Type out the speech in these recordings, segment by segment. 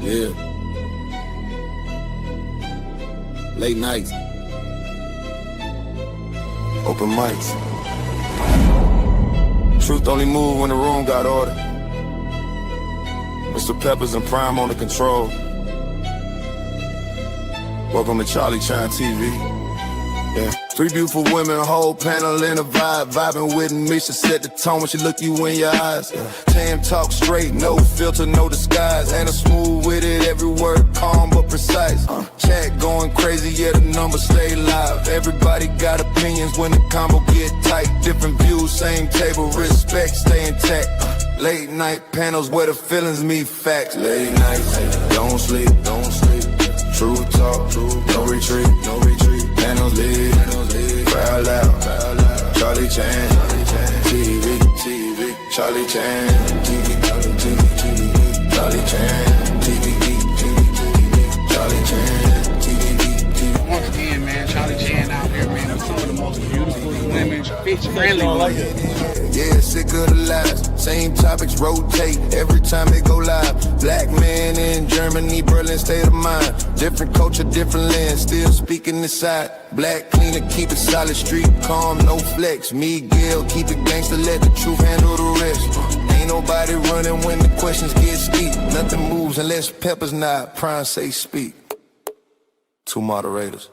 Yeah. Late nights. Open mics. Truth only move when the room got order. Mr. Peppers and Prime on the control. Welcome to Charlie Chan TV. Yeah. Three beautiful women, whole panel in a vibe. Vibing with me, she set the tone when she look you in your eyes. Yeah. Tam talk straight, no filter, no disguise. And a smooth with it, every word calm but precise. Chat going crazy, yeah, the numbers stay live. Everybody got opinions when the combo get tight. Different views, same table, respect, stay intact. Late night panels where the feelings meet facts. Late nights, don't sleep, don't sleep. True talk, no retreat, no retreat. Panels lead, crowd loud, Charlie Chan, TV, Charlie Chan, TV, Charlie Chan, TV, Charlie Chan, TV. Once again, man, Charlie Chan out here, man, with some of the most beautiful women, bitch friendly women. Yeah, sick of the lies. Same topics rotate every time they go live. Black man in Germany, Berlin, state of mind. Different culture, different lens, still speaking this side. Black cleaner, keep it solid, street calm, no flex. Miguel, keep it gangster, let the truth handle the rest. Ain't nobody running when the questions get steep. Nothing moves unless Peppers nod, Prime say speak. Two moderators.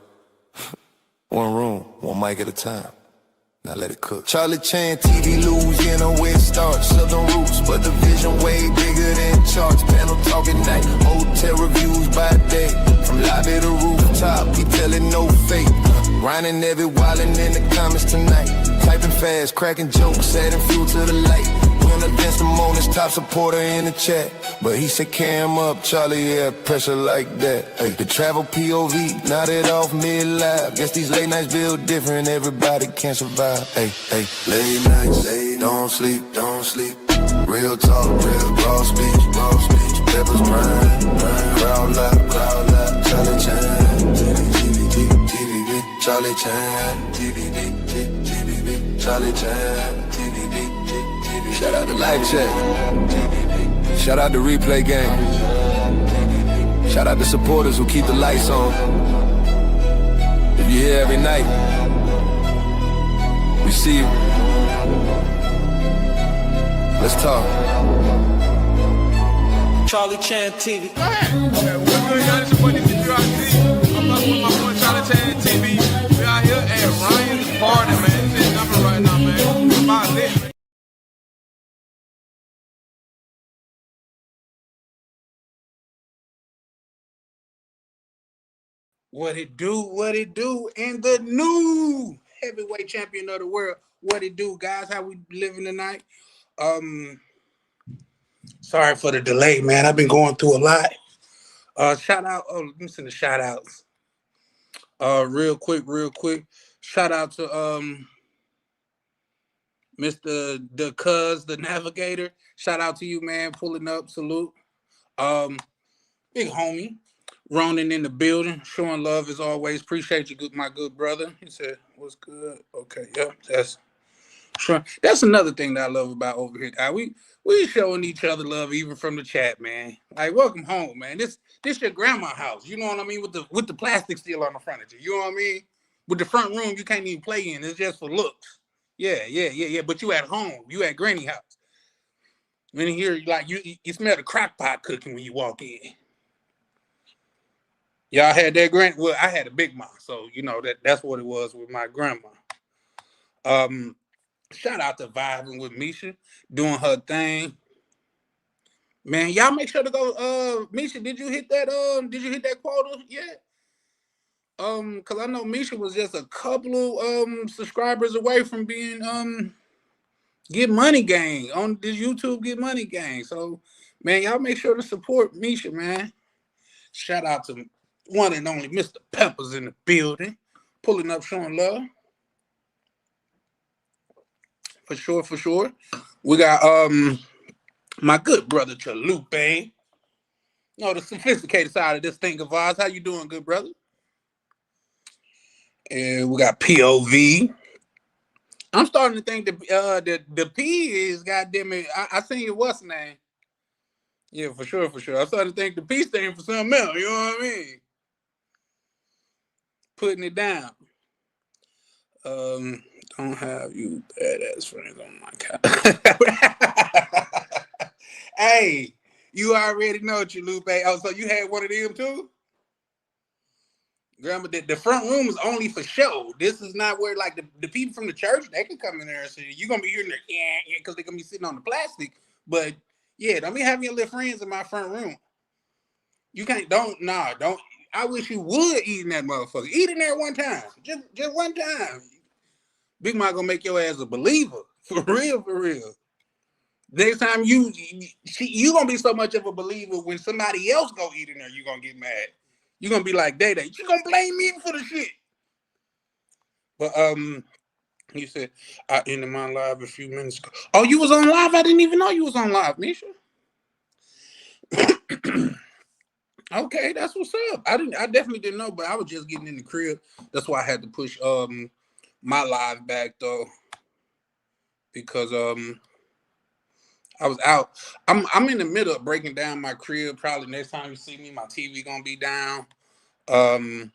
One room, one mic at a time. Now let it cook. Charlie Chan, TV, Louisiana, where it starts. Southern roots, but the vision way bigger than charts. Panel talking night, hotel reviews by day. From lobby to rooftop, he telling no fake. Grinding every wildin' in the comments tonight. Typing fast, cracking jokes, adding fuel to the light. Winner Vince Mona's top supporter in the chat. But he said cam up, Charlie, yeah, pressure like that. Hey, the travel POV, nodded off mid-live. Guess these late nights build different, everybody can't survive. Hey, late nights, don't sleep, don't sleep. Real talk, real raw speech, Peppers Prime, crowd loud, Charlie Chan, TV, Charlie Chan, TV, Charlie Chan, TV. Shout out to Live Chat. Shout out to Replay Gang. Shout out to supporters who keep the lights on. If you're here every night, we see you. Let's talk. Charlie Chan TV. Go ahead. What's good, y'all? It's your boy, DPRT. I'm up with my boy, Charlie Chan TV. We out here at Ryan's party, man. This is nothing right now, man. It's about lit, man. What it do in the new heavyweight champion of the world. What it do, guys? How we living tonight? Sorry for the delay, man. I've been going through a lot. Shout out, let me send the shout outs. Real quick. Shout out to Mr. the Cuz, the Navigator. Shout out to you, man, pulling up, salute. Big homie. Ronan in the building, showing love as always. Appreciate you, my good brother. He said, "What's good?" Okay, yeah, that's sure. That's another thing that I love about over here, guy. We showing each other love even from the chat, man. Like, welcome home, man. This your grandma's house. You know what I mean? With the plastic still on the furniture. You know what I mean? With the front room, you can't even play in. It's just for looks. Yeah. But you at home. You at granny house. When you hear like you smell the crock pot cooking when you walk in. Y'all had that well, I had a big mom, so you know that's what it was with my grandma. Shout out to Vibing with Misha, doing her thing. Man, y'all make sure to go. Misha, did you hit that quota yet? Cause I know Misha was just a couple of subscribers away from being Get Money Gang on this YouTube Get Money Gang. So man, y'all make sure to support Misha, man. Shout out to one and only Mr. Peppers in the building, pulling up, showing love. For sure. We got my good brother Chalupe. You know, the sophisticated side of this thing of ours. How you doing, good brother? And we got POV. I'm starting to think the P is, goddamn it, I seen your what's name. Yeah, for sure, for sure. I started to think the P stand for something else. You know what I mean? Putting it down. Don't have you badass friends on my couch. Hey, you already know what you Lupe. Oh, so you had one of them too? Grandma, the front room is only for show. This is not where like the people from the church, they can come in there and say, you're gonna be hearing their because they're gonna be sitting on the plastic. But yeah, don't be having your little friends in my front room. You can't don't. I wish you would eat in that motherfucker. Eat in there one time. Just one time. Big Mom gonna make your ass a believer. For real, for real. Next time you gonna be so much of a believer when somebody else go eat in there, you gonna get mad. You gonna be like, Day, you gonna blame me for the shit. But you said I ended my live a few minutes ago. Oh, you was on live? I didn't even know you was on live, Misha. Okay, that's what's up. I definitely didn't know, but I was just getting in the crib. That's why I had to push my live back though. Because I was out. I'm in the middle of breaking down my crib. Probably next time you see me, my TV gonna be down. I'm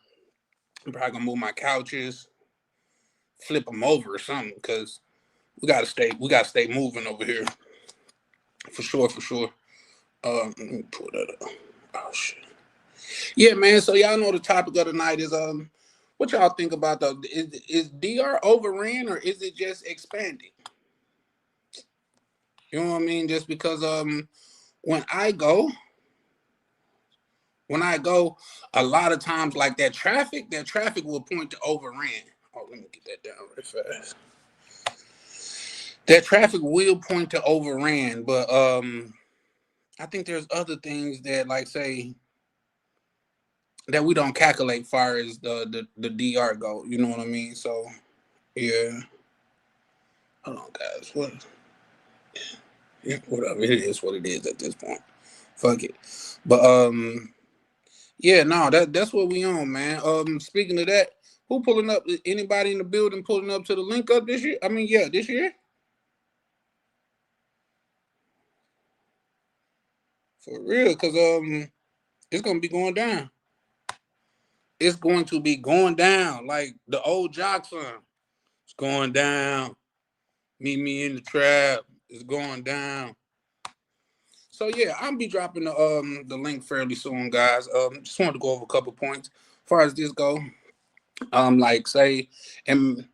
probably gonna move my couches, flip them over or something, because we gotta stay moving over here. For sure, for sure. Let me pull that up. Oh shit. Yeah, man. So y'all know the topic of the night is what y'all think about the is DR overran or is it just expanding? You know what I mean? Just because when I go, a lot of times like that traffic will point to overran. Oh, let me get that down right fast. That traffic will point to overran, but I think there's other things that like say that we don't calculate far as the DR go. You know what I mean? So yeah. Hold on, guys. What? Yeah, whatever. It is what it is at this point. Fuck it. But yeah, no, that's what we on, man. Speaking of that, who pulling up? Anybody in the building pulling up to the link up this year? I mean, yeah, this year. For real, cause it's gonna be going down. It's going to be going down like the old Jackson. It's going down. Meet me in the trap. It's going down. So yeah, I'll be dropping the link fairly soon, guys. Just wanted to go over a couple points as far as this go. Like say, and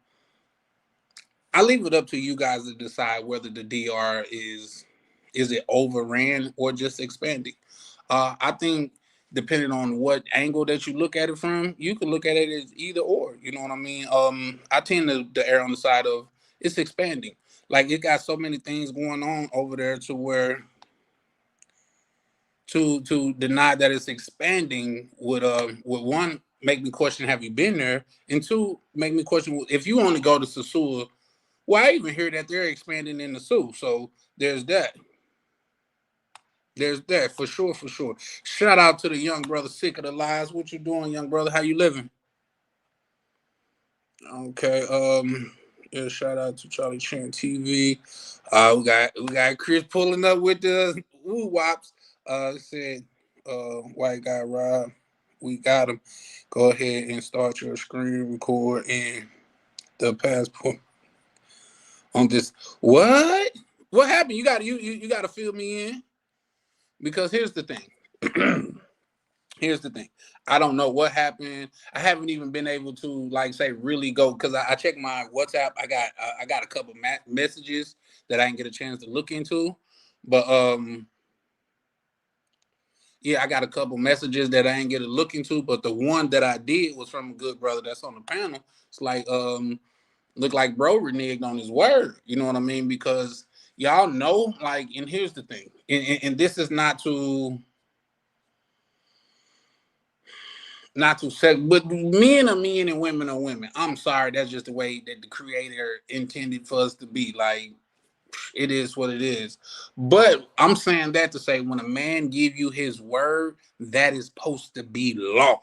I leave it up to you guys to decide whether the DR is it overran or just expanding. I think depending on what angle that you look at it from, you can look at it as either or. You know what I mean? I tend to err on the side of it's expanding. Like it got so many things going on over there to where to deny that it's expanding would one make me question have you been there, and two make me question if you only go to Sasua. Well, I even hear that they're expanding in the Sioux, so there's that. There's that for sure, for sure. Shout out to the young brother, sick of the lies. What you doing, young brother? How you living? Okay. Yeah. Shout out to Charlie Chan TV. We got Chris pulling up with the woo wops. Said, white guy Rob, we got him. Go ahead and start your screen record and the passport on this. What? What happened? You got to fill me in because here's the thing. Here's the thing. I don't know what happened. I haven't even been able to like say really go because I checked my WhatsApp. I got a couple messages that I didn't get a chance to look into, but yeah, I got a couple messages that I didn't get to look into. But the one that I did was from a good brother that's on the panel. It's like look like bro reneged on his word. You know what I mean? Because y'all know like, and here's the thing, and this is not to say, but men are men and women are women. I'm sorry, that's just the way that the creator intended for us to be. Like, it is what it is. But I'm saying that to say when a man give you his word, that is supposed to be law.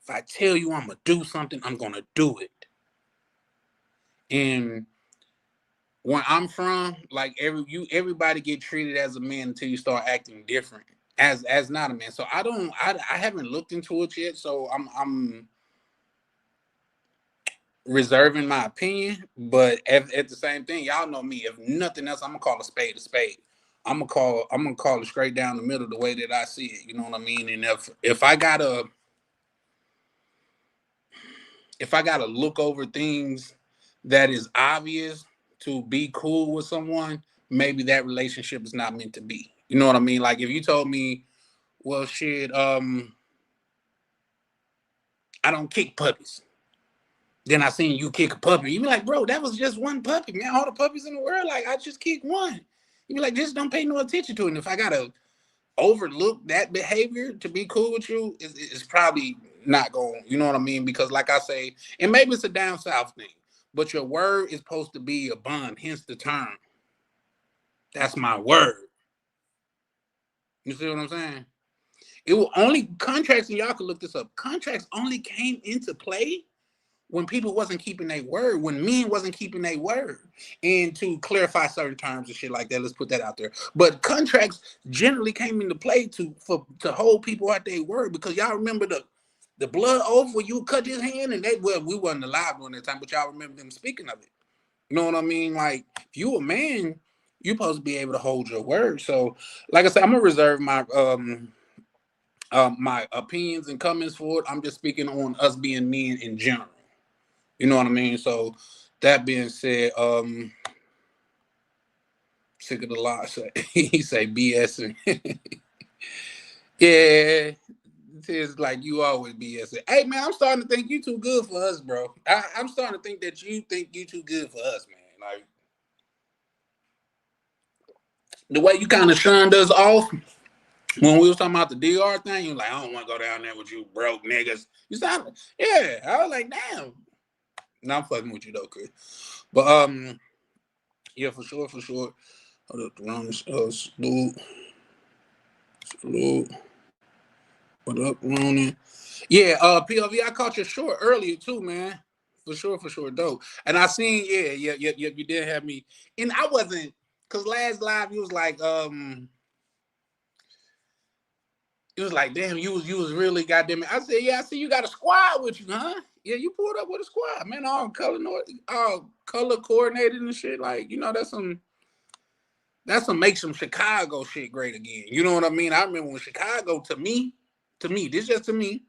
If I tell you I'm gonna do something, I'm gonna do it. And where I'm from, like everybody get treated as a man until you start acting different as not a man. So I haven't looked into it yet. So I'm reserving my opinion, but at the same thing, y'all know me. If nothing else, I'm gonna call a spade a spade. I'm gonna call it straight down the middle the way that I see it. You know what I mean? And if I gotta look over things that is obvious to be cool with someone, maybe that relationship is not meant to be. You know what I mean? Like if you told me, well, shit, I don't kick puppies. Then I seen you kick a puppy. You be like, bro, that was just one puppy, man. All the puppies in the world, like I just kicked one. You be like, just don't pay no attention to it. And if I gotta overlook that behavior to be cool with you, it's probably not going. You know what I mean? Because like I say, and maybe it's a down south thing, but your word is supposed to be a bond. Hence the term. That's my word. You see what I'm saying? It will only contracts, and y'all can look this up. Contracts only came into play when people wasn't keeping their word, when men wasn't keeping their word. And to clarify certain terms and shit like that, let's put that out there. But contracts generally came into play to hold people at their word, because y'all remember the blood oath where you cut his hand, and we wasn't alive during that time, but y'all remember them speaking of it. You know what I mean? Like if you a man, you're supposed to be able to hold your word. So like I said, I'm gonna reserve my my opinions and comments for it. I'm just speaking on us being men in general. You know what I mean? So that being said, sick of the lie. He say BS. Yeah, it's like you always BS. Hey man, I'm starting to think you too good for us, bro. I'm starting to think that you think you too good for us, man. Like the way you kind of shunned us off when we was talking about the DR thing, you like, I don't want to go down there with you broke niggas. You sound, yeah. I was like, damn. No, I'm fucking with you though, Chris. But yeah, for sure. Hold up, the wrong salute. What up, Ronan? Yeah, POV, I caught your short earlier too, man. For sure, dope. And I seen, yeah, you did have me, and I wasn't, cause last live you was like, it was like, damn, you was really goddamn it. I said, yeah, I see you got a squad with you, huh? Yeah, you pulled up with a squad, man. All color coordinated and shit. Like, you know, that's some make some Chicago shit great again. You know what I mean? I remember when Chicago, to me, this just to me,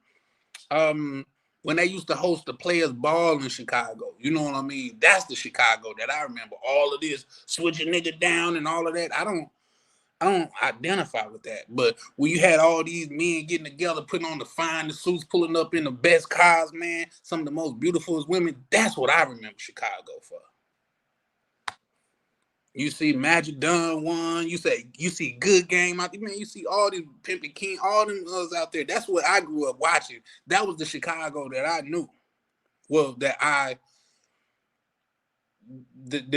when they used to host the Players Ball in Chicago, you know what I mean? That's the Chicago that I remember. All of this switching nigga down and all of that. I don't identify with that. But when you had all these men getting together, putting on the finest suits, pulling up in the best cars, man, some of the most beautiful women, that's what I remember Chicago for. You see Magic Dunn one, you see Good Game out there, man, you see all these Pimpin' King, all them others out there. That's what I grew up watching. That was the Chicago that I knew. Well, the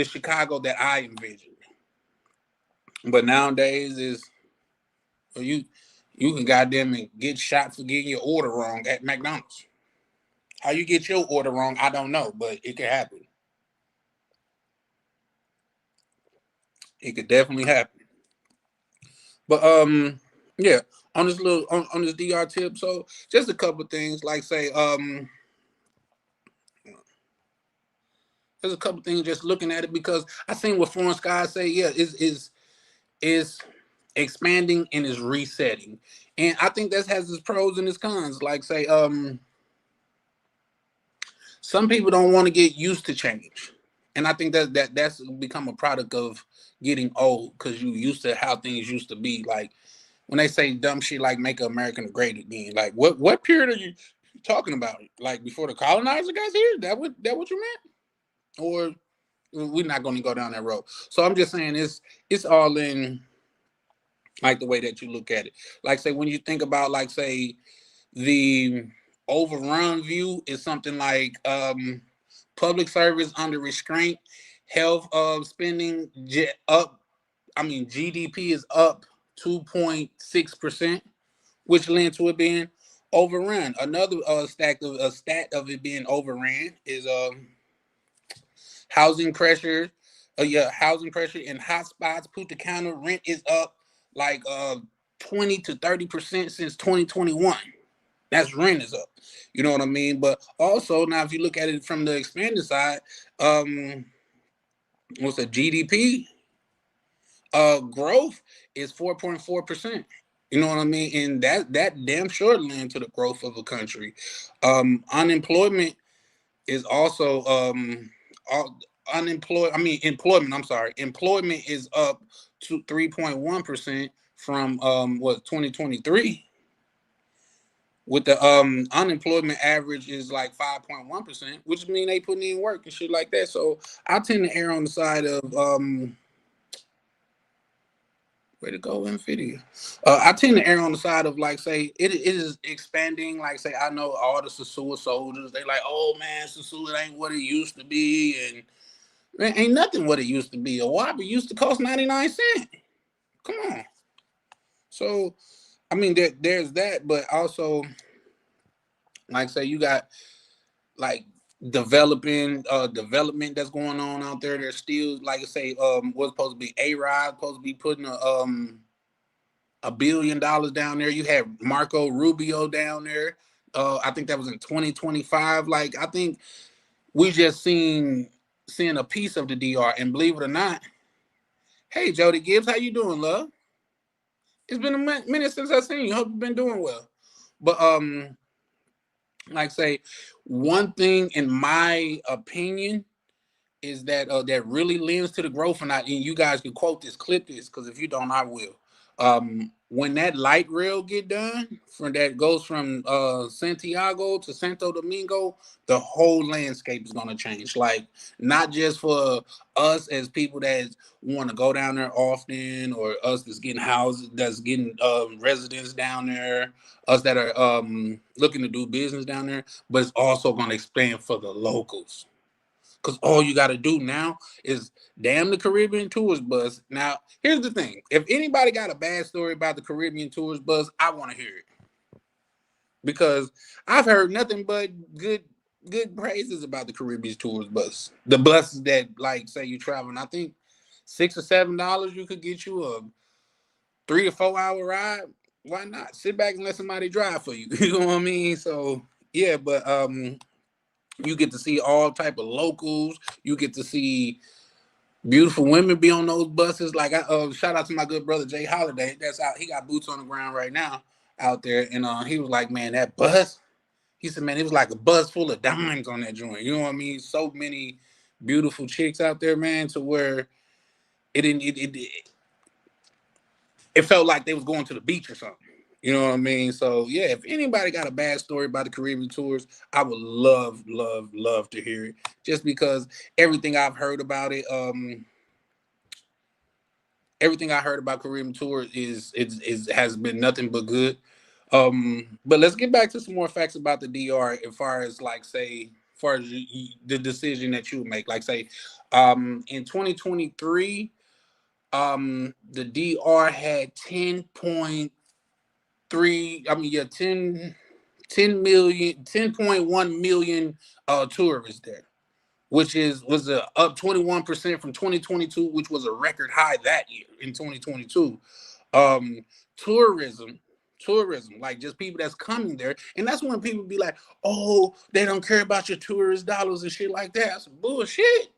Chicago that I envisioned. But nowadays is you can goddamn and get shot for getting your order wrong at McDonald's. How you get your order wrong, I don't know, but it could happen. It could definitely happen. But yeah, on this on this DR tip, so just a couple things, like say there's a couple things just looking at it, because I seen what Foreign Skies say, yeah, is expanding and is resetting. And I think that has its pros and its cons. Like say, some people don't want to get used to change. And I think that's become a product of getting old, because you used to how things used to be. Like when they say dumb shit like make America great again, like what period are you talking about? Like before the colonizer got here? That what you meant? Or we're not going to go down that road. So I'm just saying it's all in like the way that you look at it. Like say when you think about like say the overrun view is something like public service under restraint, health spending up. I mean GDP is up 2.6%, which led to it being overrun. Another stat of it being overran is housing pressure Yeah, housing pressure in hot spots. Punta Cana rent is up like 20 to 30% since 2021. That's rent is up. You know what I mean? But also now, if you look at it from the expanded side, what's the GDP growth is 4.4%. You know what I mean? And that damn sure lend to the growth of a country. Unemployment is also employment. I'm sorry, employment is up to 3.1% from 2023. With the unemployment average is like 5.1%, which means they putting in work and shit like that. So I tend to err on the side of way to go, Nvidia. I tend to err on the side of like say it is expanding. Like say I know all the Sasua soldiers. They like, oh man, Sasua ain't what it used to be, and man, ain't nothing what it used to be. A Whopper used to cost 99 cents. Come on. So I mean there's that, but also like say you got like development that's going on out there. There's still like I say what's supposed to be A-Rod supposed to be putting $1 billion down there. You had Marco Rubio down there. I think that was in 2025. Like I think we just seeing a piece of the DR, and believe it or not, hey Jody Gibbs, how you doing, love? It's been a minute since I've seen you. Hope you've been doing well. But like say, one thing in my opinion is that that really lends to the growth, and you guys can quote this, clip this, because if you don't, I will. When that light rail get done, goes from Santiago to Santo Domingo, the whole landscape is gonna change. Like not just for us as people that want to go down there often, or us that's getting houses, that's getting residents down there, us that are looking to do business down there, but it's also gonna expand for the locals. Because all you got to do now is damn the Caribbean tourist bus. Now, here's the thing. If anybody got a bad story about the Caribbean tourist bus, I want to hear it. Because I've heard nothing but good praises about the Caribbean tourist bus. The buses that, like, say you traveling, I think $6 or $7, you could get you a 3 to 4 hour ride. Why not? Sit back and let somebody drive for you. You know what I mean? So, yeah, but you get to see all type of locals. You get to see beautiful women be on those buses. Like I shout out to my good brother Jay Holiday. That's out. He got boots on the ground right now out there, and he was like, man, that bus. He said, man, it was like a bus full of diamonds on that joint. You know what I mean? So many beautiful chicks out there, man, to where it felt like they was going to the beach or something. You know what I mean? So yeah, if anybody got a bad story about the Caribbean tours, I would love to hear it. Just because everything I've heard about it, everything I heard about Caribbean tours has been nothing but good. But let's get back to some more facts about the DR as far as like say, as far as the decision that you would make. Like say, in 2023, the DR had 10.3 10.1 million tourists there, which was up 21% from 2022, which was a record high that year in 2022. Tourism, like just people that's coming there, and that's when people be like, oh, they don't care about your tourist dollars and shit like that. That's bullshit.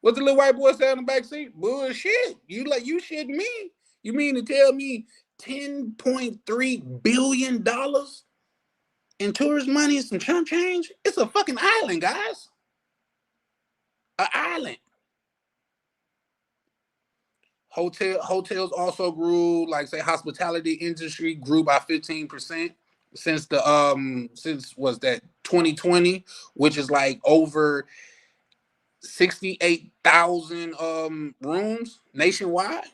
What the little white boy say in the back seat? Bullshit. You shitting me? You mean to tell me $10.3 billion in tourist money and some chump change? It's a fucking island, guys. An island. Hotels also grew, like say hospitality industry grew by 15% since was that 2020, which is like over 68,000 rooms nationwide.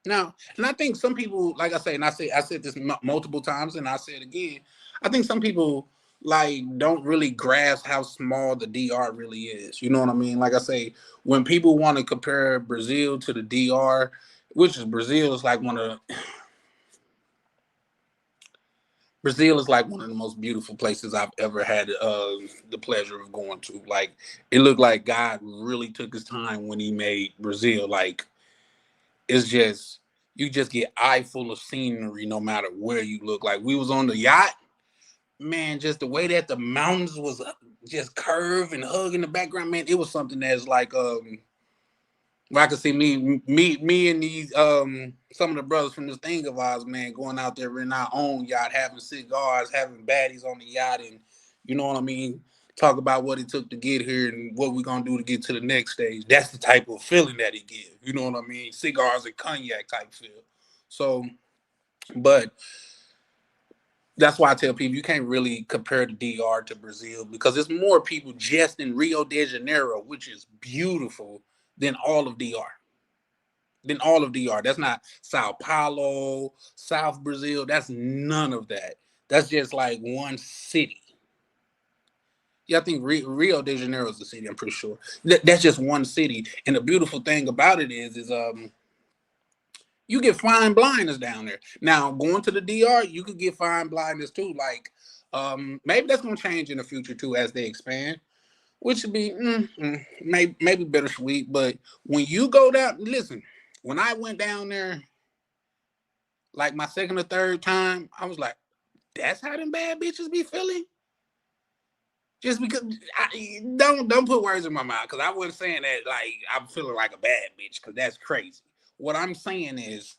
Now, and I think some people, like I say, and I said this multiple times, and I say it again. I think some people like don't really grasp how small the DR really is. You know what I mean? Like I say, when people want to compare Brazil to the DR, which is Brazil is like Brazil is like one of the most beautiful places I've ever had the pleasure of going to. Like, it looked like God really took his time when he made Brazil. Like, it's just, you just get eye full of scenery no matter where you look. Like, we was on the yacht, man, just the way that the mountains was just curve and hug in the background, man, it was something that's like where I could see me and these some of the brothers from this thing of ours, man, going out there in our own yacht, having cigars, having baddies on the yacht, and you know what I mean, talk about what it took to get here and what we're gonna do to get to the next stage. That's the type of feeling that it gives. You know what I mean? Cigars and cognac type feel. So, but that's why I tell people you can't really compare the DR to Brazil because there's more people just in Rio de Janeiro, which is beautiful, than all of DR. Than all of DR. That's not Sao Paulo, South Brazil. That's none of that. That's just like one city. Yeah, I think Rio de Janeiro is the city. I'm pretty sure that's just one city. And the beautiful thing about it is you get flying blindness down there. Now going to the DR, you could get flying blindness too. Like maybe that's gonna change in the future too as they expand, which would be maybe bittersweet. But when you go down, listen. When I went down there, like my second or third time, I was like, "That's how them bad bitches be feeling." Just because don't put words in my mouth because I wasn't saying that like I'm feeling like a bad bitch because that's crazy. What I'm saying is,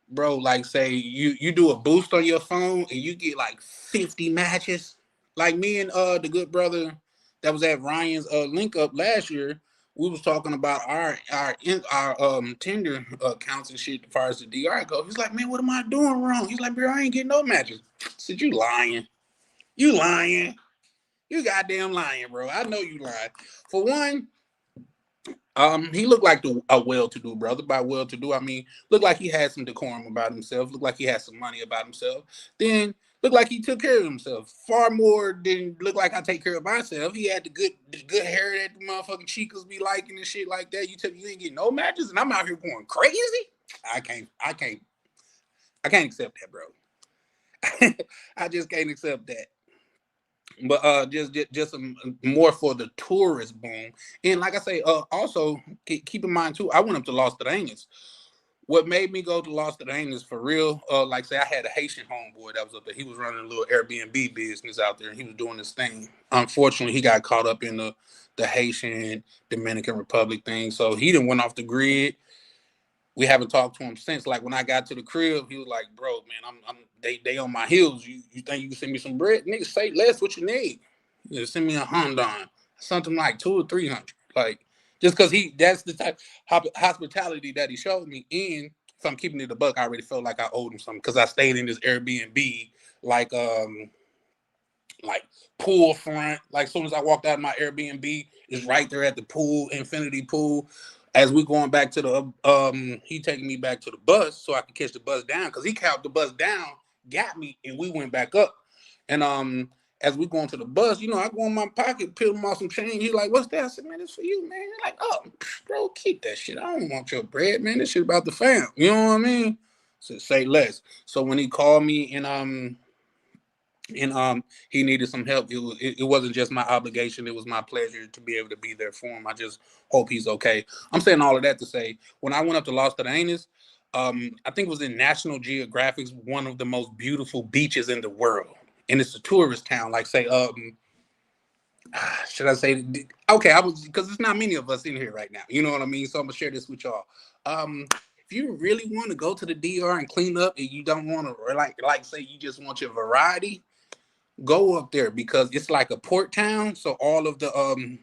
bro, like say you do a boost on your phone and you get like 50 matches. Like me and the good brother that was at Ryan's link up last year, we was talking about our Tinder accounts and shit as far as the DR go. He's like, man, what am I doing wrong? He's like, bro, I ain't getting no matches. I said, you lying. You lying. You goddamn lying, bro. I know you lying. For one, he looked like a well-to-do brother. By well-to-do, I mean looked like he had some decorum about himself. Looked like he had some money about himself. Then looked like he took care of himself far more than look like I take care of myself. He had the good hair that the motherfucking chicas be liking and shit like that. You ain't getting no matches, and I'm out here going crazy. I can't accept that, bro. I just can't accept that. But just some more for the tourist boom. And like I say, also keep in mind too, I went up to Los Angeles. What made me go to Los Angeles for real, like say I had a Haitian homeboy that was up there. He was running a little Airbnb business out there and he was doing this thing. Unfortunately, he got caught up in the Haitian Dominican Republic thing. So he done went off the grid. We haven't talked to him since. Like when I got to the crib, he was like, "Bro, man, they on my heels. You think you can send me some bread? Nigga, say less. What you need? You send me a Honda, something like 200 or 300. Like just because that's the type of hospitality that he showed me. And if I'm keeping it a buck, I already felt like I owed him something because I stayed in this Airbnb like pool front. Like as soon as I walked out of my Airbnb, it's right there at the pool, infinity pool. As we going back to the he taking me back to the bus so I could catch the bus down because he counted the bus down, got me, and we went back up. And as we going to the bus, you know, I go in my pocket, peel him off some change. He like, what's that? I said, man, it's for you, man. He's like, oh, bro, keep that shit. I don't want your bread, man. This shit about the fam. You know what I mean? So say less. So when he called me and he needed some help. It wasn't just my obligation, it was my pleasure to be able to be there for him. I just hope he's okay. I'm saying all of that to say when I went up to Los Angeles, I think it was in National Geographic's one of the most beautiful beaches in the world, and it's a tourist town. Like say should I say okay, I was because there's not many of us in here right now, you know what I mean, so I'm gonna share this with y'all. If you really want to go to the DR and clean up and you don't want to like say you just want your variety, go up there because it's like a port town. So all of the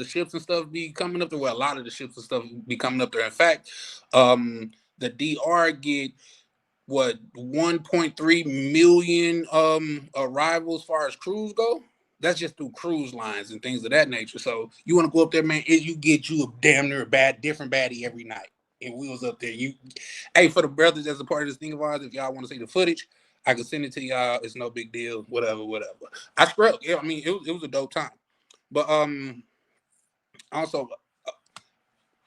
ships and stuff be coming up there. Well, a lot of the ships and stuff be coming up there. In fact, the DR get what 1.3 million arrivals as far as cruise go. That's just through cruise lines and things of that nature. So you want to go up there, man, you get you a damn near different baddie every night. And we was up there. Hey, for the brothers as a part of this thing of ours, if y'all want to see the footage, I can send it to y'all. It's no big deal. Whatever. I scrubbed. Yeah, I mean, it was a dope time. But also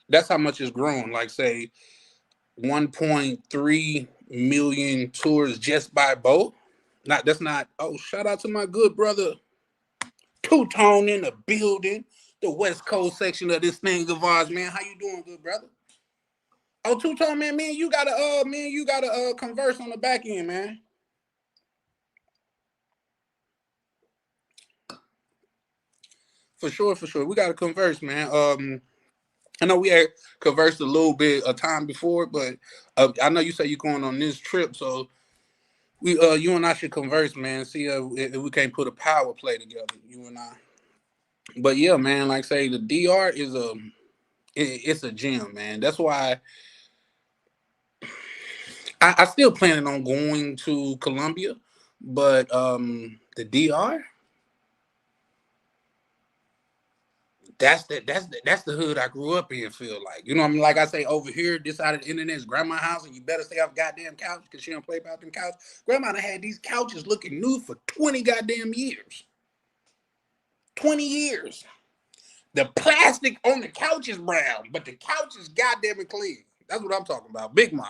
that's how much it's grown. Like say 1.3 million tours just by boat. That's not. Oh, shout out to my good brother Two Tone in the building, the West Coast section of this thing of ours, man. How you doing, good brother? Oh, Two Tone, man, you gotta converse on the back end, man. For sure. We gotta converse, man. I know we had conversed a little bit of time before, but I know you say you're going on this trip, so you and I should converse, man. See if we can't put a power play together, you and I. But yeah, man, like I say, the DR is it's a gem, man. That's why I still planning on going to Colombia, but the DR, that's the hood I grew up in. Feel like, you know what I mean? Like I say, over here, this side of the internet is grandma's house, and you better stay off goddamn couch because she don't play about them couch. Grandma done had these couches looking new for 20 goddamn years. 20 years. The plastic on the couch is brown, but the couch is goddamn clean. That's what I'm talking about. Big Mom.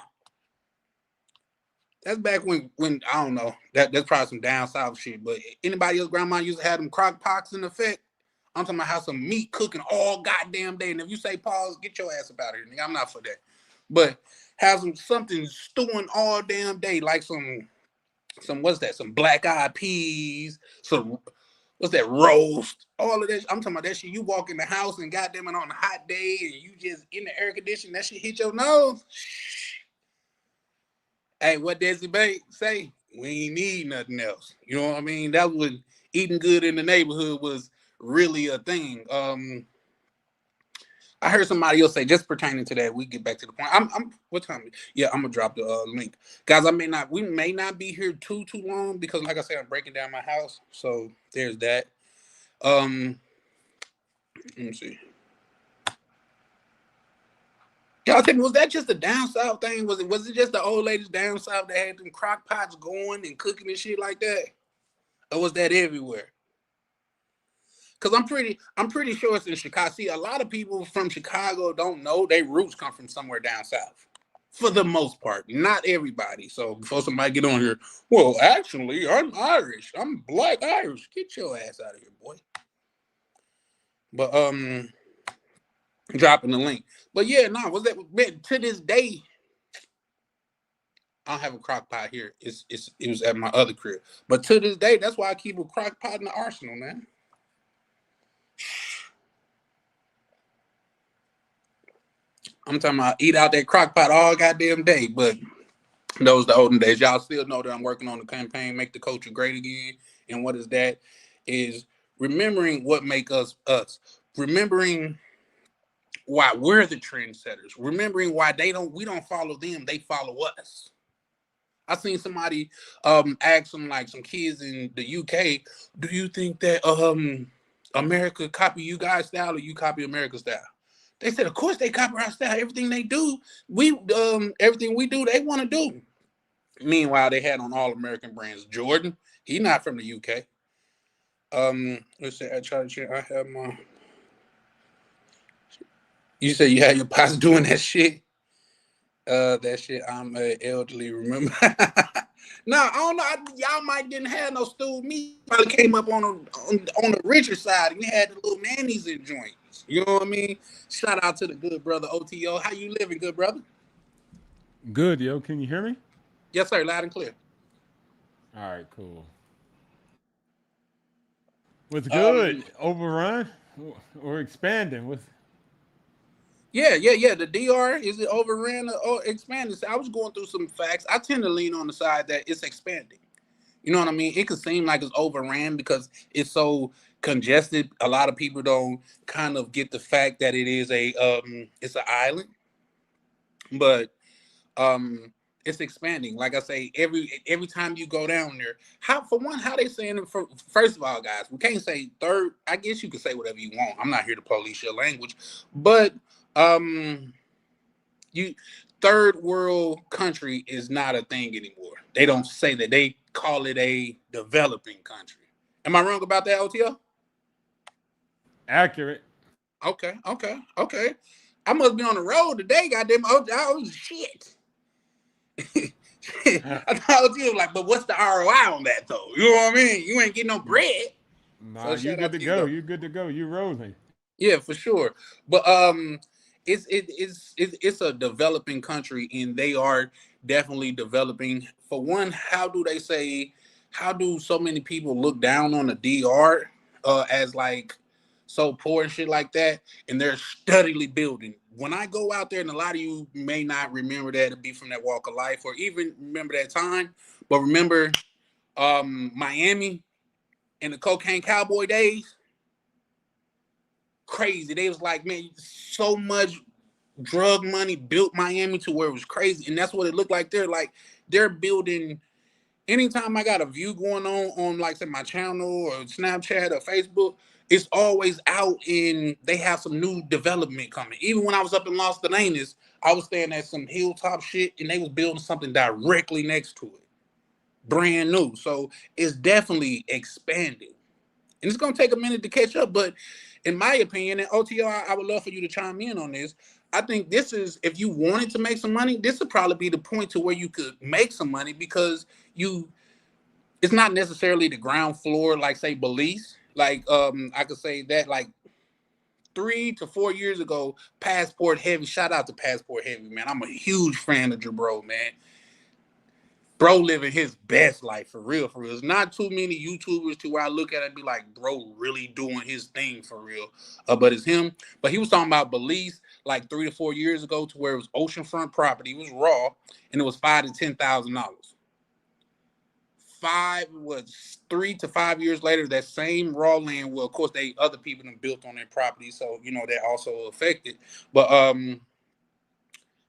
That's back when I don't know. That's probably some down south shit. But anybody else grandma used to have them crock pots in effect. I'm talking about how some meat cooking all goddamn day. And if you say pause, get your ass up out of here, nigga. I'm not for that. But have something stewing all damn day, like some what's that? Some black eyed peas, some what's that, roast, all of that. I'm talking about that shit. You walk in the house and goddamn it on a hot day and you just in the air conditioning, that shit hit your nose. Hey, what Desi Bay say? We ain't need nothing else. You know what I mean? That was eating good in the neighborhood was really a thing. I heard somebody else say, just pertaining to that, we get back to the point. I'm what time? Yeah, I'm gonna drop the link, guys. We may not be here too long because, like I said, I'm breaking down my house. So there's that. Let me see. Y'all tell me, was that just a down south thing? Was it just the old ladies down south that had them crock pots going and cooking and shit like that, or was that everywhere? Because I'm pretty sure it's in Chicago. See, a lot of people from Chicago don't know their roots come from somewhere down south. For the most part, not everybody. So before somebody get on here, well, actually, I'm Irish. I'm black Irish. Get your ass out of here, boy. But dropping the link. But yeah, no, was that, man, to this day? I don't have a crock pot here. It was at my other crib. But to this day, that's why I keep a crock pot in the arsenal, man. I'm talking about eat out that crock pot all goddamn day. But those the olden days. Y'all still know that I'm working on the campaign, Make the Culture Great Again. And what is that? Is remembering what make us us. Remembering why we're the trendsetters. Remembering why we don't follow them, they follow us. I seen somebody ask some kids in the UK, do you think that America copy you guys' style or you copy America's style? They said, of course they copy our style. Everything they do, everything we do, they want to do. Meanwhile, they had on all American brands. Jordan, he not from the UK. Let's say I have my. You say you had your pops doing that shit. That shit I'm elderly. Remember? No, I don't know. Y'all might didn't have no stewed meat. Probably came up on the richer side. And we had the little nannies in joints. You know what I mean? Shout out to the good brother OTO. How you living, good brother? Good, yo. Can you hear me? Yes, sir. Loud and clear. All right, cool. What's good? Um, Overrun or expanding? With yeah. The DR, is it overran or expanded? I was going through some facts. I tend to lean on the side that it's expanding. You know what I mean? It could seem like it's overran because it's so congested. A lot of people don't kind of get the fact that it is it's an island, but it's expanding. Like I say, every time you go down there, how they saying it? First of all, guys, we can't say third. I guess you can say whatever you want. I'm not here to police your language, but you third world country is not a thing anymore. They don't say that. They call it a developing country. Am I wrong about that, OTO? accurate. Okay. I must be on the road today, goddamn. Oh shit. I told you, like, but what's the ROI on that though? You know what I mean? You ain't getting no bread. Nah, So you shout good out to to you go. though. You good to go. You rolling. Yeah, for sure. But it's a developing country, and they are definitely developing. For one, how do they say? How do so many people look down on the DR as like so poor and shit like that? And they're steadily building. When I go out there, and a lot of you may not remember that to be from that walk of life, or even remember that time, but remember Miami and the cocaine cowboy days. Crazy. They was like, man, so much drug money built Miami to where it was crazy, and that's what it looked like. They're building. Anytime I got a view going on like say my channel or Snapchat or Facebook, it's always out and they have some new development coming. Even when I was up in Los Angeles, I was staying at some hilltop shit and they was building something directly next to it, brand new. So it's definitely expanding. And it's gonna take a minute to catch up, but in my opinion, and OTO, I would love for you to chime in on this. I think this is if you wanted to make some money, this would probably be the point to where you could make some money because you it's not necessarily the ground floor, like say Belize. Like I could say that like 3 to 4 years ago, Passport Heavy. Shout out to Passport Heavy, man. I'm a huge fan of Jabro, man. Bro living his best life for real, for real. There's not too many YouTubers to where I look at it and be like, bro, really doing his thing for real. But it's him. But he was talking about Belize like 3 to 4 years ago to where it was oceanfront property. It was raw, and it was $5,000 to $10,000. 3 to 5 years later, that same raw land. Well, of course, they other people have built on their property, so you know that also affected. But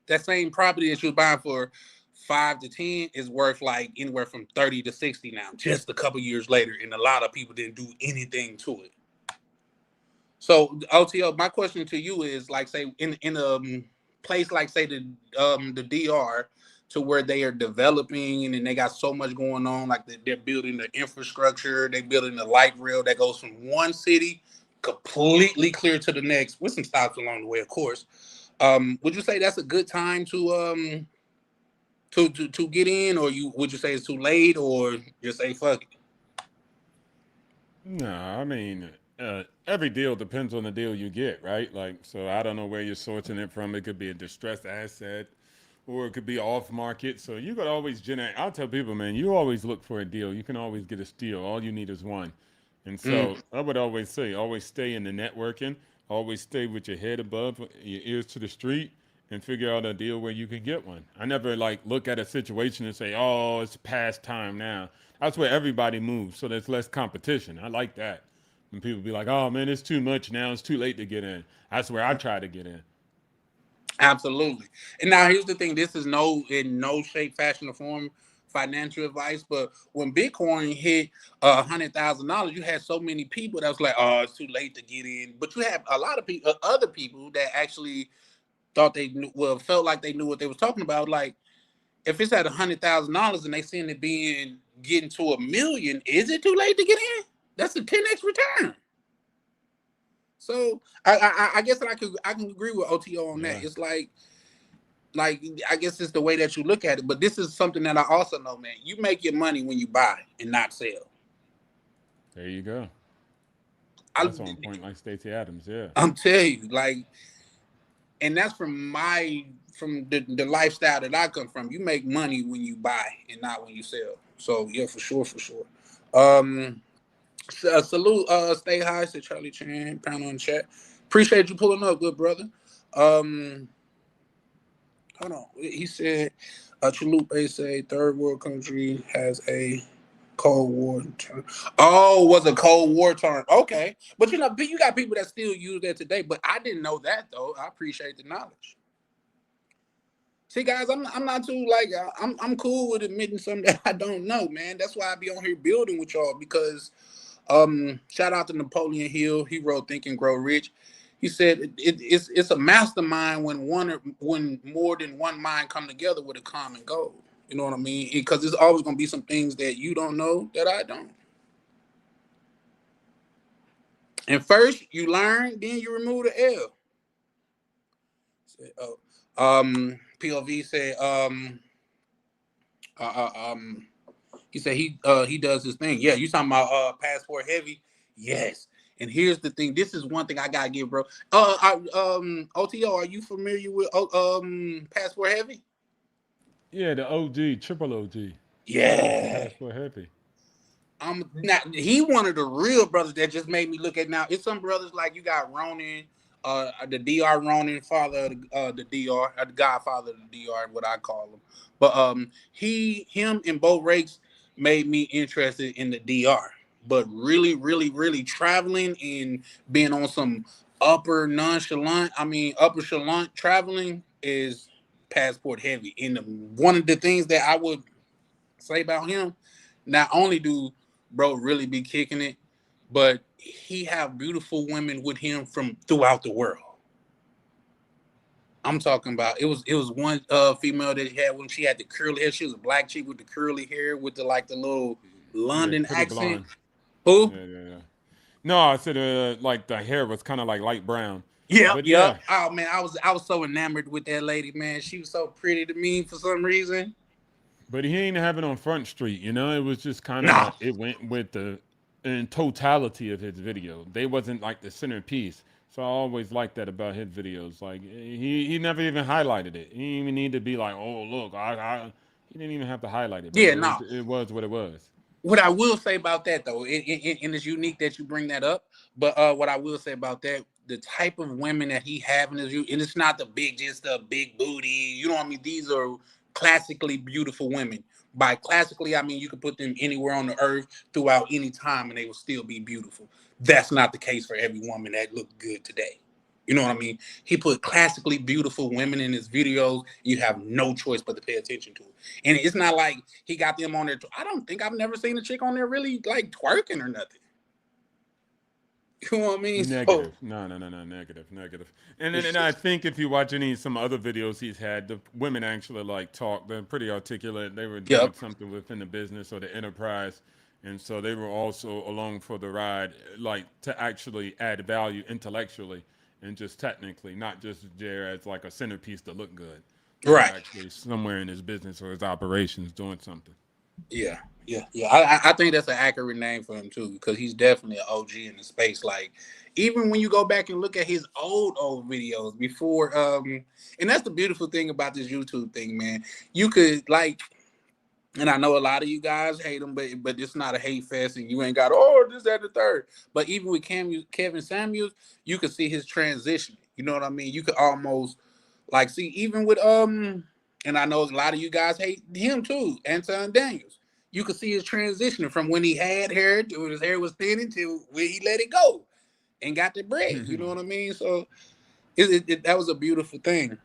that same property that you was buying for 5 to 10 is worth like anywhere from 30 to 60 now, just a couple years later, and a lot of people didn't do anything to it. So OTO, my question to you is like, say in a place like say the DR, to where they are developing and then they got so much going on, like they're building the infrastructure, they're building the light rail that goes from one city completely clear to the next, with some stops along the way, of course. Would you say that's a good time to get in, or you would you say it's too late, or just say fuck it? No, I mean, every deal depends on the deal you get, right? Like, so I don't know where you're sourcing it from. It could be a distressed asset, or it could be off market. So you could always generate. I'll tell people, man, you always look for a deal. You can always get a steal. All you need is one. And Mm, so I would always say, always stay in the networking. Always stay with your head above, your ears to the street, and figure out a deal where you could get one. I never like look at a situation and say, "Oh, it's past time now." That's where everybody moves, so there's less competition. I like that. When people be like, "Oh man, it's too much now. It's too late to get in." That's where I try to get in. absolutely. And now here's the thing: this is in no shape, fashion, or form financial advice. But when Bitcoin hit $100,000, you had so many people that was like, "Oh, it's too late to get in." But you have a lot of people, other people that actually thought they knew, well, felt like they knew what they was talking about. Like, if it's at $100,000 and they seeing it being getting to 1 million, is it too late to get in? That's a 10x return. So I guess that I can agree with OTO on that. Yeah, It's like I guess it's the way that you look at it. But this is something that I also know, man. You make your money when you buy and not sell. there you go. I That's on point, like Stacey Adams. Yeah, I'm telling you, like, and that's from the lifestyle that I come from. You make money when you buy and not when you sell. So yeah, for sure, for sure. Um, salute, stay high, said Charlie Chan, pound on chat. Appreciate you pulling up, good brother. Um, hold on. He said, Chalupa say third world country has a Cold War term. Oh, was a Cold War term. Okay. But you got people that still use that today. But I didn't know that though. I appreciate the knowledge. See, guys, I'm not too like I'm cool with admitting something that I don't know, man. That's why I be on here building with y'all because shout out to Napoleon Hill. He wrote Think and Grow Rich. He said it's a mastermind when more than one mind come together with a common goal. You know what I mean? Because there's always gonna be some things that you don't know that I don't. And first you learn, then you remove the L. Said, POV said He said he does his thing. Yeah, you talking about passport heavy? Yes. And here's the thing. This is one thing I gotta give, bro. OTO, are you familiar with passport heavy? Yeah, the OG, triple OG. Yeah. Passport heavy. Now he one of the real brothers that just made me look at now. It's some brothers like you got Ronin, the DR Ronin, father of the DR, the godfather of the DR, what I call him. But him and Bo Rakes made me interested in the DR. But really, really, really traveling and being on some upper chalant traveling is passport heavy. And one of the things that I would say about him, not only do bro really be kicking it, but he have beautiful women with him from throughout the world. I'm talking about it was one female that he had when she had the curly hair. She was a black chick with the curly hair with the like the little Yeah, London pretty accent. blonde. Who? Yeah, yeah, yeah. No, I said like the hair was kind of like light brown, Yep, but yep. yeah. Oh man, I was so enamored with that lady, man. She was so pretty to me for some reason. But he ain't have it on Front Street, you know. It was just kind No. of it went with the in totality of his video. They wasn't like the centerpiece. So I always liked that about his videos. Like he never even highlighted it. He didn't even need to be like, oh look, I he didn't even have to highlight it, Yeah, bro. no. It was what it was. What I will say about that though, and it's unique that you bring that up. But what I will say about that, the type of women that he having is you, and it's not the big, just the big booty. You know what I mean? These are classically beautiful women. By classically, I mean you could put them anywhere on the earth throughout any time, and they will still be beautiful. That's not the case for every woman that look good today. You know what I mean? He put classically beautiful women in his videos. You have no choice but to pay attention to it. And it's not like he got them on there. I don't think I've never seen a chick on there really like twerking or nothing. You know what I mean? So Negative. No, no, no, no. Negative. Negative. And I think if you watch some other videos he's had, the women actually like talk. They're pretty articulate. They were doing yep. something within the business or the enterprise, and so they were also along for the ride, like to actually add value intellectually and just technically, not just there as like a centerpiece to look good. They were Right. actually somewhere in his business or his operations doing something. Yeah. Yeah. Yeah. I think that's an accurate name for him too, because he's definitely an OG in the space. Like, even when you go back and look at his old videos before, and that's the beautiful thing about this YouTube thing, man. You could like, and I know a lot of you guys hate him, but it's not a hate fest, and you ain't got this, that, the third. But even with Kevin Samuels, you could see his transition. You know what I mean? You could almost like see even with and I know a lot of you guys hate him too, Anton Daniels. You could see his transition from when he had hair to when his hair was thinning to when he let it go and got the bread. You know what I mean? So that was a beautiful thing.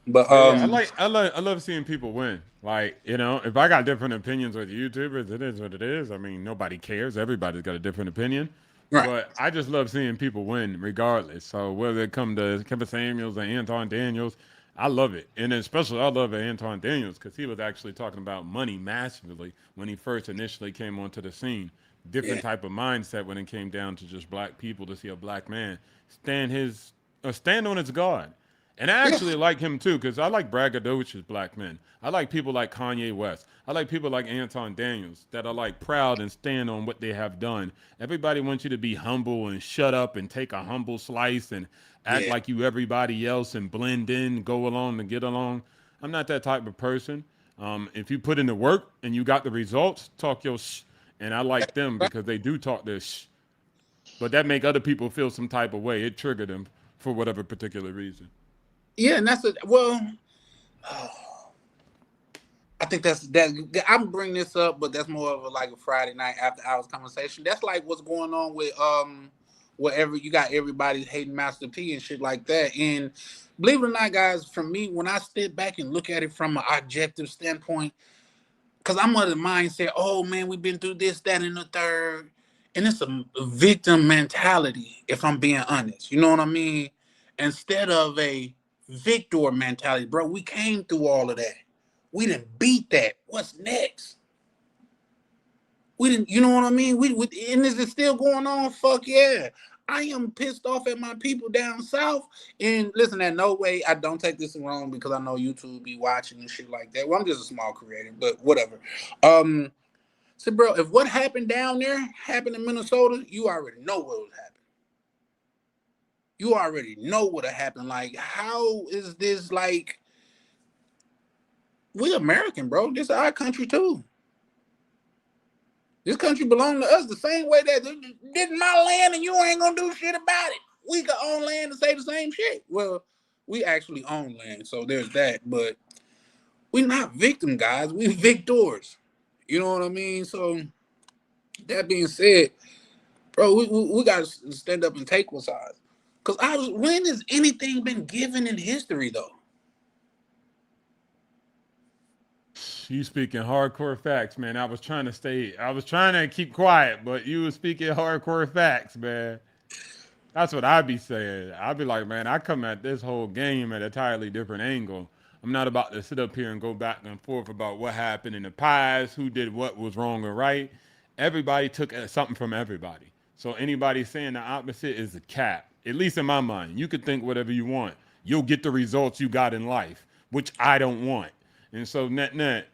But But yeah, I love seeing people win. Like, you know, if I got different opinions with YouTubers, it is what it is. I mean, nobody cares. Everybody's got a different opinion. right. But I just love seeing people win regardless. So whether it come to Kevin Samuels or Anton Daniels, I love it. And especially I love Anton Daniels because he was actually talking about money massively when he first initially came onto the scene. Yeah. Different type of mindset when it came down to just black people to see a black man stand on his guard. And I Yeah. actually like him too, because I like braggadocious black men. I like people like Kanye West. I like people like Anton Daniels that are like proud and stand on what they have done. Everybody wants you to be humble and shut up and take a humble slice and act Yeah. like you everybody else and blend in, go along and get along. I'm not that type of person. If you put in the work and you got the results, talk your sh. And I like them because they do talk their sh. But that make other people feel some type of way. It triggered them for whatever particular reason. Yeah, and that's well. I think that I'm bringing this up, but that's more of like a Friday night after hours conversation. That's like what's going on with whatever you got everybody hating Master P and shit like that. And believe it or not, guys, for me, when I step back and look at it from an objective standpoint, because I'm of the mindset, oh man, we've been through this, that, and the third, and it's a victim mentality. If I'm being honest, you know what I mean, instead of a victor mentality, bro. We came through all of that. We didn't beat that. What's next? We didn't, you know what I mean? And is it still going on? Fuck yeah. I am pissed off at my people down south. And listen, in no way, I don't take this wrong because I know YouTube be watching and shit like that. Well, I'm just a small creator, but whatever. So, bro, if what happened down there happened in Minnesota, you already know what would happen. You already know what would happen. Like, how is this like? We American, bro. This is our country too. This country belongs to us the same way that this is my land and you ain't gonna do shit about it. We can own land and say the same shit. Well, we actually own land, so there's that. But we're not victim guys. We victors. You know what I mean? So that being said, bro, we got to stand up and take what's ours. Because when has anything been given in history, though? You speaking hardcore facts, man. I was trying to keep quiet, but you were speaking hardcore facts, man. That's what I'd be saying. I'd be like, man, I come at this whole game at a entirely different angle. I'm not about to sit up here and go back and forth about what happened in the past, who did what was wrong or right. Everybody took something from everybody. So anybody saying the opposite is a cap, at least in my mind. You could think whatever you want. You'll get the results you got in life, which I don't want. And so net,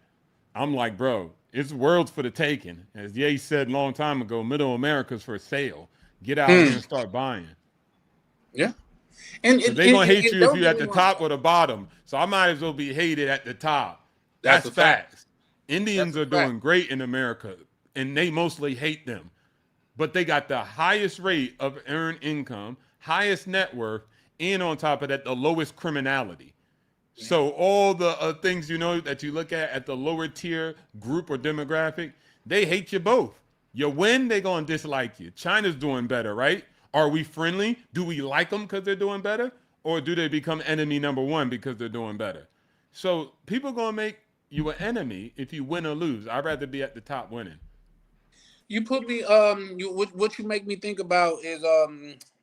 I'm like, bro, it's worlds for the taking. As Ye said a long time ago, middle America's for sale. Get out here and start buying. Yeah. And they're going to hate you if you're at the wrong. top or the bottom. So I might as well be hated at the top. That's facts. Indians are doing great in America, and they mostly hate them. But they got the highest rate of earned income, highest net worth, and on top of that, the lowest criminality. So all the things, that you look at the lower tier group or demographic, they hate you both. You win, they're going to dislike you. China's doing better, right? Are we friendly? Do we like them because they're doing better? Or do they become enemy number one because they're doing better? So people going to make you an enemy if you win or lose. I'd rather be at the top winning. You put me, what you make me think about is,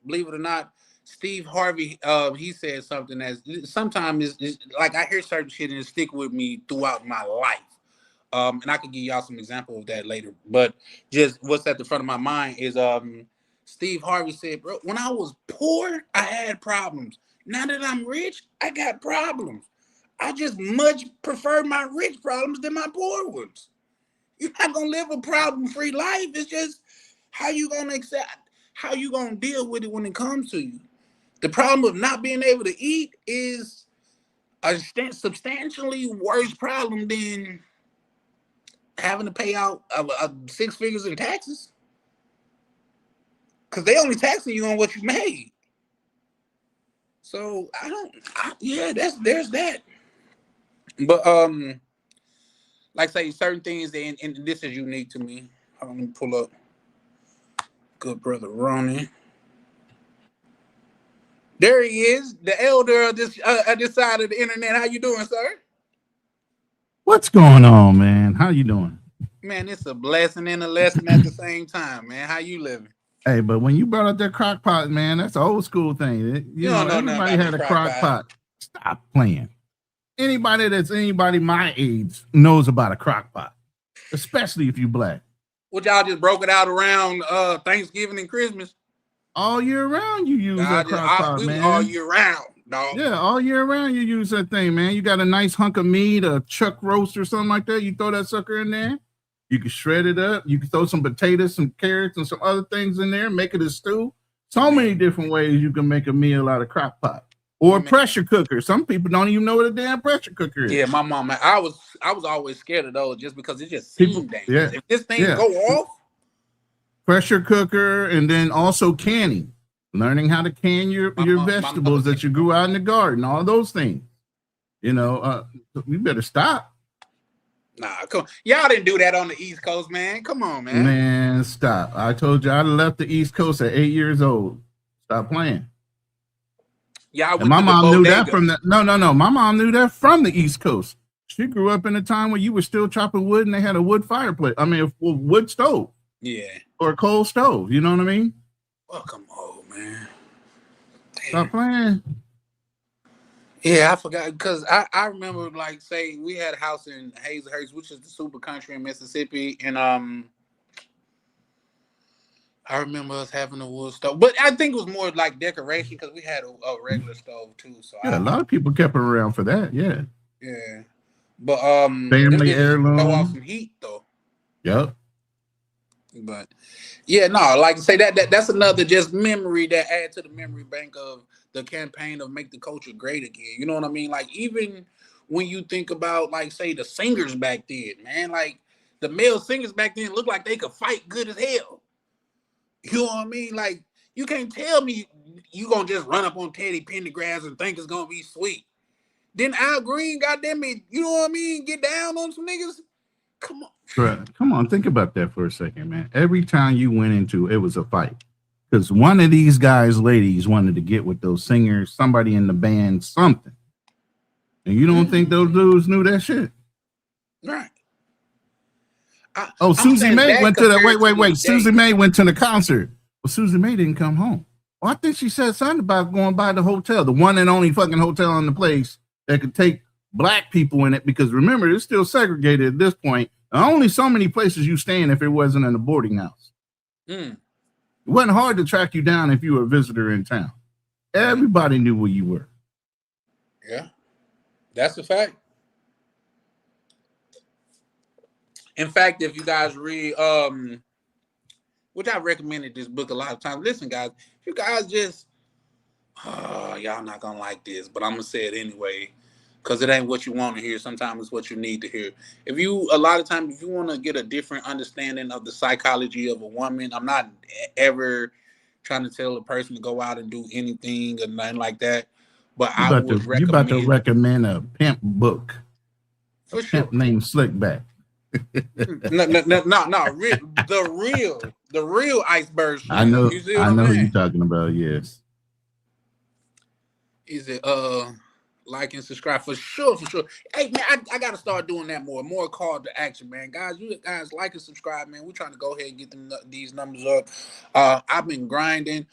believe it or not, Steve Harvey, he said something that sometimes is like I hear certain shit and it stick with me throughout my life. And I could give y'all some example of that later. But just what's at the front of my mind is Steve Harvey said, bro, when I was poor, I had problems. Now that I'm rich, I got problems. I just much prefer my rich problems than my poor ones. You're not gonna live a problem-free life. It's just how you gonna accept, how you gonna deal with it when it comes to you. The problem of not being able to eat is a substantially worse problem than having to pay out 6 figures in taxes. Because they only taxing you on what you made. So there's that. But like say certain things, and this is unique to me. Let me pull up good brother Ronnie. There he is, the elder of this side of the internet. How you doing, sir? What's going on, man? How you doing? Man, it's a blessing and a lesson at the same time, man. How you living? Hey, but when you brought up that crock pot, man, that's an old school thing. You know everybody had a crock pot. Stop playing. Anybody my age knows about a crock pot, especially if you black. What, y'all just broke it out around Thanksgiving and Christmas? All year round, you use that crock pot, man. All year round, dog. Yeah, all year round, you use that thing, man. You got a nice hunk of meat, a chuck roast or something like that. You throw that sucker in there. You can shred it up. You can throw some potatoes, some carrots, and some other things in there. Make it a stew. So many different ways you can make a meal out of crock pot or a pressure cooker. Some people don't even know what a damn pressure cooker is. Yeah, my mom. I was always scared of those just because it just seemed dangerous. Yeah, if this thing go off. Pressure cooker, and then also canning, learning how to can your vegetables that you grew out in the garden, all those things. We better stop. Nah, come on. Y'all didn't do that on the East Coast, man. Come on, man. Man, stop. I told you I left the East Coast at 8 years old. Stop playing. Yeah, my mom knew that from the no. My mom knew that from the East Coast. She grew up in a time where you were still chopping wood and they had a wood fireplace. I mean, a wood stove. Yeah. Or a coal stove. You know what I mean? Welcome home, man. Damn. Stop playing. Yeah, I forgot because I remember like say we had a house in Hazelhurst, which is the super country in Mississippi, and I remember us having a wood stove, but I think it was more like decoration because we had a regular stove too. So Yeah, a lot of people kept it around for that. Yeah. yeah. But them Family bitches throw off heirloom. some heat though. Yep. But yeah, no, like I say that's another just memory that add to the memory bank of the campaign of make the culture great again. You know what I mean? Like even when you think about like say the singers back then, man, like the male singers back then looked like they could fight good as hell. You know what I mean? Like you can't tell me you gonna just run up on Teddy Pendergrass and think it's gonna be sweet. Then Al Green, goddamn it, you know what I mean? Get down on some niggas. Come on. Right. Come on, think about that for a second, man. Every time you went into it was a fight. Because one of these guys, ladies, wanted to get with those singers, somebody in the band, something. And you don't think those dudes knew that shit? Right. Susie Mae went to the wait. Susie days. Mae went to the concert. Well, Susie Mae didn't come home. Well, I think she said something about going by the hotel, the one and only fucking hotel in the place that could take black people in it. Because remember, it's still segregated at this point. There are only so many places you stay in if it wasn't in a boarding house. It wasn't hard to track you down if you were a visitor in town. Everybody knew where you were. Yeah, that's a fact. In fact, if you guys read, which I recommended this book a lot of times. Listen, guys, if you guys just, y'all not gonna like this, but I'm gonna say it anyway, because it ain't what you want to hear. Sometimes it's what you need to hear. A lot of times, if you want to get a different understanding of the psychology of a woman, I'm not ever trying to tell a person to go out and do anything or nothing like that. But I would recommend. You about to recommend a pimp book? For sure. Pimp named Slickback. No. The real iceberg. Shit. I know. You see I know who saying? you're talking about. Yes. Is it like and subscribe for sure? Hey man, I gotta start doing that more call to action, man. You guys like and subscribe, man. We're trying to go ahead and get these numbers up. I've been grinding.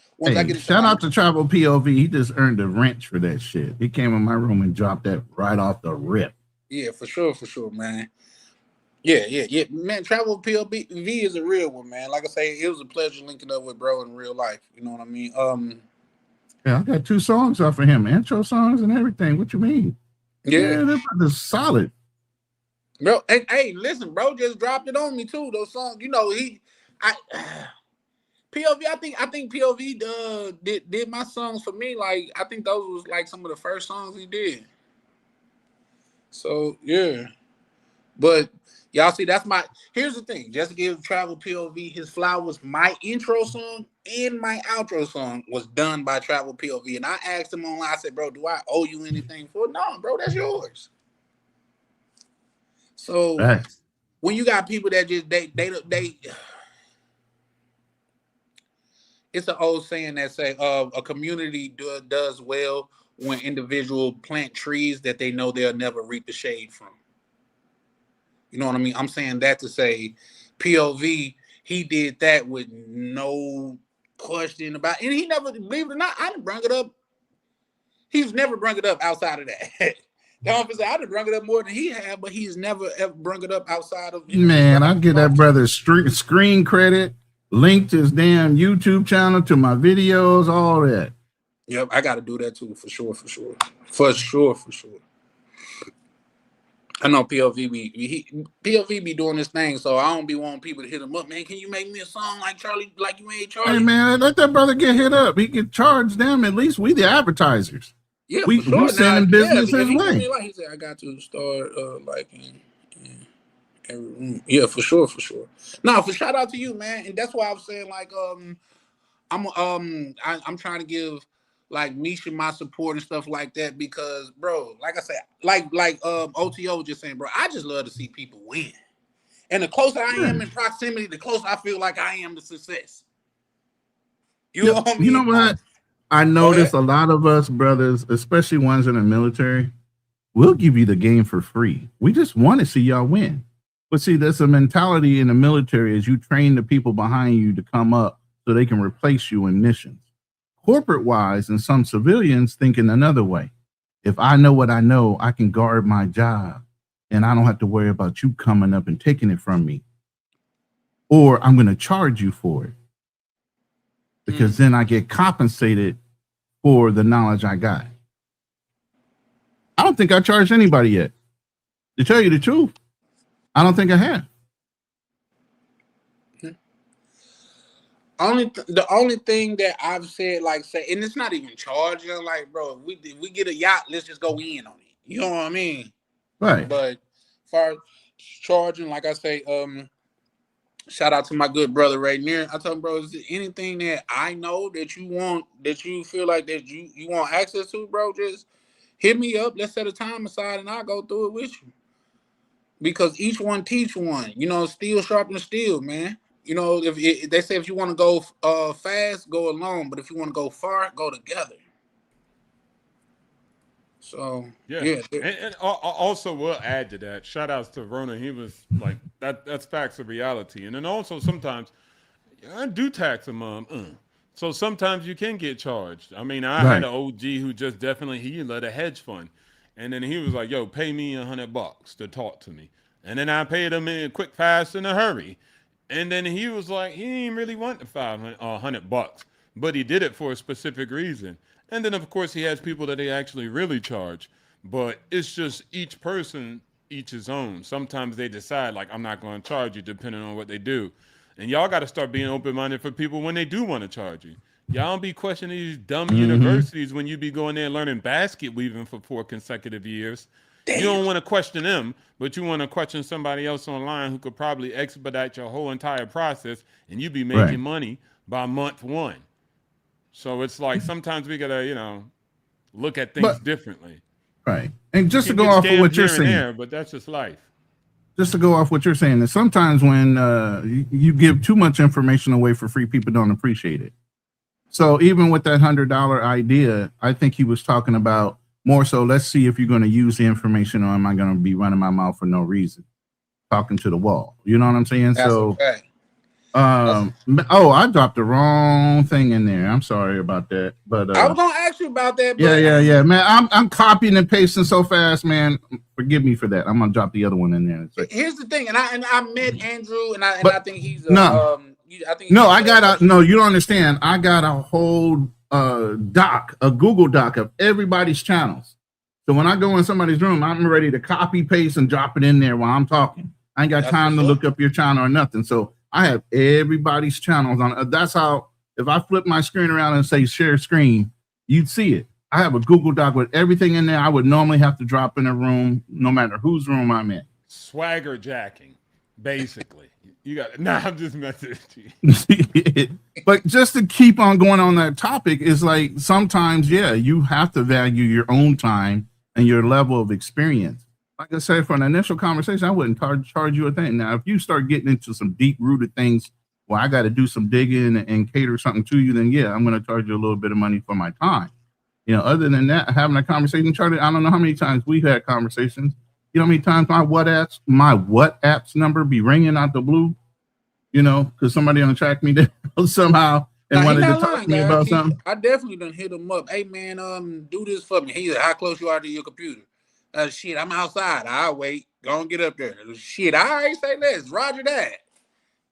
Shout out to Travel POV. He just earned a wrench for that shit. He came in my room and dropped that right off the rip. Yeah, for sure, man. Yeah, man. Travel POV is a real one, man. Like I say, it was a pleasure linking up with bro in real life. You know what I mean? Yeah, I got 2 songs off of him, intro songs and everything. What you mean? Yeah, that's solid. Bro, hey, listen, bro, just dropped it on me too. Those songs, you know, POV. I think POV did my songs for me. Like, I think those was like some of the first songs he did. So yeah, but y'all see, here's the thing. Just to give Travel POV his flowers, my intro song and my outro song was done by Travel POV. And I asked him online, I said, bro, do I owe you anything for it? No, bro, that's yours. So when you got people that just, they it's an old saying that say, a community does well when individuals plant trees that they know they'll never reap the shade from. You know what I mean? I'm saying that to say POV, he did that with no question about, and he never, believe it or not, I didn't bring it up. He's never brought it up outside of that. The officer, I done brought it up more than he had, but he's never ever brought it up outside of. Man, I give that brother screen credit, linked his damn YouTube channel to my videos, all that. Yep, I got to do that too, for sure. I know POV be doing this thing, so I don't be wanting people to hit him up. Man, can you make me a song like Charlie, like you made Charlie? Hey man, let that brother get hit up. He can charge them. At least we the advertisers. Yeah, we sending business his way. Like he said, I got to start liking. Yeah, for sure. No, for shout out to you, man, and that's why I was saying like I'm trying to give like Misha my support and stuff like that because, bro, like I said, like OTO just saying, bro, I just love to see people win, and the closer I am in proximity, the closer I feel like I am to success. You know what I mean? You know what? I notice a lot of us brothers, especially ones in the military, we'll give you the game for free. We just want to see y'all win. But see, there's a mentality in the military as you train the people behind you to come up so they can replace you in missions. Corporate wise, and some civilians thinking another way. If I know what I know, I can guard my job and I don't have to worry about you coming up and taking it from me. Or I'm going to charge you for it. because then I get compensated for the knowledge I got. I don't think I charged anybody yet. To tell you the truth, I don't think I have. The only thing that I've said, like, and it's not even charging, like, bro, if we get a yacht, let's just go in on it. You know what I mean? Right. But as far as charging, like I say, shout out to my good brother right near. I told him, bro, is there anything that I know that you want, that you feel like that you want access to, bro, just hit me up. Let's set a time aside and I'll go through it with you. Because each one teach one. You know, steel sharpens steel, man. You know, if they say if you want to go fast, go alone. But if you want to go far, go together. So, yeah. And also we'll add to that. Shout outs to Rona. He was like, that's facts of reality. And then also sometimes I do tax him. So sometimes you can get charged. I mean, I had an OG who just definitely, he led a hedge fund. And then he was like, yo, pay me $100 to talk to me. And then I paid him in quick, fast, in a hurry. And then he was like, he didn't really want the $100, but he did it for a specific reason. And then, of course, he has people that they actually really charge. But it's just each person, each his own. Sometimes they decide, like, I'm not going to charge you depending on what they do. And y'all got to start being open-minded for people when they do want to charge you. Y'all don't be questioning these dumb universities when you be going there and learning basket weaving for 4 consecutive years. Damn. You don't want to question them, but you want to question somebody else online who could probably expedite your whole entire process, and you be making money by month 1. So it's like sometimes we got to, look at things differently. Right. And just to go off of what you're saying, but that's just life. Just to go off what you're saying, is sometimes when you give too much information away for free, people don't appreciate it. So even with that $100 idea, I think he was talking about more so, let's see if you're going to use the information, or am I going to be running my mouth for no reason, talking to the wall. You know what I'm saying? That's so, okay. I dropped the wrong thing in there. I'm sorry about that. But I was going to ask you about that. But yeah, man. I'm copying and pasting so fast, man. Forgive me for that. I'm going to drop the other one in there. Like, here's the thing, and I met Andrew, and I think he's you don't understand. I got a whole a Google Doc of everybody's channels. So when I go in somebody's room, I'm ready to copy, paste, and drop it in there while I'm talking. I ain't got time to look up your channel or nothing. So I have everybody's channels on. That's how, if I flip my screen around and say share screen, you'd see it. I have a Google Doc with everything in there I would normally have to drop in a room, no matter whose room I'm in. Swagger jacking, basically. You got it. Nah, I'm just messing with you. But just to keep on going on that topic is like sometimes, you have to value your own time and your level of experience. Like I said, for an initial conversation, I wouldn't charge you a thing. Now, if you start getting into some deep-rooted things where I got to do some digging and cater something to you, then I'm going to charge you a little bit of money for my time. Other than that, having a conversation, Charlie, I don't know how many times we've had conversations. You know how many times my WhatsApp's number be ringing out the blue, because somebody on track me down somehow and wanted to talk to me about something. I definitely done hit him up. Hey man, do this for me. He's like, how close you are to your computer? Shit, I'm outside. I'll wait. Go and get up there. Shit, I already say this. Roger that.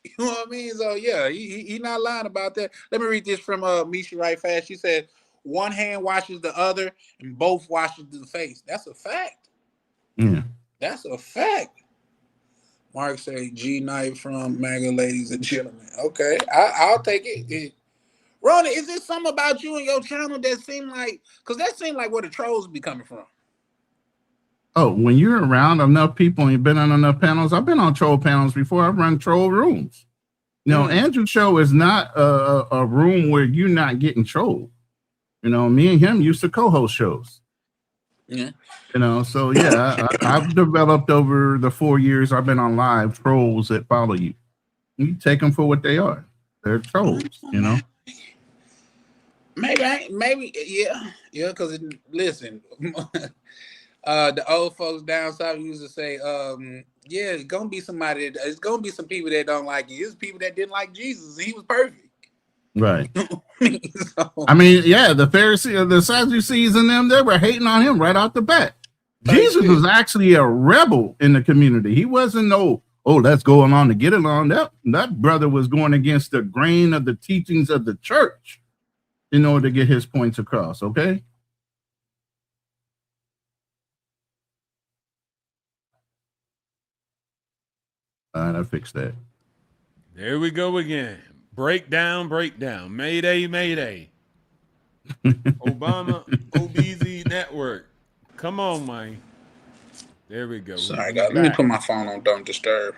You know what I mean? So yeah, he not lying about that. Let me read this from Misha right fast. She said, one hand washes the other and both washes the face. That's a fact. Yeah. That's a fact. Mark say G Knight from MAGA, ladies and gentlemen. Okay, I'll take it. Ronnie, is there something about you and your channel that seem like, because that seemed like where the trolls be coming from? Oh, when you're around enough people and you've been on enough panels, I've been on troll panels before. I've run troll rooms. Andrew's show is not a room where you're not getting trolled. Me and him used to co-host shows. Yeah. So I've developed over the 4 years I've been on live trolls that follow you. You take them for what they are. They're trolls, Maybe, yeah. Because listen, the old folks down south used to say, it's gonna be somebody. It's gonna be some people that don't like you. It's people that didn't like Jesus, and he was perfect. Right. I mean, the Pharisees, the Sadducees, and them, they were hating on him right off the bat. Jesus was actually a rebel in the community. He wasn't no oh, let's go along to get along. That brother was going against the grain of the teachings of the church in order to get his points across, okay? All right, I fixed that. There we go again. Breakdown. Mayday. Obama, OBZ Network. Come on, man. There we go. Sorry, guys. Let me put my phone on Don't Disturb.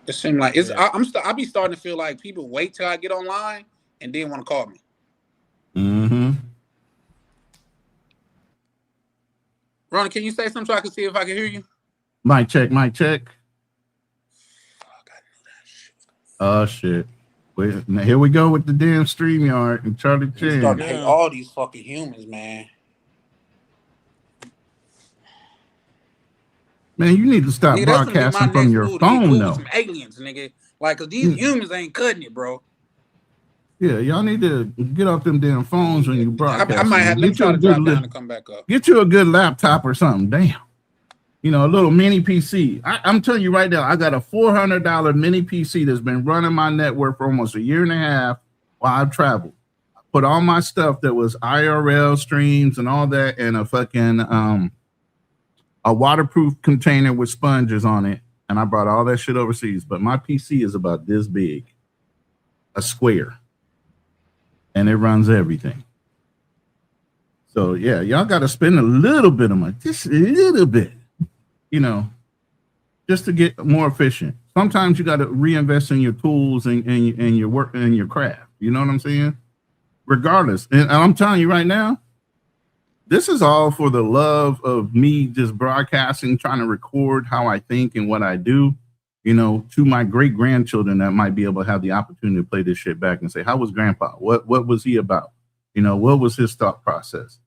It seems like it's. Yeah. I be starting to feel like people wait till I get online and then want to call me. Mm-hmm. Ronnie, can you say something so I can see if I can hear you? Mic check. Oh shit. Wait, now here we go with the damn StreamYard and Charlie Chan. Starting to hate all these fucking humans, man. Man, you need to stop broadcasting from your phone, though. Some aliens, nigga. Like, cause these humans ain't cutting it, bro. Yeah, y'all need to get off them damn phones when you broadcast. I might have to try to drop down and come back up. Get you a good laptop or something. Damn. You know, a little mini PC. I'm telling you right now, I got a $400 mini PC that's been running my network for almost a year and a half while I've traveled. I put all my stuff that was IRL streams and all that in a fucking a waterproof container with sponges on it, and I brought all that shit overseas. But my PC is about this big, a square, and it runs everything. So yeah, y'all got to spend a little bit of money, just a little bit, you know, just to get more efficient. Sometimes you got to reinvest in your tools and your work and your craft. You know what I'm saying? Regardless, and I'm telling you right now, this is all for the love of me just broadcasting, trying to record how I think and what I do, you know, to my great grandchildren that might be able to have the opportunity to play this shit back and say, how was grandpa? What was he about? You know, what was his thought process?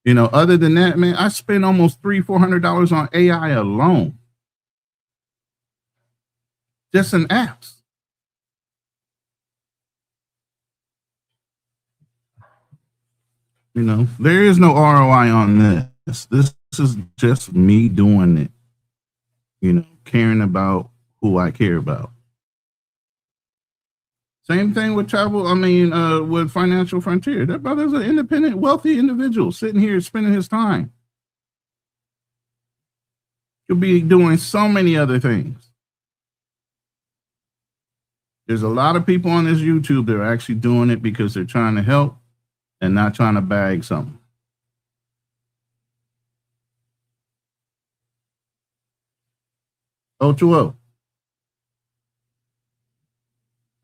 You know, other than that, man, I spent almost $300-400 on AI alone. Just in apps. You know, there is no ROI on this. This is just me doing it, you know, caring about who I care about. Same thing with travel. I mean, with Financial Frontier. That brother's an independent, wealthy individual sitting here spending his time. He'll be doing so many other things. There's a lot of people on this YouTube that are actually doing it because they're trying to help and not trying to bag something. O2O.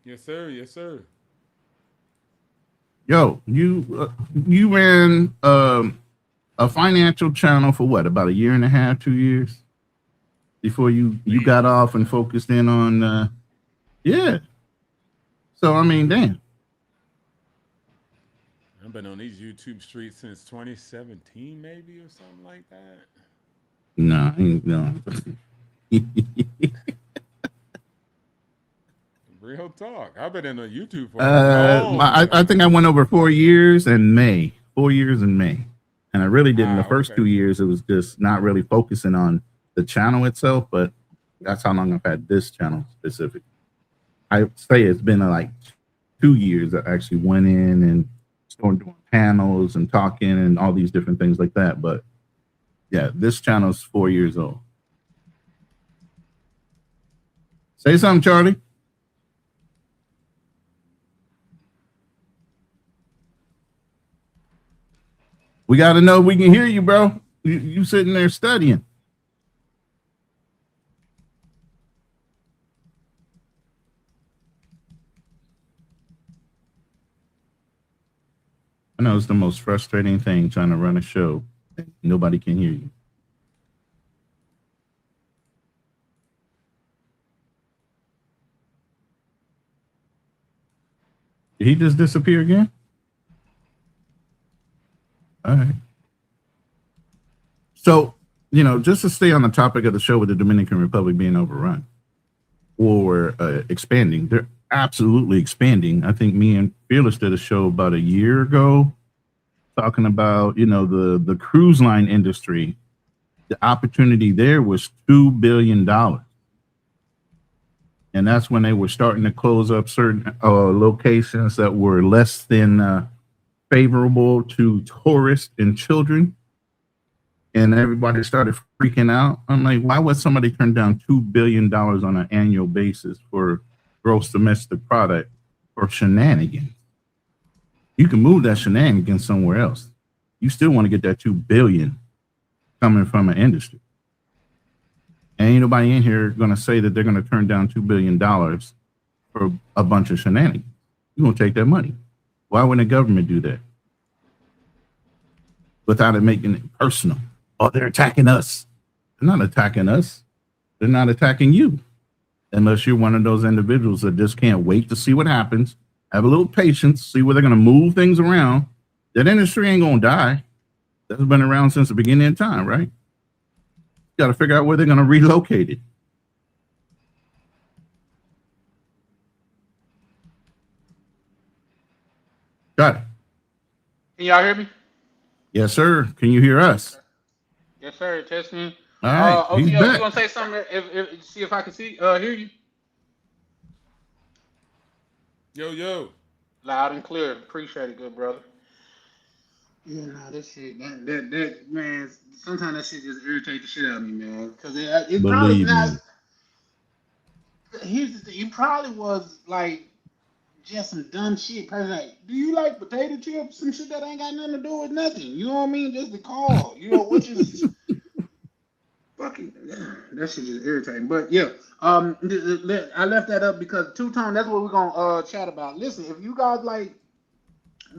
Yes, sir. Yes, sir. Yo, you ran a financial channel for what, about a year and a half, 2 years before you got off and focused in on yeah. So I mean, damn. I've been on these YouTube streets since 2017, maybe, or something like that. No, no. Real talk. I've been in a YouTube for I think I went over 4 years in May. 4 years in May. And I really did in the first 2 years. It was just not really focusing on the channel itself, but that's how long I've had this channel specifically. I say it's been like 2 years that I actually went in and started doing panels and talking and all these different things like that. But yeah, this channel is 4 years old. Say something, Charlie. We got to know if we can hear you, bro. You sitting there studying. I know it's the most frustrating thing trying to run a show. Nobody can hear you. Did he just disappear again? All right. So, you know, just to stay on the topic of the show with the Dominican Republic being overrun or expanding, they're absolutely expanding. I think me and Fearless did a show about a year ago talking about, you know, the cruise line industry. The opportunity there was $2 billion. And that's when they were starting to close up certain locations that were less than favorable to tourists and children. And everybody started freaking out. I'm like, why would somebody turn down $2 billion on an annual basis for gross domestic product for shenanigans? You can move that shenanigans somewhere else. You still want to get that $2 billion coming from an industry. Ain't nobody in here going to say that they're going to turn down $2 billion for a bunch of shenanigans. You're going to take that money. Why wouldn't the government do that? Without it making it personal. Oh, they're attacking us. They're not attacking us. They're not attacking you. Unless you're one of those individuals that just can't wait to see what happens, have a little patience, see where they're going to move things around. That industry ain't going to die. That's been around since the beginning of time, right? Got to figure out where they're going to relocate it. Got it. Can y'all hear me? Yes, sir. Can you hear us? Yes, sir. Testing. All right. OTO, He's you back. gonna say something? If see if I can hear you Yo. loud and clear. Appreciate it, good brother. Yeah, nah, this shit, that man. Sometimes that shit just irritates the shit out of me, man. Because it probably Believe not. me. Here's the thing. It probably was like just some dumb shit. Probably like, do you like potato chips? Some shit that ain't got nothing to do with nothing. You know what I mean? Just the call. You know, which is fucking that shit is irritating. But yeah, I left that up because two tone. That's what we're gonna chat about. Listen, if you guys like,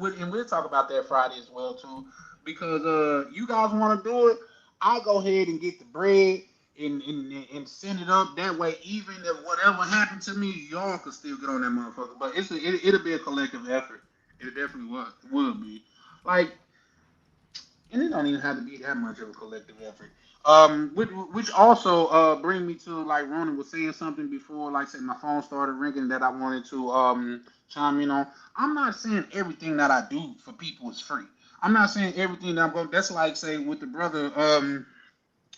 and we'll talk about that Friday as well too, because you guys want to do it, I go ahead and get the bread and send it up. That way, even if whatever happened to me, y'all could still get on that motherfucker. But it'll be a collective effort. It definitely will be. Like, and it don't even have to be that much of a collective effort. Which also bring me to like Ronan was saying something before, like say my phone started ringing that I wanted to chime in on. I'm not saying everything that I do for people is free. I'm not saying everything that I'm going. That's like say with the brother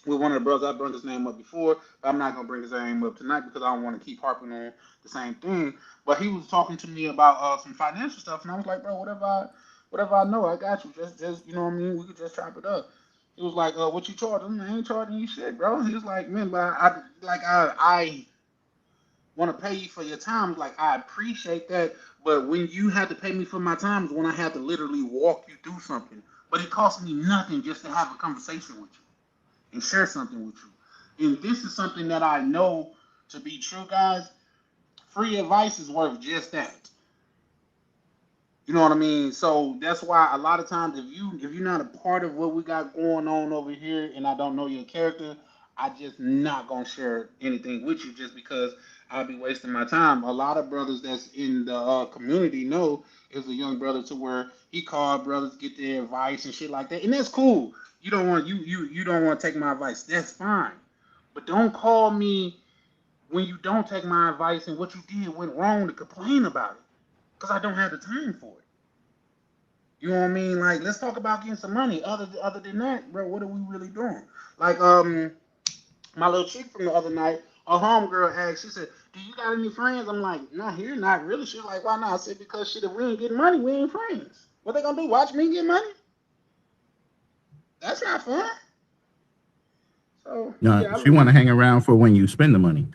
with one of the brothers I brought his name up before. But I'm not gonna bring his name up tonight because I don't want to keep harping on the same thing. But he was talking to me about some financial stuff, and I was like, bro, whatever I know, I got you. Just you know what I mean. We could just chop it up. He was like, what you charging? I ain't charging you shit, bro. He was like, man, but I want to pay you for your time. Like I appreciate that, but when you have to pay me for my time is when I have to literally walk you through something. But it costs me nothing just to have a conversation with you and share something with you. And this is something that I know to be true, guys. Free advice is worth just that. You know what I mean? So that's why a lot of times if you're not a part of what we got going on over here and I don't know your character, I just not gonna share anything with you just because I'll be wasting my time. A lot of brothers that's in the community know is a young brother to where he called brothers get their advice and shit like that, and that's cool. You don't want to take my advice. That's fine, but don't call me when you don't take my advice and what you did went wrong to complain about it because I don't have the time for it. You know what I mean? Like, let's talk about getting some money. Other than that, bro, what are we really doing? Like, my little chick from the other night, a homegirl asked, she said, "Do you got any friends?" I'm like, "Not here, not really." She's like, "Why not?" I said, "Because shit, if we ain't getting money, we ain't friends. What they gonna do? Watch me get money? That's not fun." So No, yeah, I she want to mean, hang around for when you spend the money.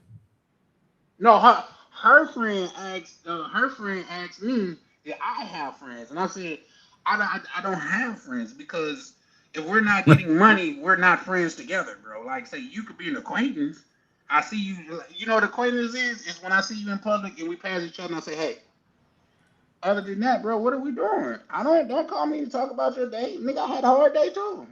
no, her friend asked me if I have friends, and I said I don't have friends because if we're not getting money, we're not friends together, bro. Like say you could be an acquaintance. I see you. You know what acquaintance is when I see you in public and we pass each other and I say, hey. Other than that, bro, what are we doing? I don't call me to talk about your day, nigga. I had a hard day too.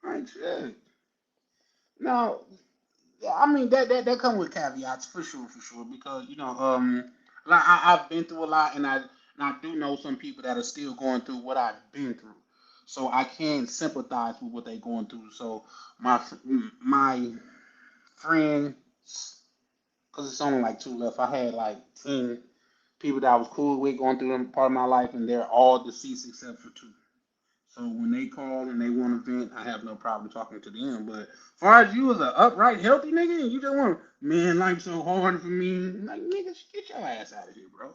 Like shit. Now, yeah, I mean that come with caveats for sure, because like I've been through a lot, and I do know some people that are still going through what I've been through, so I can sympathize with what they're going through. So my friends, because it's only like two left. I had like 10 people that I was cool with going through part of my life, and they're all deceased except for two. So when they call and they want to vent, I have no problem talking to them. But as far as you as an upright, healthy nigga, and you just want, man, life's so hard for me. Like, nigga, get your ass out of here, bro.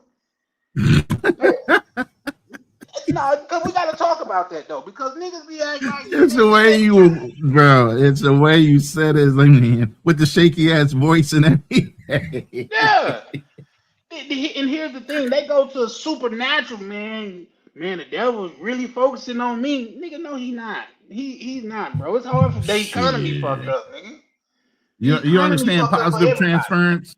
No, because we gotta talk about that though, because niggas be acting like It's the way you, bro. It's the way you said it, like, man, with the shaky ass voice and everything. Yeah. And here's the thing, they go to a supernatural, man. Man, the devil's really focusing on me. Nigga, no, he not. He's not, bro. It's hard for the economy fucked up, nigga. You understand positive transference?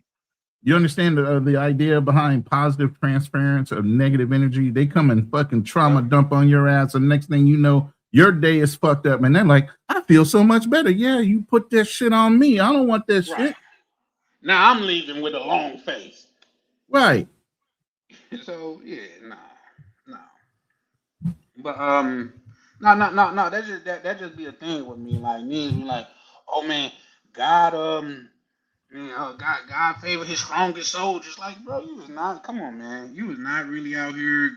You understand the idea behind positive transference of negative energy? They come and fucking trauma dump on your ass, and next thing you know, your day is fucked up. And they're like, I feel so much better. Yeah, you put that shit on me. I don't want that shit. Now I'm leaving with a long face. Right. So yeah, no. But no. That just be a thing with me. Like me, be like, oh man, God, God favor his strongest soldiers. Like, bro, you was not. Come on, man, you was not really out here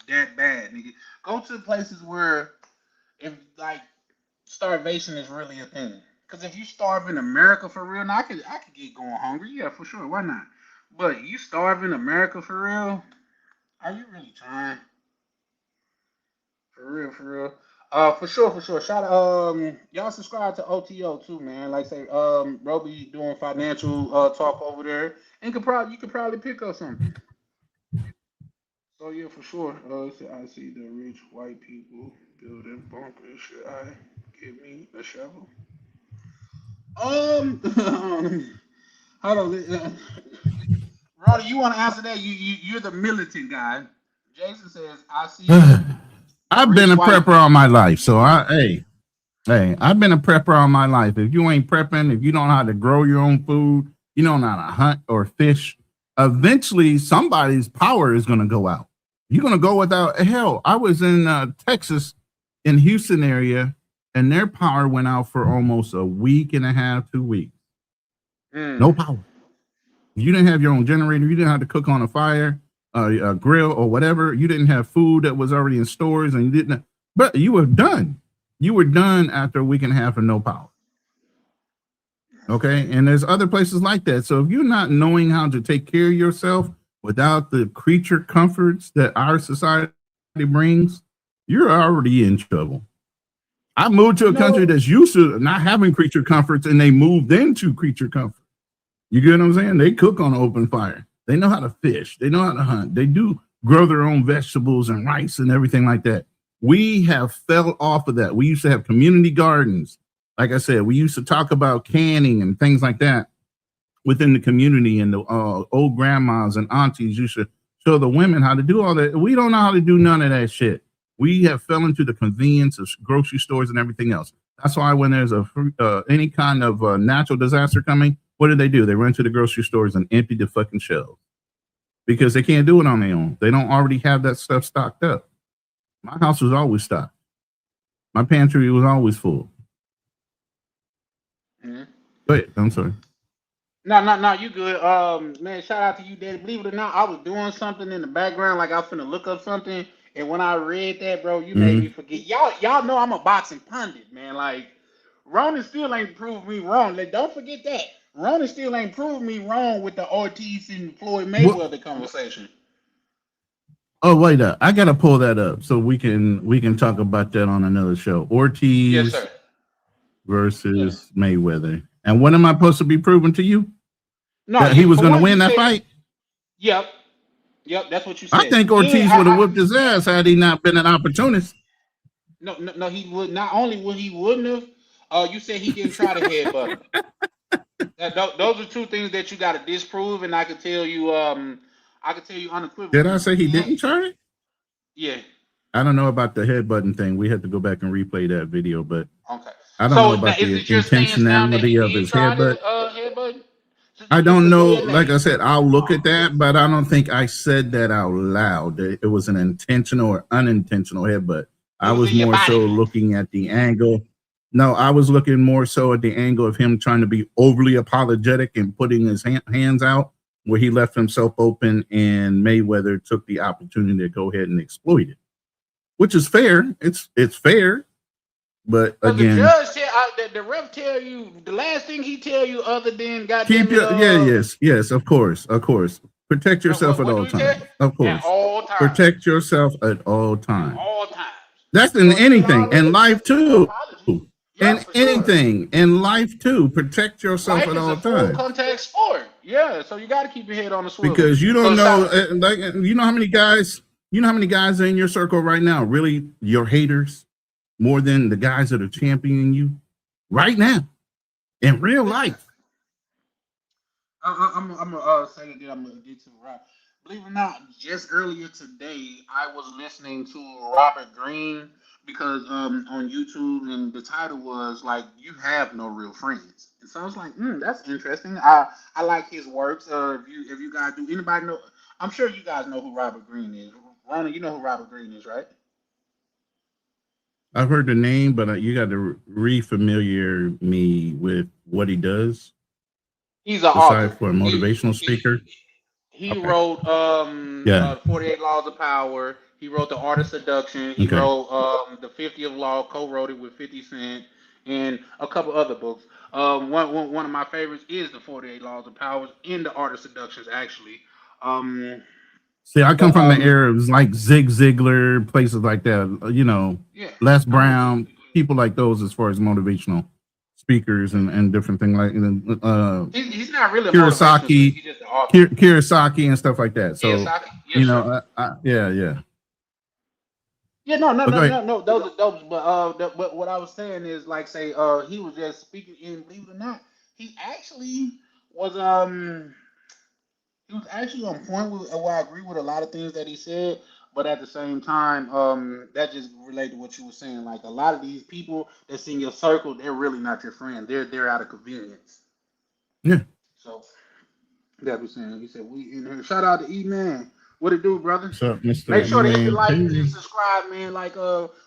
that bad, nigga. Go to places where, if like starvation is really a thing. Because if you starve in America for real, now I could get going hungry. Yeah, for sure. Why not? But you starve in America for real? Are you really trying? For real. For sure. Shout out, y'all subscribe to OTO too, man. Like say, Roby doing financial talk over there, and you could probably pick up something. So yeah, for sure. I see the rich white people building bunkers. Should I give me a shovel? Hold on. Roddy, you want to answer that? You're the militant guy. Jason says, I see. I've been a prepper all my life, so hey, I've been a prepper all my life. If you ain't prepping, if you don't know how to grow your own food, you don't know how to hunt or fish, eventually somebody's power is going to go out. You're going to go without. Hell, I was in Texas, in Houston area, and their power went out for almost a week and a half, 2 weeks. No power. You didn't have your own generator. You didn't have to cook on a fire, a grill, or whatever. You didn't have food that was already in stores, and you didn't. But you were done. You were done after a week and a half of no power. Okay, and there's other places like that. So if you're not knowing how to take care of yourself without the creature comforts that our society brings, you're already in trouble. I moved to a country that's used to not having creature comforts, and they moved into creature comfort. You get what I'm saying? They cook on open fire. They know how to fish. They know how to hunt. They do grow their own vegetables and rice and everything like that. We have fell off of that. We used to have community gardens. Like I said, we used to talk about canning and things like that within the community, and the old grandmas and aunties used to show the women how to do all that. We don't know how to do none of that shit. We have fell into the convenience of grocery stores and everything else. That's why when there's any kind of natural disaster coming, what do? They run to the grocery stores and empty the fucking shelves because they can't do it on their own. They don't already have that stuff stocked up. My house was always stocked. My pantry was always full. Wait, I'm sorry. No, you good. Man, shout out to you, Daddy. Believe it or not, I was doing something in the background, like I was finna look up something, and when I read that, bro, you made me forget. Y'all know I'm a boxing pundit, man. Like, Ronan still ain't proved me wrong. Like, don't forget that. Ronan still ain't proved me wrong with the Ortiz and Floyd Mayweather conversation. Oh, wait up. I gotta pull that up so we can talk about that on another show. Ortiz versus Mayweather. And what am I supposed to be proving to you? No, that he was going to win that fight? Yep, that's what you said. I think Ortiz would have whooped his ass had he not been an opportunist. No, he would. Not only would he wouldn't have, you said he didn't try to headbutt. Those are two things that you got to disprove, and I can tell you unequivocally. Did I say he didn't try it? Yeah. I don't know about the headbutting thing. We had to go back and replay that video, but okay. I don't know about the intentionality of his headbutt. I don't know. Like I said, I'll look at that, but I don't think I said that out loud. It was an intentional or unintentional headbutt. I was more so looking at the angle. No, I was looking more so at the angle of him trying to be overly apologetic and putting his hands out where he left himself open, and Mayweather took the opportunity to go ahead and exploit it. which is fair. It's fair, but But the again, judge tell the ref tell you the last thing he tell you other than goddamn keep it. your yes, of course. Protect yourself at What do all we tell? times. Of At course, all times. protect yourself at all At times. all times. That's in So he should anything, in already life accept your too. apology. Yeah, In for sure. anything, in life too. Protect yourself Life at is a all full times. contact sport. Yeah, so you got to keep your head on the swivel. Because you So don't know, shout. like, you know how many guys, are in your circle right now, really your haters, more than the guys that are championing you right now in real Listen, life. I'm gonna say that I'm gonna get to rap. Believe it or not, just earlier today I was listening to Robert Greene because on YouTube and the title was like "You Have No Real Friends," and so I was like, that's interesting. I like his works. If you guys do anybody know, I'm sure you guys know who Robert Greene is. Rona, you know who Robert Greene is, right? I've heard the name, but you got to re-familiar me with what he does, He's an aside author. for a motivational speaker. He Okay. wrote Yeah. 48 Laws of Power. He wrote The Art of Seduction. He Okay. wrote The 50 of Law, co-wrote it with 50 Cent, and a couple other books. One of my favorites is The 48 Laws of Power and The Art of Seductions, actually. Um, See, I come but from the era of like Zig Ziglar, places like that, yeah, Les I'm with you. Brown, people like those as far as motivational speakers and different things like He's not really a motivational speaker. He's just an author. Kiyosaki and stuff like that. So, Kiyosaki, yeah, sure. yeah. Yeah, no, no, But no, go ahead. no, no. Those are those. But but what I was saying is like, say, he was just speaking, and believe it or not, he actually was he was actually on point with. Well, I agree with a lot of things that he said, but at the same time, that just related to what you were saying. Like a lot of these people that's in your circle, they're really not your friend. They're out of convenience. Yeah. So that was saying. He said we in here. Shout out to E Man. What it do, brother? What's up, Mr. Make sure to hit the E-Man? like Hey. and subscribe, man. Like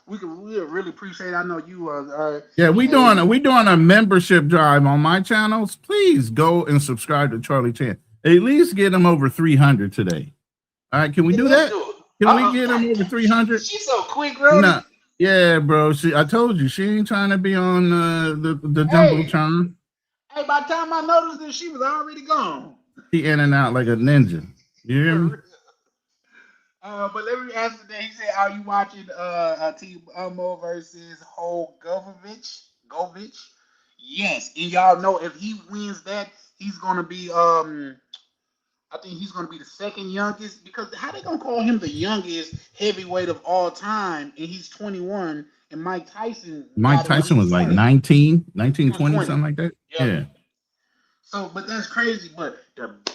we really appreciate it. I know you Yeah, we and doing a membership drive on my channels. Please go and subscribe to Charlie Chan. At least get him over 300 today. All right, can we do let's that? do it. Can we get him over 300? She's so quick, bro. No. Yeah, bro. I told you she ain't trying to be on the Hey, jumbotron. hey, by the time I noticed that she was already gone. She in and out like a ninja. You hear me? But let me ask today. He said, "Are you watching T-Mo versus Govich? Yes, and y'all know if he wins that, he's gonna be I think he's gonna be the second youngest because how they gonna call him the youngest heavyweight of all time and he's 21 and Mike Tyson Mike got him when he Tyson was was like 20. 19, He was 20, 20. something like that. Yep. Yeah. So, but that's crazy. But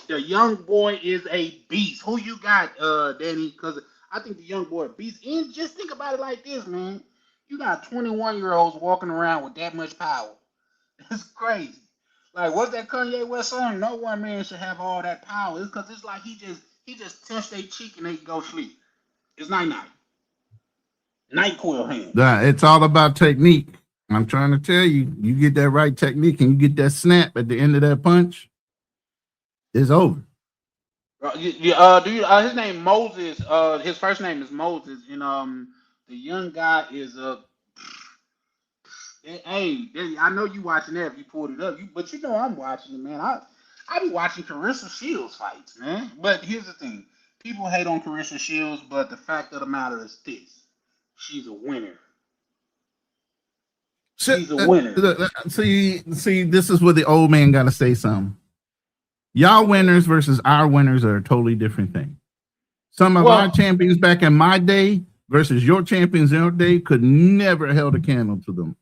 the young boy is a beast. Who you got, Danny? Because I think the young boy beast. And just think about it like this, man. You got 21-year-olds walking around with that much power. It's crazy. Like, what's that Kanye West song? No one man should have all that power. It's because it's like he just touched their cheek and they go sleep. It's night night. NyQuil hand. It's all about technique. I'm trying to tell you, you get that right technique and you get that snap at the end of that punch, it's over. His name Moses. His first name is Moses, and the young guy is Hey, I know you watching that if you pulled it up. But you know I'm watching it, man. I be watching Carissa Shields fights, man. But here's the thing: people hate on Carissa Shields, but the fact of the matter is this: she's a winner. She's a winner. See, this is where the old man got to say something. Y'all winners versus our winners are a totally different thing. Some of our champions back in my day versus your champions in your day could never held a candle to them.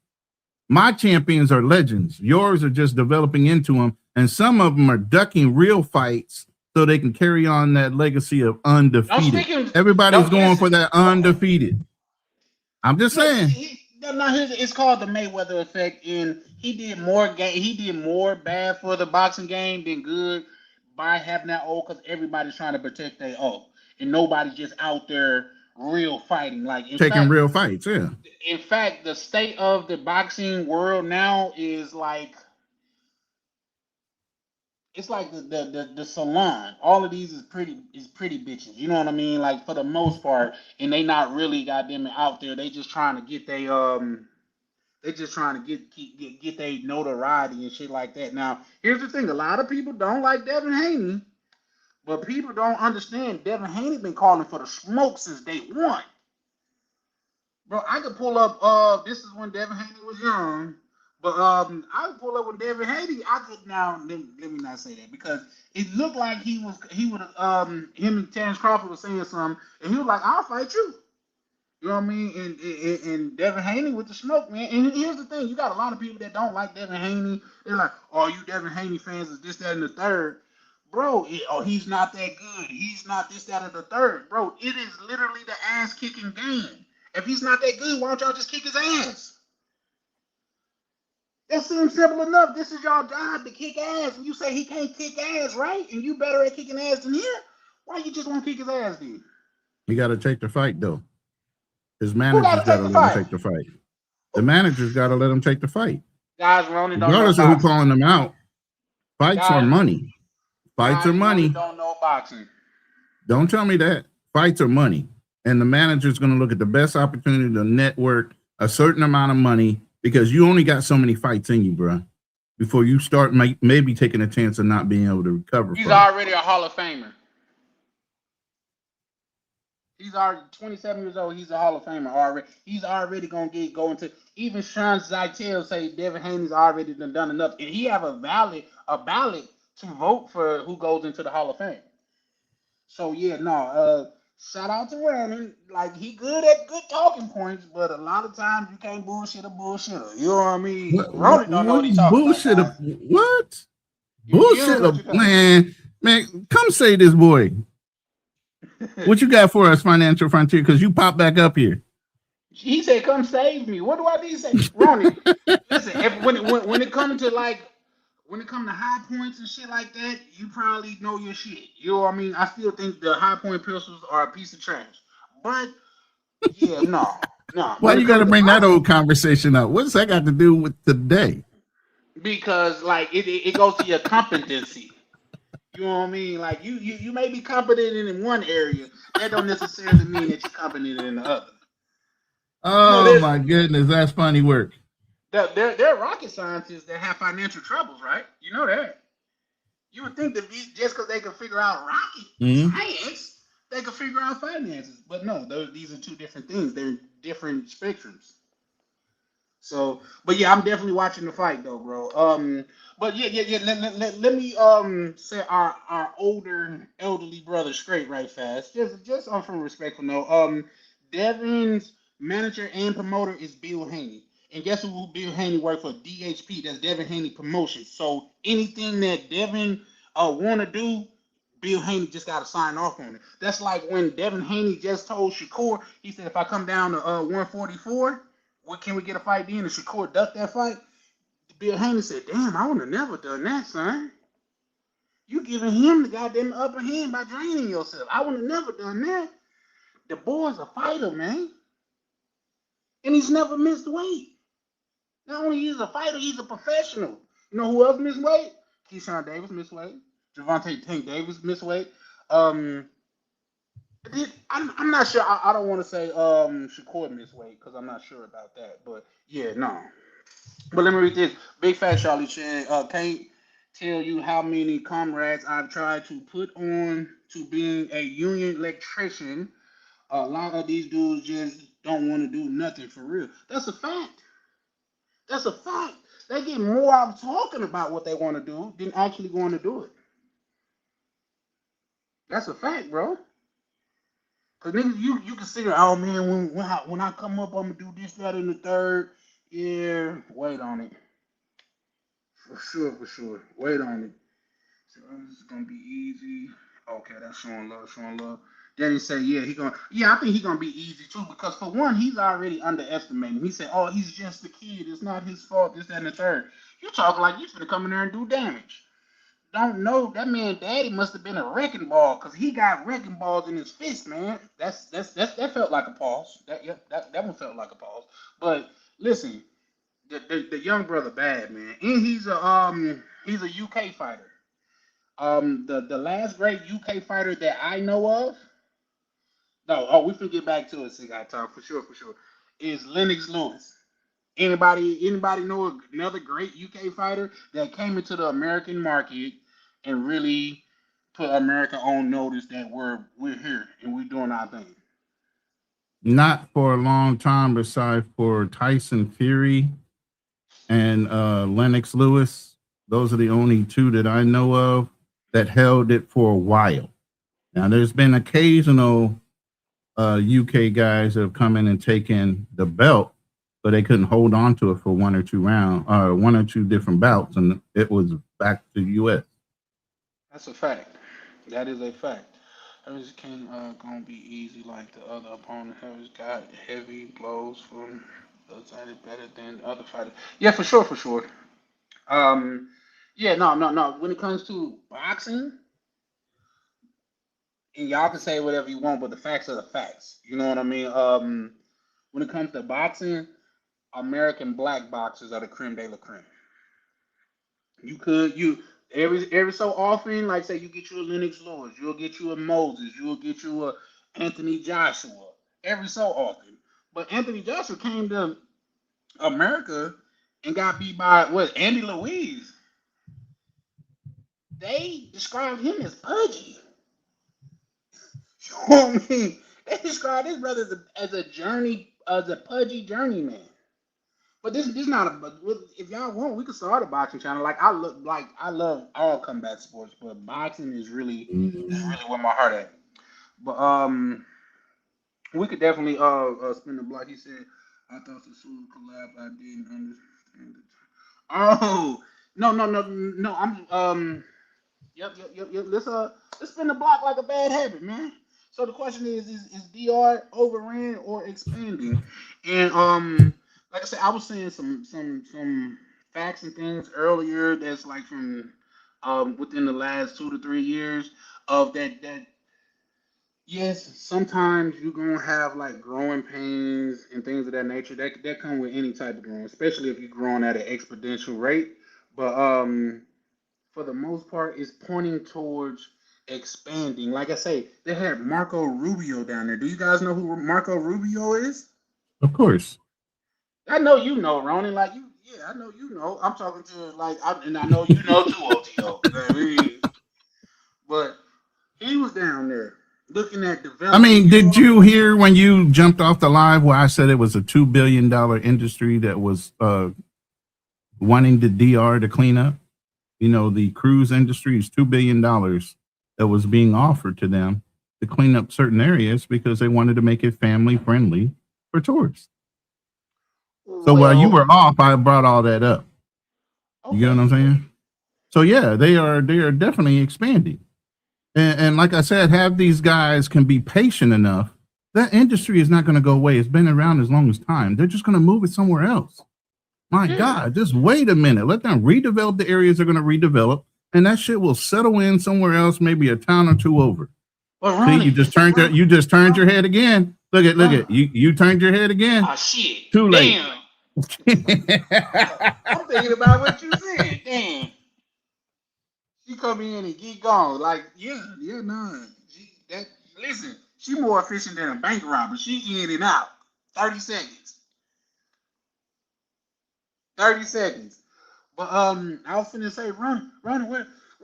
My champions are legends. Yours are just developing into them, and some of them are ducking real fights so they can carry on that legacy of undefeated. Everybody's going for that undefeated. I'm just saying. It's called the Mayweather effect, and he did more bad for the boxing game than good by having that old because everybody's trying to protect their own, and nobody's just out there real fighting. Like taking real fights, yeah. In fact, the state of the boxing world now is like it's like the salon. All of these is pretty bitches. You know what I mean? Like for the most part, and they not really goddamn it out there. They just trying to get they just trying to get their notoriety and shit like that. Now, here's the thing: a lot of people don't like Devin Haney, but people don't understand. Devin Haney been calling for the smoke since day one. Bro, I could pull up. This is when Devin Haney was young, but I could pull up when Devin Haney. I could now let me not say that because it looked like he would him and Terrence Crawford was saying something, and he was like, "I'll fight you." You know what I mean? And Devin Haney with the smoke, man. And here's the thing: you got a lot of people that don't like Devin Haney. They're like, "Oh, you Devin Haney fans is this, that, and the third." Bro, he's not that good. He's not this, that, and the third. Bro, it is literally the ass kicking game. If he's not that good, why don't y'all just kick his ass? That seems simple enough. This is y'all job to kick ass. And you say he can't kick ass, right? And you better at kicking ass than him. Why you just want to kick his ass then? He got to take the fight, though. His Who manager's got to got take to the let him fight? take the fight. The manager's got to let him take the fight. Guys, Ronan don't know Regardless of who boxing. calling them out, fights are Guys, money. Fights are Ronan money. don't know boxing. Don't tell me that. Fights are money. And the manager's going to look at the best opportunity to network a certain amount of money because you only got so many fights in you, bro, before you start maybe taking a chance of not being able to recover He's from it. already a Hall of Famer. He's already 27 years old. He's a Hall of Famer already. He's already gonna go into. Even Sean Zeitel say Devin Haney's already done enough, and he have a ballot to vote for who goes into the Hall of Fame. So yeah, no. Shout out to Ronan. Like he good at good talking points, but a lot of times you can't bullshit a bullshitter. You know what I mean? Ronan don't know what he's talking bullshit? about. What? You don't know what Bullshit, you're talking man. Come say this, boy. What you got for us, Financial Frontier? Because you pop back up here. He said, "Come save me." What do I need to say, Ronnie? Listen, when it comes to when it comes to high points and shit like that, you probably know your shit. You know what I mean? I still think the high point pistols are a piece of trash. But yeah, no. Why you got to bring that old conversation up? What's that got to do with today? Because like it goes to your competency. You know what I mean? Like you may be competent in one area. That don't necessarily mean that you're competent in the other. Oh my goodness, that's funny work. They're rocket scientists that have financial troubles, right? You know that. You would think that just because they can figure out rocket science, they can figure out finances. But no, these are two different things. They're different spectrums. So, but yeah, I'm definitely watching the fight though, bro. But yeah. Let me set our elderly brother straight right fast. Just on from a respectful note. Devin's manager and promoter is Bill Haney. And guess who Bill Haney worked for? DHP. That's Devin Haney Promotions. So anything that Devin want to do, Bill Haney just got to sign off on it. That's like when Devin Haney just told Shakur, he said, if I come down to 144, can we get a fight then? And Shakur ducked that fight. Bill Haney said, damn, I would have never done that, son. You giving him the goddamn upper hand by draining yourself. I would have never done that. The boy's a fighter, man. And he's never missed weight. Not only he's a fighter, he's a professional. You know who else missed weight? Keyshawn Davis missed weight. Javante Tank Davis missed weight. I'm not sure. I don't want to say Shakur missed weight because I'm not sure about that. But yeah, no. But let me read this. Big Fat Charlie said, can't tell you how many comrades I've tried to put on to being a union electrician. A lot of these dudes just don't want to do nothing for real. That's a fact. That's a fact. They get more out of talking about what they want to do than actually going to do it. That's a fact, bro. Cause niggas, you consider, oh man, when I come up, I'm gonna do this, that, and the third. Yeah, wait on it. For sure. Wait on it. So this is gonna be easy. Okay, that's showing love. Then he said, I think he's gonna be easy too, because for one, he's already underestimating. He said, oh, he's just a kid. It's not his fault. This, that, and the third. You talking like you finna come in there and do damage. Don't know that man. Daddy must have been a wrecking ball, because he got wrecking balls in his fist, man. That felt like a pause. That one felt like a pause. But listen, the young brother bad, man, and he's a UK fighter. The last great UK fighter that I know of, no, oh, we can get back to it, Cigar Talk, for sure, is Lennox Lewis. Anybody know another great UK fighter that came into the American market and really put America on notice that we're here and we're doing our thing? Not for a long time, besides for Tyson Fury and Lennox Lewis. Those are the only two that I know of that held it for a while. Now, there's been occasional UK guys that have come in and taken the belt, but they couldn't hold on to it for one or two different bouts, and it was back to the US. That's a fact. That is a fact. Hers can gonna be easy like the other opponent. Hers got heavy blows from the side better than the other fighter. Yeah, for sure, for sure. Um, yeah, no. When it comes to boxing, and y'all can say whatever you want, but the facts are the facts. You know what I mean? When it comes to boxing, American black boxers are the creme de la creme. You every so often, like say you get you a Lennox Lewis, you'll get you a Moses, you'll get you a Anthony Joshua every so often. But Anthony Joshua came to America and got beat by what Andy Louise. They described him as pudgy. You know what I mean? They described his brother as a pudgy journeyman. But this not a. But if y'all want, we could start a boxing channel. I love all combat sports, but boxing is really where my heart at. But we could definitely spin the block. He said, I thought the Sulu collab. I didn't understand it. Oh no. Yep. Let's spin the block like a bad habit, man. So the question is DR overran or expanding? And like I said, I was saying some facts and things earlier that's like from within the last 2 to 3 years of that yes, sometimes you're gonna have like growing pains and things of that nature that come with any type of growing, especially if you're growing at an exponential rate. But for the most part, it's pointing towards expanding. Like I say, they had Marco Rubio down there. Do you guys know who Marco Rubio is? Of course. I know you know, Ronan. Like you, yeah, I know you know. I'm talking to and I know you know too, OTO. I mean, but he was down there looking at developing. I mean, did you hear when you jumped off the live where I said it was a $2 billion industry that was wanting the DR to clean up? You know, the cruise industry is $2 billion that was being offered to them to clean up certain areas because they wanted to make it family friendly for tourists. So while you were off, I brought all that up. You get what I'm saying? So yeah, they are definitely expanding. And like I said, have these guys can be patient enough. That industry is not going to go away. It's been around as long as time. They're just going to move it somewhere else. My God, just wait a minute. Let them redevelop the areas they're going to redevelop, and that shit will settle in somewhere else, maybe a town or two over. Well, see, you just turned your head again. Look at you turned your head again. Oh shit! Too late. Damn. I'm thinking about what you said. Damn. She come in and get gone. Like, nah. Listen, she more efficient than a bank robber. She in and out. 30 seconds. 30 seconds. But I was finna say, run, where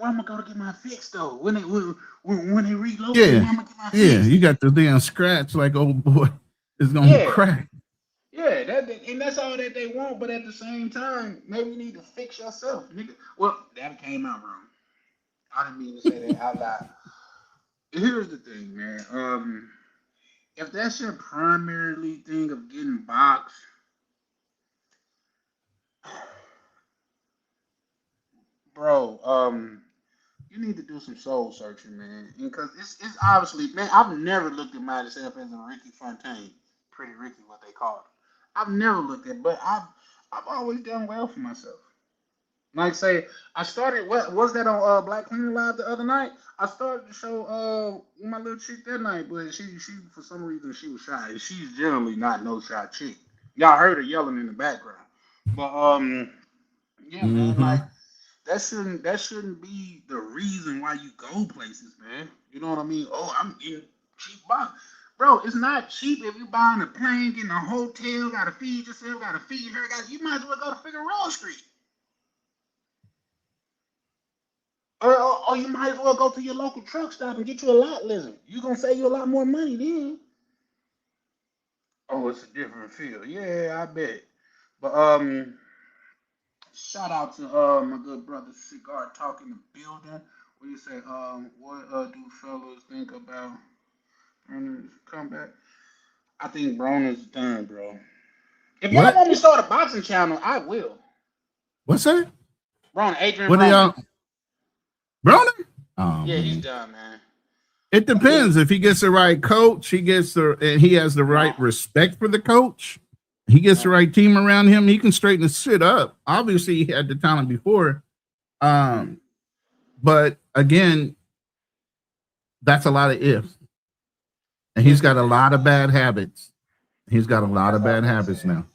am I gonna get my fix though? When they reload, where am I gonna get my fix? Yeah, you got the damn scratch like old boy is gonna crack. Yeah, and that's all that they want, but at the same time, maybe you need to fix yourself, nigga. Well, that came out wrong. I didn't mean to say that out loud. Here's the thing, man. If that's your primarily thing of getting boxed, bro, you need to do some soul searching, man. Because it's obviously, man, I've never looked at myself as a Ricky Fontaine, Pretty Ricky, what they call it. I've never looked at, but I've always done well for myself. Like say, I started. What was that on Black Cleaner Live the other night? I started the show with my little chick that night, but she for some reason she was shy. She's generally not no shy chick. Y'all heard her yelling in the background, but yeah, man, like that shouldn't be the reason why you go places, man. You know what I mean? Oh, I'm getting cheap box. Bro, it's not cheap if you buying a plane, getting a hotel, gotta feed yourself, gotta feed her, you might as well go to Figueroa Street. Or you might as well go to your local truck stop and get you a lot lizard. You're gonna save you a lot more money then. Oh, it's a different feel. Yeah, I bet. But shout out to my good brother Cigar Talk in the building. What do you say? What do fellas think about Broner's comeback? I think Broner's done, bro. If y'all What? want me to start a boxing channel, I will. What's that? Adrian What are Broner. y'all? Broner? Yeah, he's done, man. It depends. If he gets the right coach, he has the right respect for the coach. He gets the right team around him. He can straighten the shit up. Obviously, he had the talent before. But again, that's a lot of ifs. And he's got a lot of bad habits. He's got a lot of bad habits now.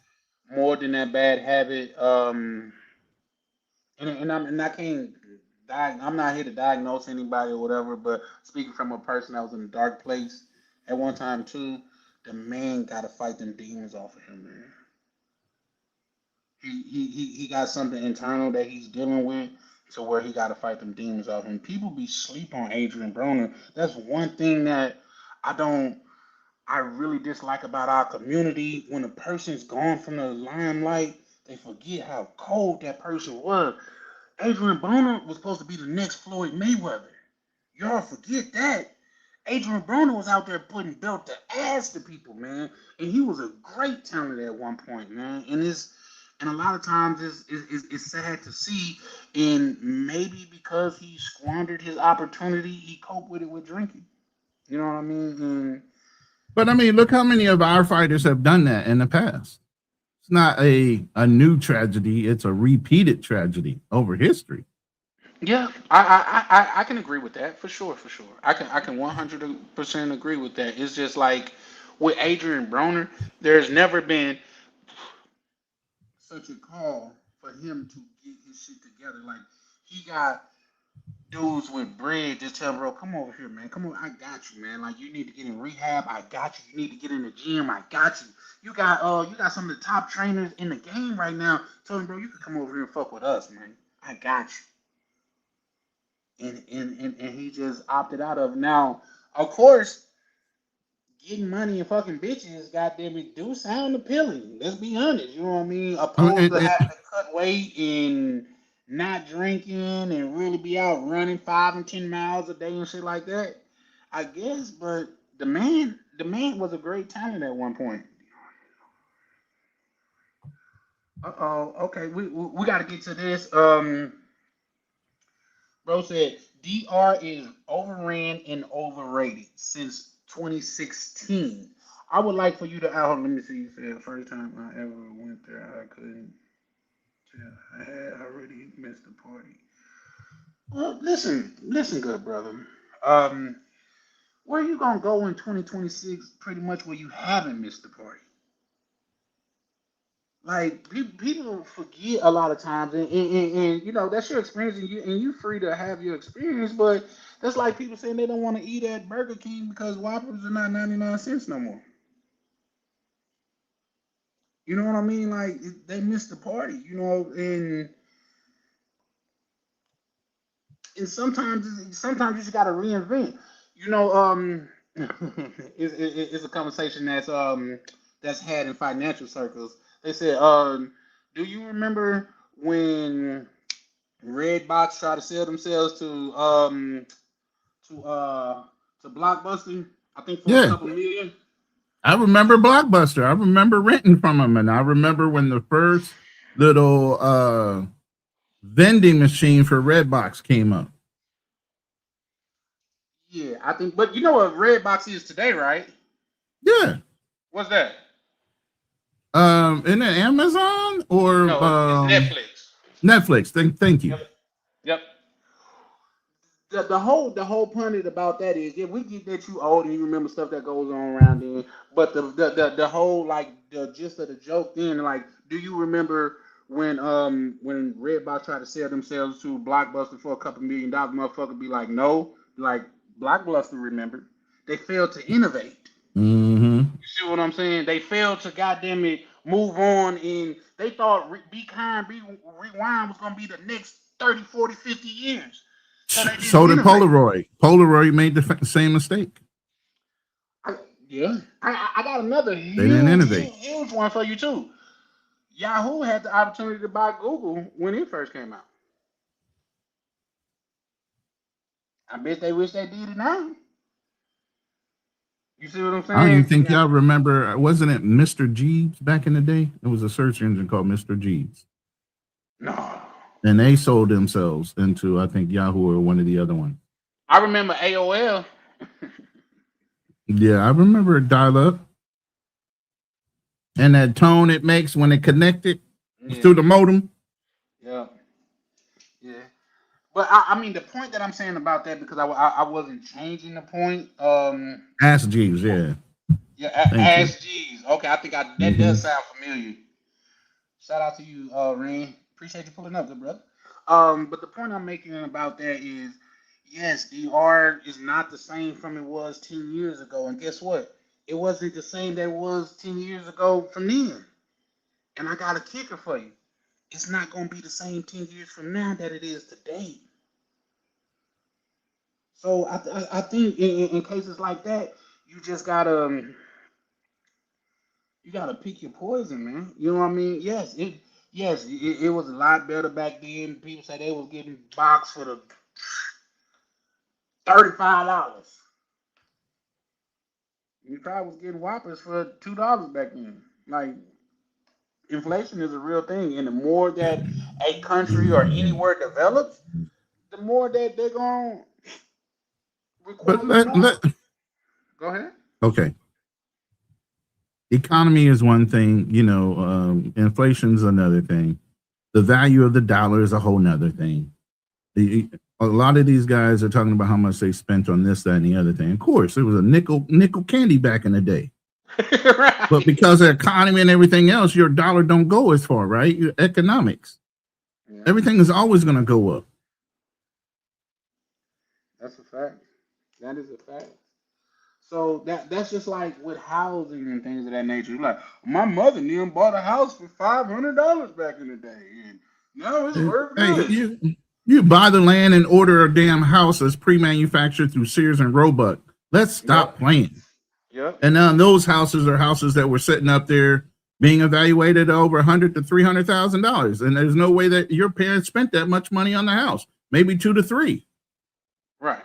More than that bad habit. And I can't. I'm not here to diagnose anybody or whatever. But speaking from a person that was in a dark place at one time too, the man got to fight them demons off of him, man. He got something internal that he's dealing with to where he got to fight them demons off him. People be sleep on Adrian Broner. That's one thing that I really dislike about our community. When a person's gone from the limelight, they forget how cold that person was. Adrian Broner was supposed to be the next Floyd Mayweather. Y'all forget that. Adrian Broner was out there putting belt to ass to people, man. And he was a great talent at one point, man. And a lot of times it's sad to see. And maybe because he squandered his opportunity, he coped with it with drinking. You know what I mean? But I mean, look how many of our fighters have done that in the past. It's not a new tragedy; it's a repeated tragedy over history. Yeah, I can agree with that for sure. I can 100% agree with that. It's just like with Adrian Broner, there's never been such a call for him to get his shit together. Like he got dudes with bread just tell him, bro, come over here, man. Come on, I got you, man. Like you need to get in rehab, I got you. You need to get in the gym, I got you. You got some of the top trainers in the game right now. Tell him, bro, you can come over here and fuck with us, man. I got you. And he just opted out of it. Now, of course, getting money and fucking bitches, goddamn it, do sound appealing. Let's be honest, you know what I mean? Opposed to having to cut weight and not drinking and really be out running 5 and 10 miles a day and shit like that. I guess, but the man was a great talent at one point. Okay, we got to get to this. Bro said DR is overran and overrated since 2016. I would like for you to let me see. You said first time I ever went there, I couldn't tell. I had already missed the party. Well, listen, good brother. Where you gonna go in 2026? Pretty much where you haven't missed the party. Like people forget a lot of times, and you know that's your experience, and you free to have your experience. But that's like people saying they don't want to eat at Burger King because Whoppers are not 99 cents no more. You know what I mean? Like they missed the party, you know, and sometimes you just gotta reinvent. You know, it's a conversation that's had in financial circles. They said, do you remember when Redbox tried to sell themselves to Blockbuster? I think for a couple million. I remember Blockbuster. I remember renting from them, and I remember when the first little vending machine for Redbox came up. Yeah, I think, but you know what Redbox is today, right? Yeah. What's that? Isn't it Amazon or no, it's Netflix? Thank you. Yep. The whole point about that is, yeah, we get that you old and you remember stuff that goes on around then, but the whole like the gist of the joke then, like, do you remember when Redbox tried to sell themselves to Blockbuster for a couple $1 million, motherfucker be like, no, like Blockbuster, remember, they failed to innovate. Mm-hmm. You see what I'm saying? They failed to goddamn it move on, and they thought Be Kind, Rewind was gonna be the next 30, 40, 50 years. So they So didn't did innovate. Polaroid. Polaroid made the same mistake. Yeah, I got another They didn't huge, innovate. huge, huge one for you too. Yahoo had the opportunity to buy Google when it first came out. I bet they wish they did it now. You see what I'm I don't even saying? think Now, y'all remember. Wasn't it Mr. Jeeves back in the day? It was a search engine called Mr. Jeeves. no. And they sold themselves into, I think, Yahoo or one of the other ones. I remember AOL. Yeah, I remember dial up. And that tone it makes when it connected Yeah, through the modem. yeah, yeah. But I mean, the point that I'm saying about that, because I wasn't changing the point. Ask Jeeves, yeah. Yeah, Thank you. Ask G's. Okay, I think that Mm-hmm. does sound familiar. Shout out to you, Ren. Appreciate you pulling up, good brother. But the point I'm making about that is, yes, the art is not the same from it was 10 years ago, and guess what? It wasn't the same that it was 10 years ago from then. And I got a kicker for you. It's not gonna be the same 10 years from now that it is today. So I think in cases like that, you just gotta you gotta pick your poison, man. You know what I mean? It was a lot better back then. People say they was getting boxed for the $35. You probably was getting Whoppers for $2 back then. Like inflation is a real thing, and the more that a country or anywhere develops, the more that they're gonna But require more. Go ahead. okay. Economy is one thing, inflation's another thing. The value of the dollar is a whole nother thing. A lot of these guys are talking about how much they spent on this, that, and the other thing. Of course, it was a nickel candy back in the day. Right. But because of the economy and everything else, your dollar don't go as far, right? Your economics. Yeah, Everything is always going to go up. that's a fact. That is a fact. So that's just like with housing and things of that nature. Like my mother and them bought a house for $500 back in the day, and now it's worth Hey, this. you buy the land and order a damn house that's pre-manufactured through Sears and Roebuck. Let's stop Yep. playing. Yep. And now those houses are houses that were sitting up there being evaluated at over $100,000 to $300,000, and there's no way that your parents spent that much money on the house. Maybe 2 to 3. Right.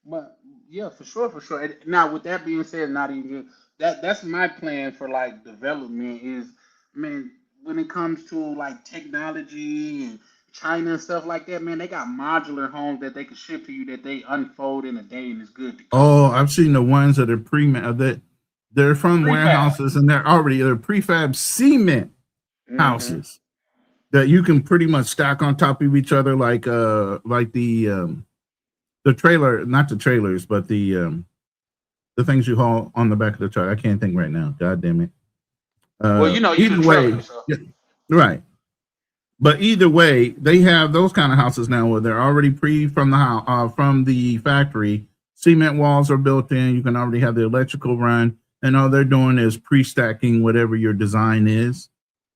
But yeah, for sure, for sure. Now, with that being said, not even that's my plan for like development is, man, when it comes to like technology and China and stuff like that, man, they got modular homes that they can ship to you that they unfold in a day and it's good to go. Oh, I've seen the ones that are that they're from Prefab. warehouses and they're prefab cement Mm-hmm. houses that you can pretty much stack on top of each other like the trailer, not the trailers, but the things you haul on the back of the truck. I can't think right now. God damn it. Well, you know, you the Either way, trucker, so yeah, right. But either way, they have those kind of houses now where they're already from the house, from the factory. Cement walls are built in. You can already have the electrical run, and all they're doing is pre-stacking whatever your design is,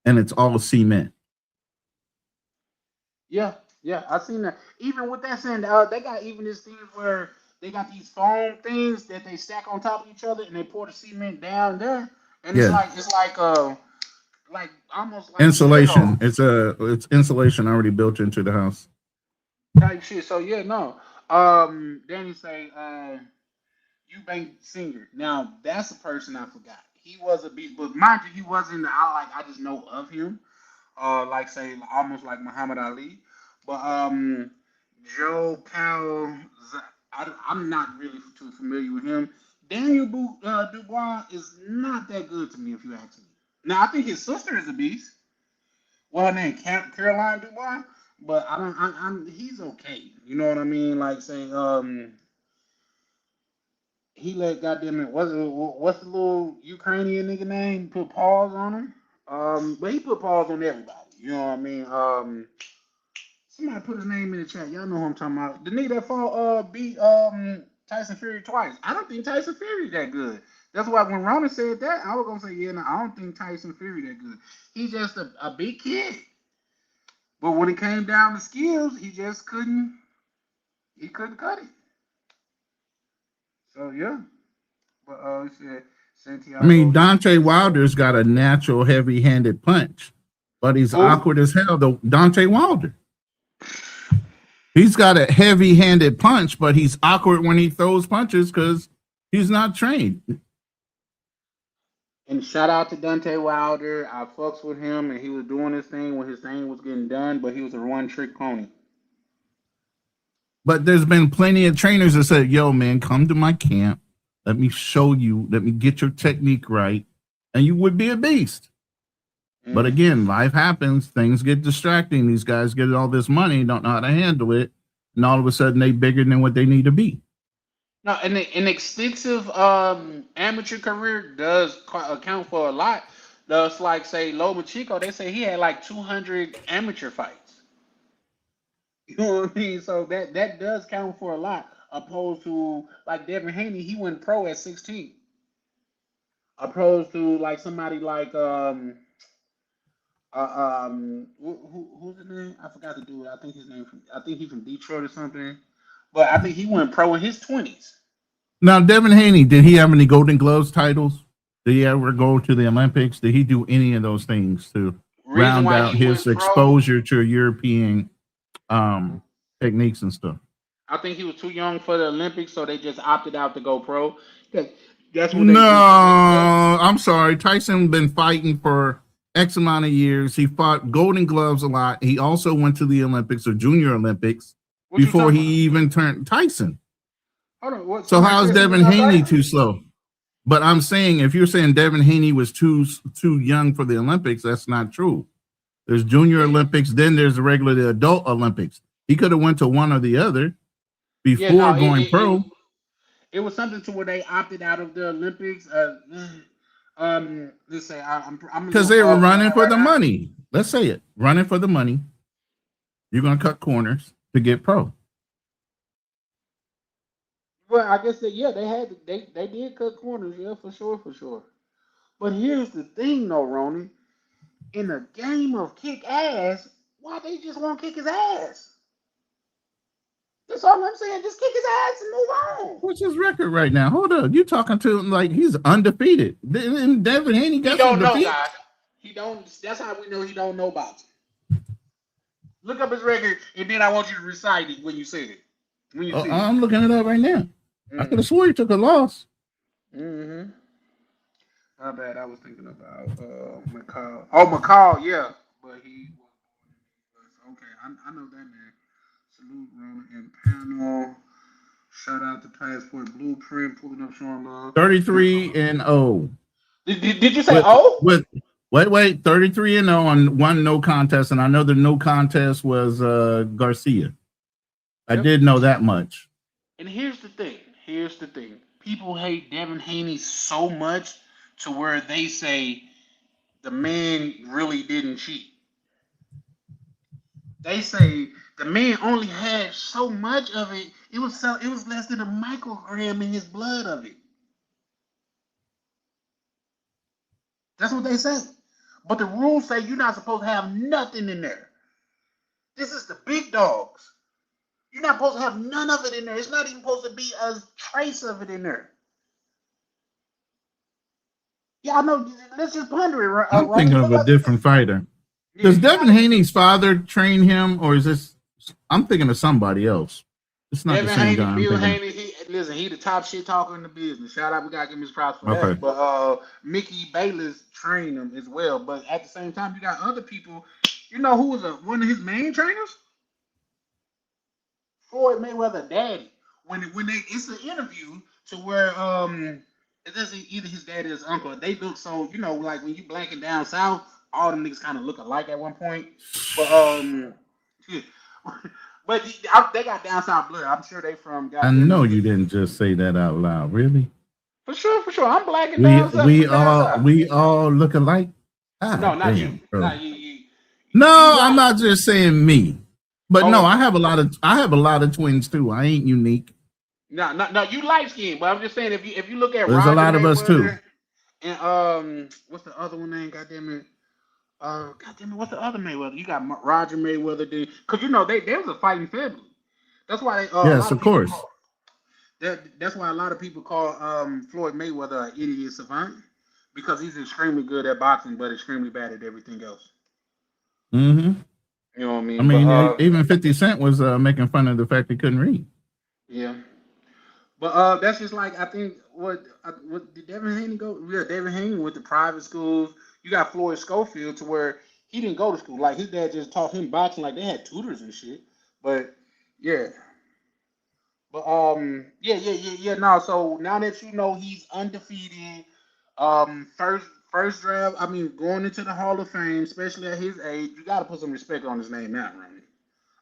and it's all cement. yeah, yeah, I seen that. Even with that saying, they got even this thing where they got these foam things that they stack on top of each other, and they pour the cement down there, and Yeah, it's like almost like insulation. Lego It's insulation already built into the house. type shit. So yeah, no. Danny say, Eubank Singer. Now that's a person I forgot. He was a beast, but mind you, he wasn't. I just know of him. Like say almost like Muhammad Ali, but Joe Powell, I'm not really too familiar with him. Daniel Dubois is not that good to me, if you ask me. Now I think his sister is a beast. Well, her name Caroline Dubois, but I don't. I'm he's okay. You know what I mean? Like say he let goddamn it what's the little Ukrainian nigga name put pause on him. But he put pause on everybody. You know what I mean? Somebody put his name in the chat. Y'all know who I'm talking about. The nigga that fought beat Tyson Fury twice. I don't think Tyson Fury that good. That's why when Roman said that, I was gonna say, yeah, no, I don't think Tyson Fury that good. He's just a big kid. But when it came down to skills, he just couldn't cut it. So yeah. But he said Santiago. I mean, Deontay Wilder's got a natural heavy-handed punch, but he's awkward as hell. Though Deontay Wilder, he's got a heavy-handed punch, but he's awkward when he throws punches because he's not trained. And shout out to Deontay Wilder. I fucks with him, and he was doing his thing when his thing was getting done, but he was a one-trick pony. But there's been plenty of trainers that said, yo, man, come to my camp. Let me show you. Let me get your technique right. And you would be a beast. Mm-hmm. But again, life happens. Things get distracting. These guys get all this money, don't know how to handle it. And all of a sudden, they bigger than what they need to be. No, and an extensive amateur career does account for a lot. Just like, say, Loma Chico, they say he had like 200 amateur fights. You know what I mean? So that does count for a lot, opposed to like Devin Haney, he went pro at 16. Opposed to like somebody like who's his name? I forgot the dude. I think he's from Detroit or something. But I think he went pro in his 20s. Now, Devin Haney, did he have any Golden Gloves titles? Did he ever go to the Olympics? Did he do any of those things to round out his exposure to European techniques and stuff? I think he was too young for the Olympics, so they just opted out to go pro. That's what I'm sorry. Tyson been fighting for X amount of years. He fought Golden Gloves a lot. He also went to the Olympics or Junior Olympics before he even turned Tyson. Hold on, what, so how is Devin Haney too slow? But I'm saying, if you're saying Devin Haney was too young for the Olympics, that's not true. There's Junior Olympics, then there's the regular adult Olympics. He could have went to one or the other before going pro. It was something to where they opted out of the Olympics. Let's say I'm because they were running for the money. Let's say it, running for the money. You're gonna cut corners to get pro. Well, I guess they did cut corners, yeah, for sure. But here's the thing, though, Ronnie. In a game of kick ass, why they just won't kick his ass? That's all I'm saying. Just kick his ass and move on. What's his record right now? Hold up. You talking to him like he's undefeated. And Devin Haney got some defeat. He don't know, guys. He don't. That's how we know he don't know boxing. Look up his record, and then I want you to recite it when you say it. When you see I'm looking it up right now. I could have swore he took a loss. Mm-hmm. Not bad. I was thinking about McCall. Oh, McCall, yeah. But he was okay. I know that man. Salute, Rona and panel. Shout out to Passport Blueprint, pulling up showing love. 33-0. Did you say Wait, 33-0 on one no contest, and I know the no contest was Garcia. I did know that much. And here's the thing. People hate Devin Haney so much to where they say the man really didn't cheat. They say the man only had so much of it. It was less than a microgram in his blood of it. That's what they say. But the rules say you're not supposed to have nothing in there. This is the big dogs. You're not supposed to have none of it in there. It's not even supposed to be a trace of it in there. Yeah, I know. Let's just ponder it. Right? I'm thinking of a different fighter. Does Devin Haney's father train him, or is this? I'm thinking of somebody else. It's not Devin the same guy. Bill Haney. He the top shit talker in the business. Shout out, we gotta give him his props for that. But Mickey Bayless trained him as well. But at the same time, you got other people. You know who was one of his main trainers? Floyd Mayweather daddy. It's an interview to where it doesn't either his daddy or his uncle. They look so, like when you blanking down south, all them niggas kind of look alike at one point. But but they got down south blood. I'm sure they from. I know you didn't just say that out loud, really. For sure. I'm black and down south. We all look alike. No, not you. Bro. Not you. No, I'm not just saying me. But no, okay. I have a lot of twins too. I ain't unique. No, you light skinned, but I'm just saying if you look at There's a Roger lot of us too. Mayweather and what's the other one name? Goddamn it. What's the other Mayweather? You got Roger Mayweather, dude. Because you know they was a fighting family. That's why they a Yes, lot of of people course. that's why a lot of people call Floyd Mayweather an idiot savant because he's extremely good at boxing but extremely bad at everything else. Mm-hmm. You know what I mean? I mean, But, even 50 Cent was making fun of the fact he couldn't read. yeah. But that's just like I think what did Devin Haney go? Yeah, Devin Haney went to private schools. You got Floyd Schofield to where he didn't go to school. Like his dad just taught him boxing. Like they had tutors and shit. But yeah. But yeah. No, so now that you know he's undefeated, first draft. I mean, going into the Hall of Fame, especially at his age, you got to put some respect on his name now, Ronnie.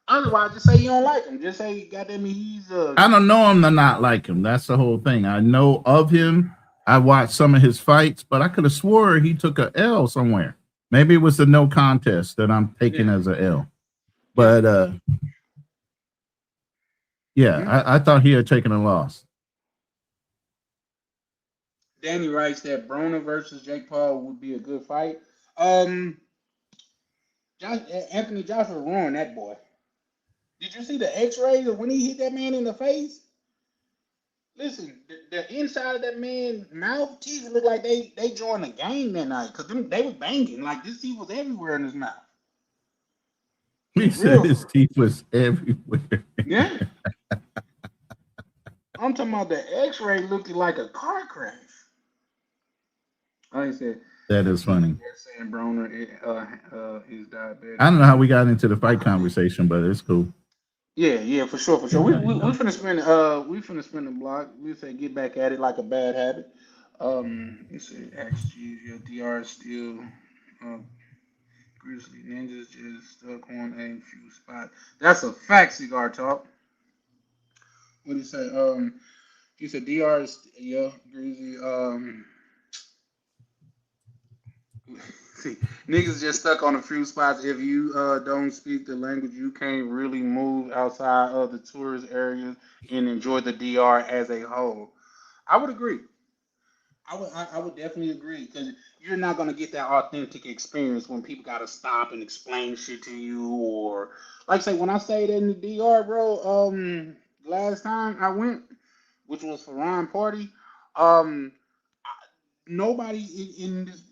Otherwise, just say you don't like him. Just say, goddamn, he's I don't know him to not like him. That's the whole thing. I know of him. I watched some of his fights, but I could have swore he took a L somewhere. Maybe it was the no contest that I'm taking as a L. But I thought he had taken a loss. Danny writes that Broner versus Jake Paul would be a good fight. Anthony Joshua ruined that boy. Did you see the X-rays of when he hit that man in the face? Listen, the inside of that man's mouth teeth looked like they joined the game that night because they was banging like this teeth was everywhere in his mouth. He said his teeth was everywhere. Yeah. I'm talking about the X-ray looked like a car crash. Like I said, that is funny. Saying Broner is diabetic. I don't know how we got into the fight conversation, but it's cool. Yeah, for sure. We finna spin the block. We say get back at it like a bad habit. Let's say XG, your DR still Grizzly Ninjas just stuck on a few spots. That's a fact, Cigar Talk. What do you say? He said DR is Grizzly. See, niggas just stuck on a few spots. If you don't speak the language, you can't really move outside of the tourist areas and enjoy the DR as a whole. I would agree. I would definitely agree because you're not gonna get that authentic experience when people gotta stop and explain shit to you or like say when I stayed in the DR, bro. Last time I went, which was for Ron Party, nobody in this,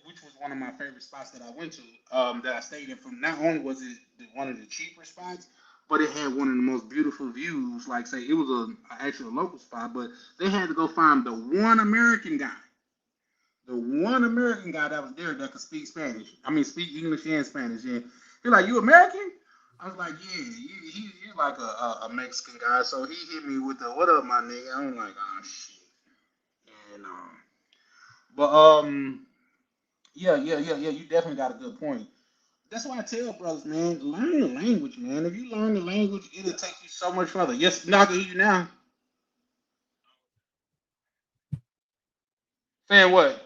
which was one of my favorite spots that I went to, that I stayed in. From not only was it one of the cheaper spots, but it had one of the most beautiful views. Like say, it was a actual local spot, but they had to go find the one American guy that was there that could speak Spanish. I mean, speak English and Spanish. And he's like, "You American?" I was like, "Yeah." He's like a Mexican guy, so he hit me with the "What up, my nigga?" I'm like, "Oh shit," and but yeah. You definitely got a good point. That's why I tell brothers, man, learn the language, man. If you learn the language, it'll take you so much further. Yes, not gonna hear you now. Saying what?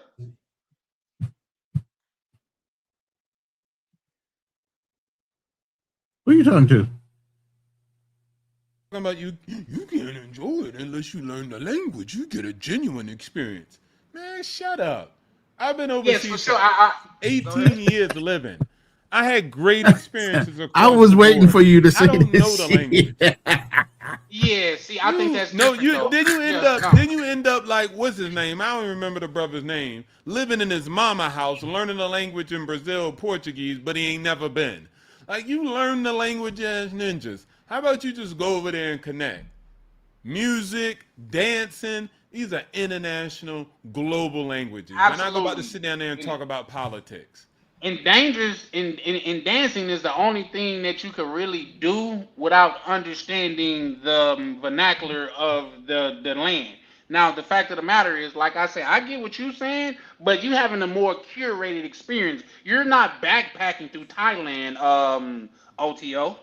Who are you talking to? Talking about you can't enjoy it unless you learn the language. You get a genuine experience. Man, shut up. I've been overseas Yes, for sure. 18 years living. I had great experiences across I was the waiting board. for you to say I don't this know the language. Yeah, see, I think that's no. different, Then you end Yeah, up. no. Then you end up like what's his name? I don't even remember the brother's name. Living in his mama house, learning the language in Brazil, Portuguese, but he ain't never been. Like you learn the language as ninjas. How about you just go over there and connect? Music, dancing. These are international, global languages. We're not about to sit down there and talk about politics. And dangerous in dancing is the only thing that you can really do without understanding the vernacular of the land. Now, the fact of the matter is, like I say, I get what you're saying, but you having a more curated experience. You're not backpacking through Thailand, OTO.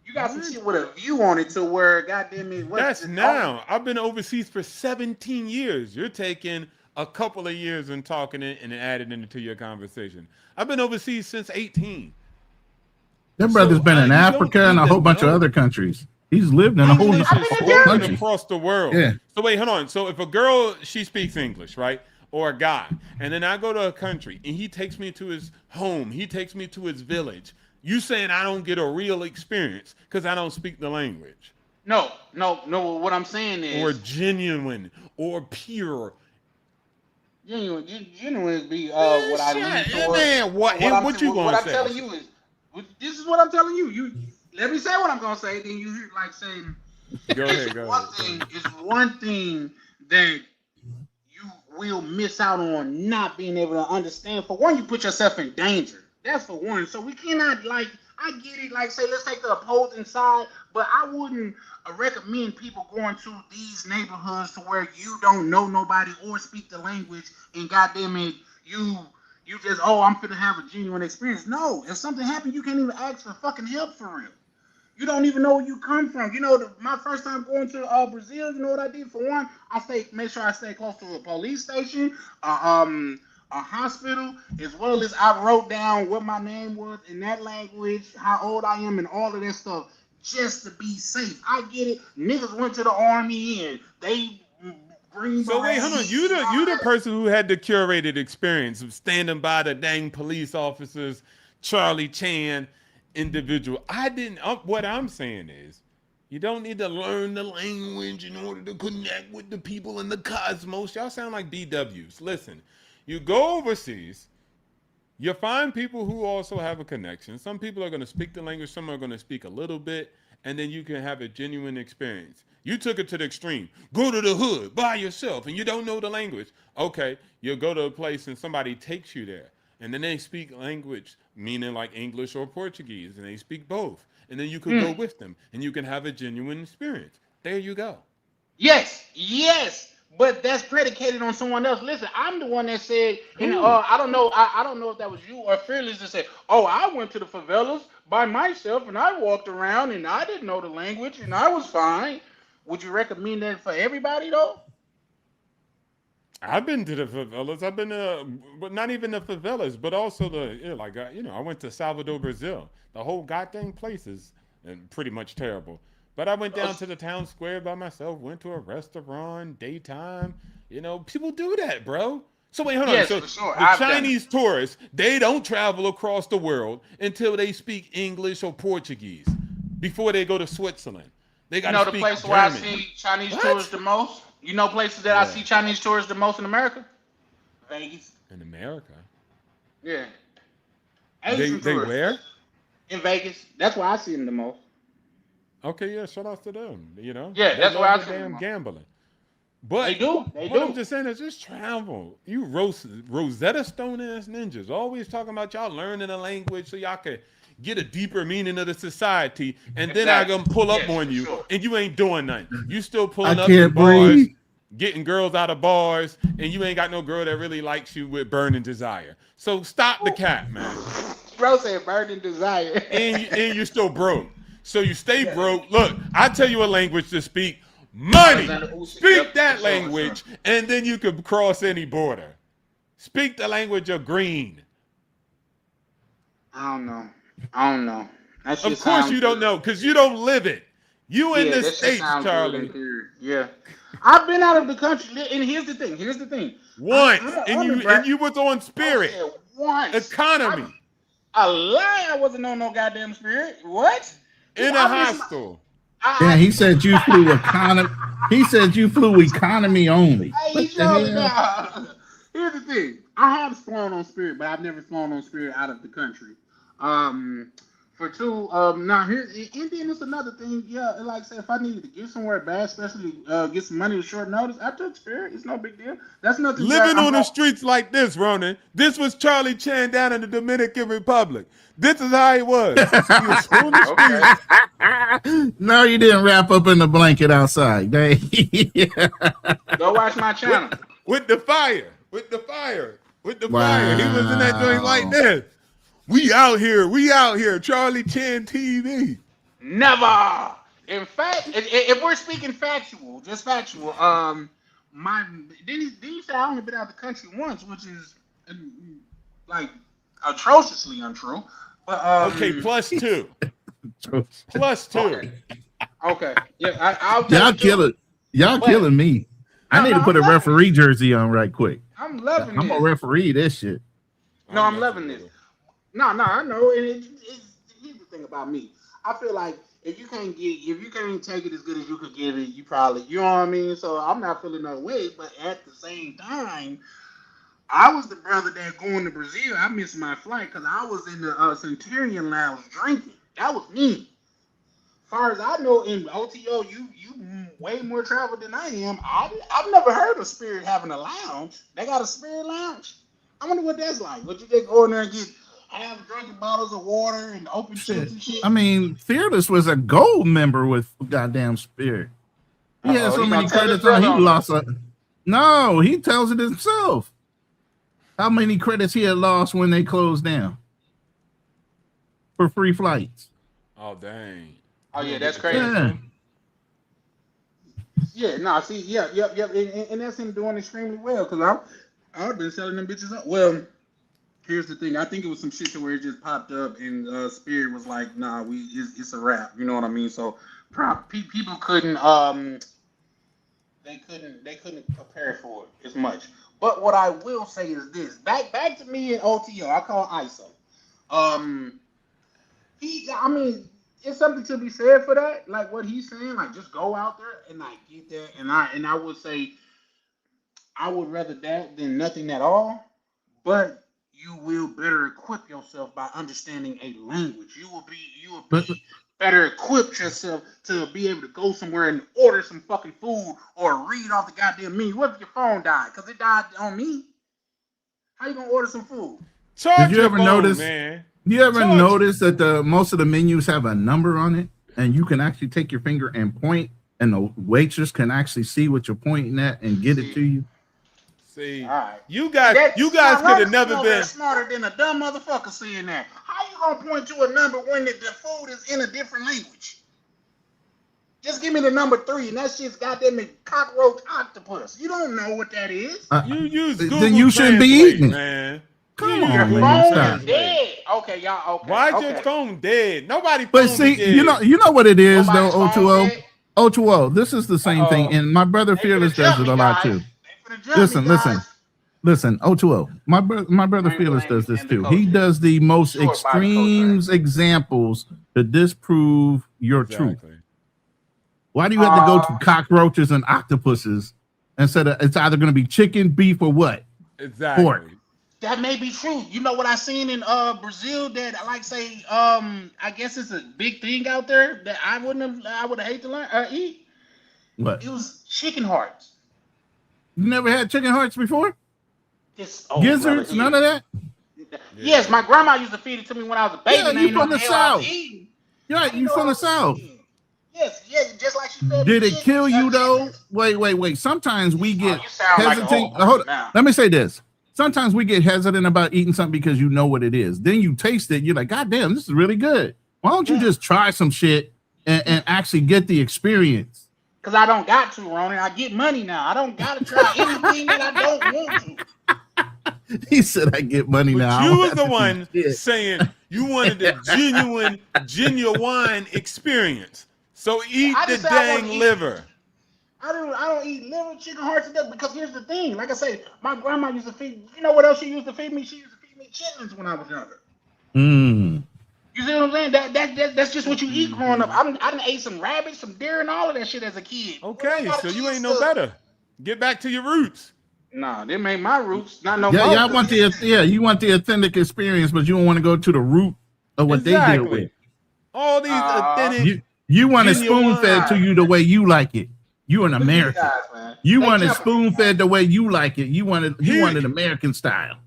You got some What? shit with a view on it to where, goddamn it, That's now. I've been overseas for 17 years. You're taking a couple of years in talking it and adding it into your conversation. I've been overseas since 18. That brother's So been in you don't Africa and need a to whole bunch of know. other countries. He's lived in a whole English is spoken country. across the world. Yeah. So wait, hold on. So if a girl, she speaks English, right? Or a guy, and then I go to a country and he takes me to his home, he takes me to his village. You saying I don't get a real experience because I don't speak the language. No. What I'm saying is, Or genuine or pure. genuine be what I lean towards. Man, what you What gonna I'm say? telling you is, this is what I'm telling you. You let me say what I'm gonna say, then you like saying. Go ahead, go ahead. It's one thing that you will miss out on not being able to understand. For one, you put yourself in danger. That's for one. So we cannot, like, I get it, like, say, let's take the opposing side, but I wouldn't recommend people going to these neighborhoods to where you don't know nobody or speak the language, and goddamn it, you just, I'm finna have a genuine experience. No, if something happened, you can't even ask for fucking help for real. You don't even know where you come from. You know, my first time going to Brazil, you know what I did? For one, made sure I stay close to a police station, a hospital, as well as I wrote down what my name was in that language, how old I am, and all of that stuff, just to be safe. I get it. Niggas went to the army and they green. So wait, hold on. You the person who had the curated experience of standing by the dang police officers, Charlie Chan individual. I didn't. What I'm saying is, you don't need to learn the language in order to connect with the people in the cosmos. Y'all sound like BWs. Listen, you go overseas, you find people who also have a connection. Some people are going to speak the language, some are going to speak a little bit, and then you can have a genuine experience. You took it to the extreme. Go to the hood by yourself and you don't know the language. Okay, you'll go to a place and somebody takes you there. And then they speak language, meaning like English or Portuguese, and they speak both. And then you could go with them and you can have a genuine experience. There you go. Yes. But that's predicated on someone else. Listen, I'm the one that said, and I don't know if that was you or Fearless that said, I went to the favelas by myself and I walked around and I didn't know the language and I was fine. Would you recommend that for everybody though? I've been to the favelas. I've been but not even the favelas, but also I went to Salvador, Brazil. The whole goddamn place is pretty much terrible. But I went down to the town square by myself, went to a restaurant, daytime. You know, people do that, bro. So wait, hold on. So for sure. the Chinese tourists, they don't travel across the world until they speak English or Portuguese before they go to Switzerland. They got to speak the place German. where I see Chinese tourists the most? You know places that I see Chinese tourists the most in America? Vegas. In America? Yeah. They where? In Vegas. That's where I see them the most. Okay, yeah, shout out to them. You know? Yeah, that's where I see damn them. gambling. But They do. What I'm just saying is just travel. You Rosetta Stone ass ninjas always talking about y'all learning a language so y'all can get a deeper meaning of the society, and then I gonna pull up on you, and you ain't doing nothing. You still pulling up in bars, getting girls out of bars, and you ain't got no girl that really likes you with burning desire. So stop the cap, man. Bro said burning desire. and you're still broke. So you stay broke. Look, I tell you a language to speak. Money. Speak that language, and then you can cross any border. Speak the language of green. I don't know. Of course you don't know, because you don't live it. You in the States, Charlie. Yeah. I've been out of the country, and here's the thing. Once, and you was on Spirit. Once. Economy. A lie, I wasn't on no goddamn Spirit. What? In a hostel. Yeah, he said you flew economy. He said you flew economy only. Hey, here's the thing. I have flown on Spirit, but I've never flown on Spirit out of the country. For two, now here, and then it's another thing. Yeah, like I said, if I needed to get somewhere bad, especially get some money at short notice, I took Spirit. It's no big deal. That's nothing. Living on the streets like this, Ronan. This was Charlie Chan down in the Dominican Republic. This is how he was. He was on the streets. No, you didn't wrap up in the blanket outside. Go watch my channel. With the fire. He was in that joint like this. We out here. Charlie Chan TV. Never. In fact, if we're speaking just factual, Then he said I only been out the country once, which is like atrociously untrue. But Okay, +2. +2. Okay, yeah, I'll Y'all killing, killing me. I need to put a referee jersey on right quick. I'm loving I'm this. gonna referee this shit. No, I'm loving this. No, I know. And here's the thing about me. I feel like if you can't take it as good as you could give it, you probably, you know what I mean. So I'm not feeling no way. But at the same time, I was the brother that going to Brazil. I missed my flight because I was in the Centurion Lounge drinking. That was me. As far as I know, in OTO, you way more travel than I am. I've never heard of Spirit having a lounge. They got a Spirit Lounge. I wonder what that's like. Would you just go in there and get half drinking bottles of water and open shit and shit? I mean, Fearless was a gold member with goddamn Spirit. He had so many credits on. He lost a. No, he tells it himself. How many credits he had lost when they closed down for free flights? Oh dang. Oh yeah, that's crazy. Yeah, no, see, yep, and that's him doing extremely well because I've been selling them bitches up. Well, here's the thing. I think it was some shit to where it just popped up and Spirit was like, nah, it's a wrap. You know what I mean? So people couldn't they couldn't prepare for it as much. But what I will say is this: back to me in OTO, I call ISO. I mean, it's something to be said for that. Like what he's saying, like just go out there and like get that. And I would say I would rather that than nothing at all. But you will better equip yourself by understanding a language. You will be better equipped yourself to be able to go somewhere and order some fucking food or read off the goddamn menu. What if your phone died? Because it died on me. How you gonna order some food? Did you ever notice, man? You ever notice that most of the menus have a number on it, and you can actually take your finger and point, and the waitress can actually see what you're pointing at and get it to you? See, right. you guys could have never been smarter than a dumb motherfucker saying that. How you gonna point to a number when the food is in a different language? Just give me the number 3, and that shit's goddamn cockroach octopus. You don't know what that is. You use Google then you shouldn't be eating, man. Come on, your man. phone is dead. Okay, y'all. Okay. Why's your phone dead? Nobody. But see, dead. you know what it is Nobody's though. phone O2O. This is the same thing, and my brother Fearless does it a lot too. Listen. O2O. My brother Fearless does this too. He does the most extremes examples to disprove your truth. Why do you have to go to cockroaches and octopuses instead of it's either going to be chicken, beef, or what? Exactly. Pork. That may be true. You know what I seen in Brazil that I guess it's a big thing out there that I would have hated to eat. What? It was chicken hearts. You never had chicken hearts before? Gizzards, brother, none of that? Yes, my grandma used to feed it to me when I was a baby. Yeah, you from the South. Yeah, you from the South. Yes, just like she fed. Did it kill you though? Wait. Sometimes we get hesitant. Hold on. Let me say this. Sometimes we get hesitant about eating something because you know what it is. Then you taste it, you're like, God damn, this is really good. Why don't you just try some shit and actually get the experience? Because I don't got to, Ronan. I get money now. I don't got to try anything that I don't want to. He said, I get money now. You was the one saying you wanted the genuine experience. So eat the dang liver. I don't eat liver, chicken hearts, and that because here's the thing. Like I say, my grandma used to feed. You know what else she used to feed me? She used to feed me chitlins when I was younger. You see what I'm saying? That's just what you eat growing up. I done ate some rabbits, some deer, and all of that shit as a kid. Okay, so you ain't no better. Get back to your roots. Nah, them ain't my roots. Not no. Yeah, you want the authentic experience, but you don't want to go to the root of what they deal with. All these authentic. You want it spoon fed to you the way you like it. You an American. You want it spoon fed the way you like it. You want it American style.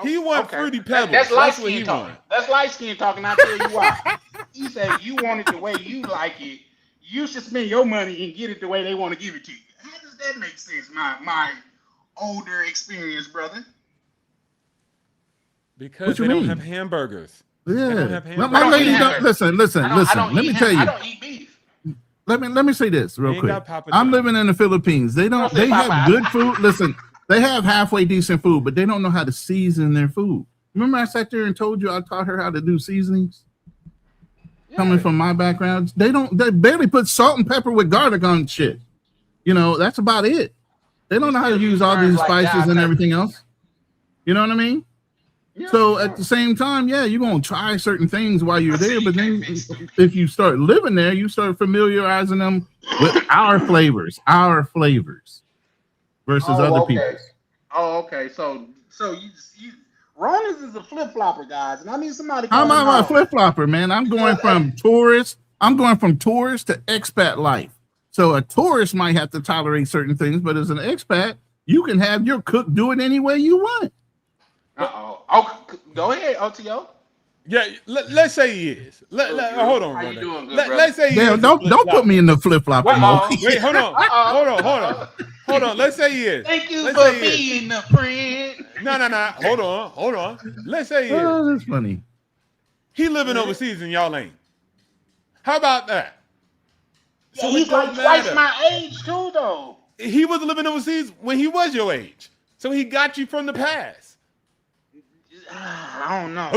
He want fruity pebbles. That's light skin talking. That's light skin talking. I'll tell you why. He said you want it the way you like it. You should spend your money and get it the way they want to give it to you. How does that make sense? My older experience, brother. Because they don't have hamburgers. Yeah. My lady don't listen. Let me tell you. I don't eat beef. let me say this real Ain't quick. got Papa I'm John's. living in the Philippines. They Don't say have Popeye. good food. Listen, they have halfway decent food, but they don't know how to season their food. Remember I sat there and told you I taught her how to do seasonings? Coming from my background, they barely put salt and pepper with garlic on shit. You know, that's about it. They don't know how to use all these spices and everything else. You know what I mean? Yeah, So at the same time, yeah, you're gonna try certain things while you're there, but then if you start living there, you start familiarizing them with our flavors versus other people's. Oh, okay. So you Ronan's is a flip flopper, guys, and I need somebody. I'm calling a out. flip flopper, man. I'm going from tourist to expat life. So a tourist might have to tolerate certain things, but as an expat, you can have your cook do it any way you want. Oh, go ahead, OTO. Yeah, let's say he is. Hold on, How you brother. doing, good brother? Let's say he is. Don't put me in the flip flopper mode. Wait, hold on. Let's say he is. Thank you Let's for say he is. being a friend. No. Hold on. Let's say he is. Oh, that's funny. He living overseas and y'all ain't. How about that? So he's like twice my age too, though. He was living overseas when he was your age, so he got you from the past. I don't know.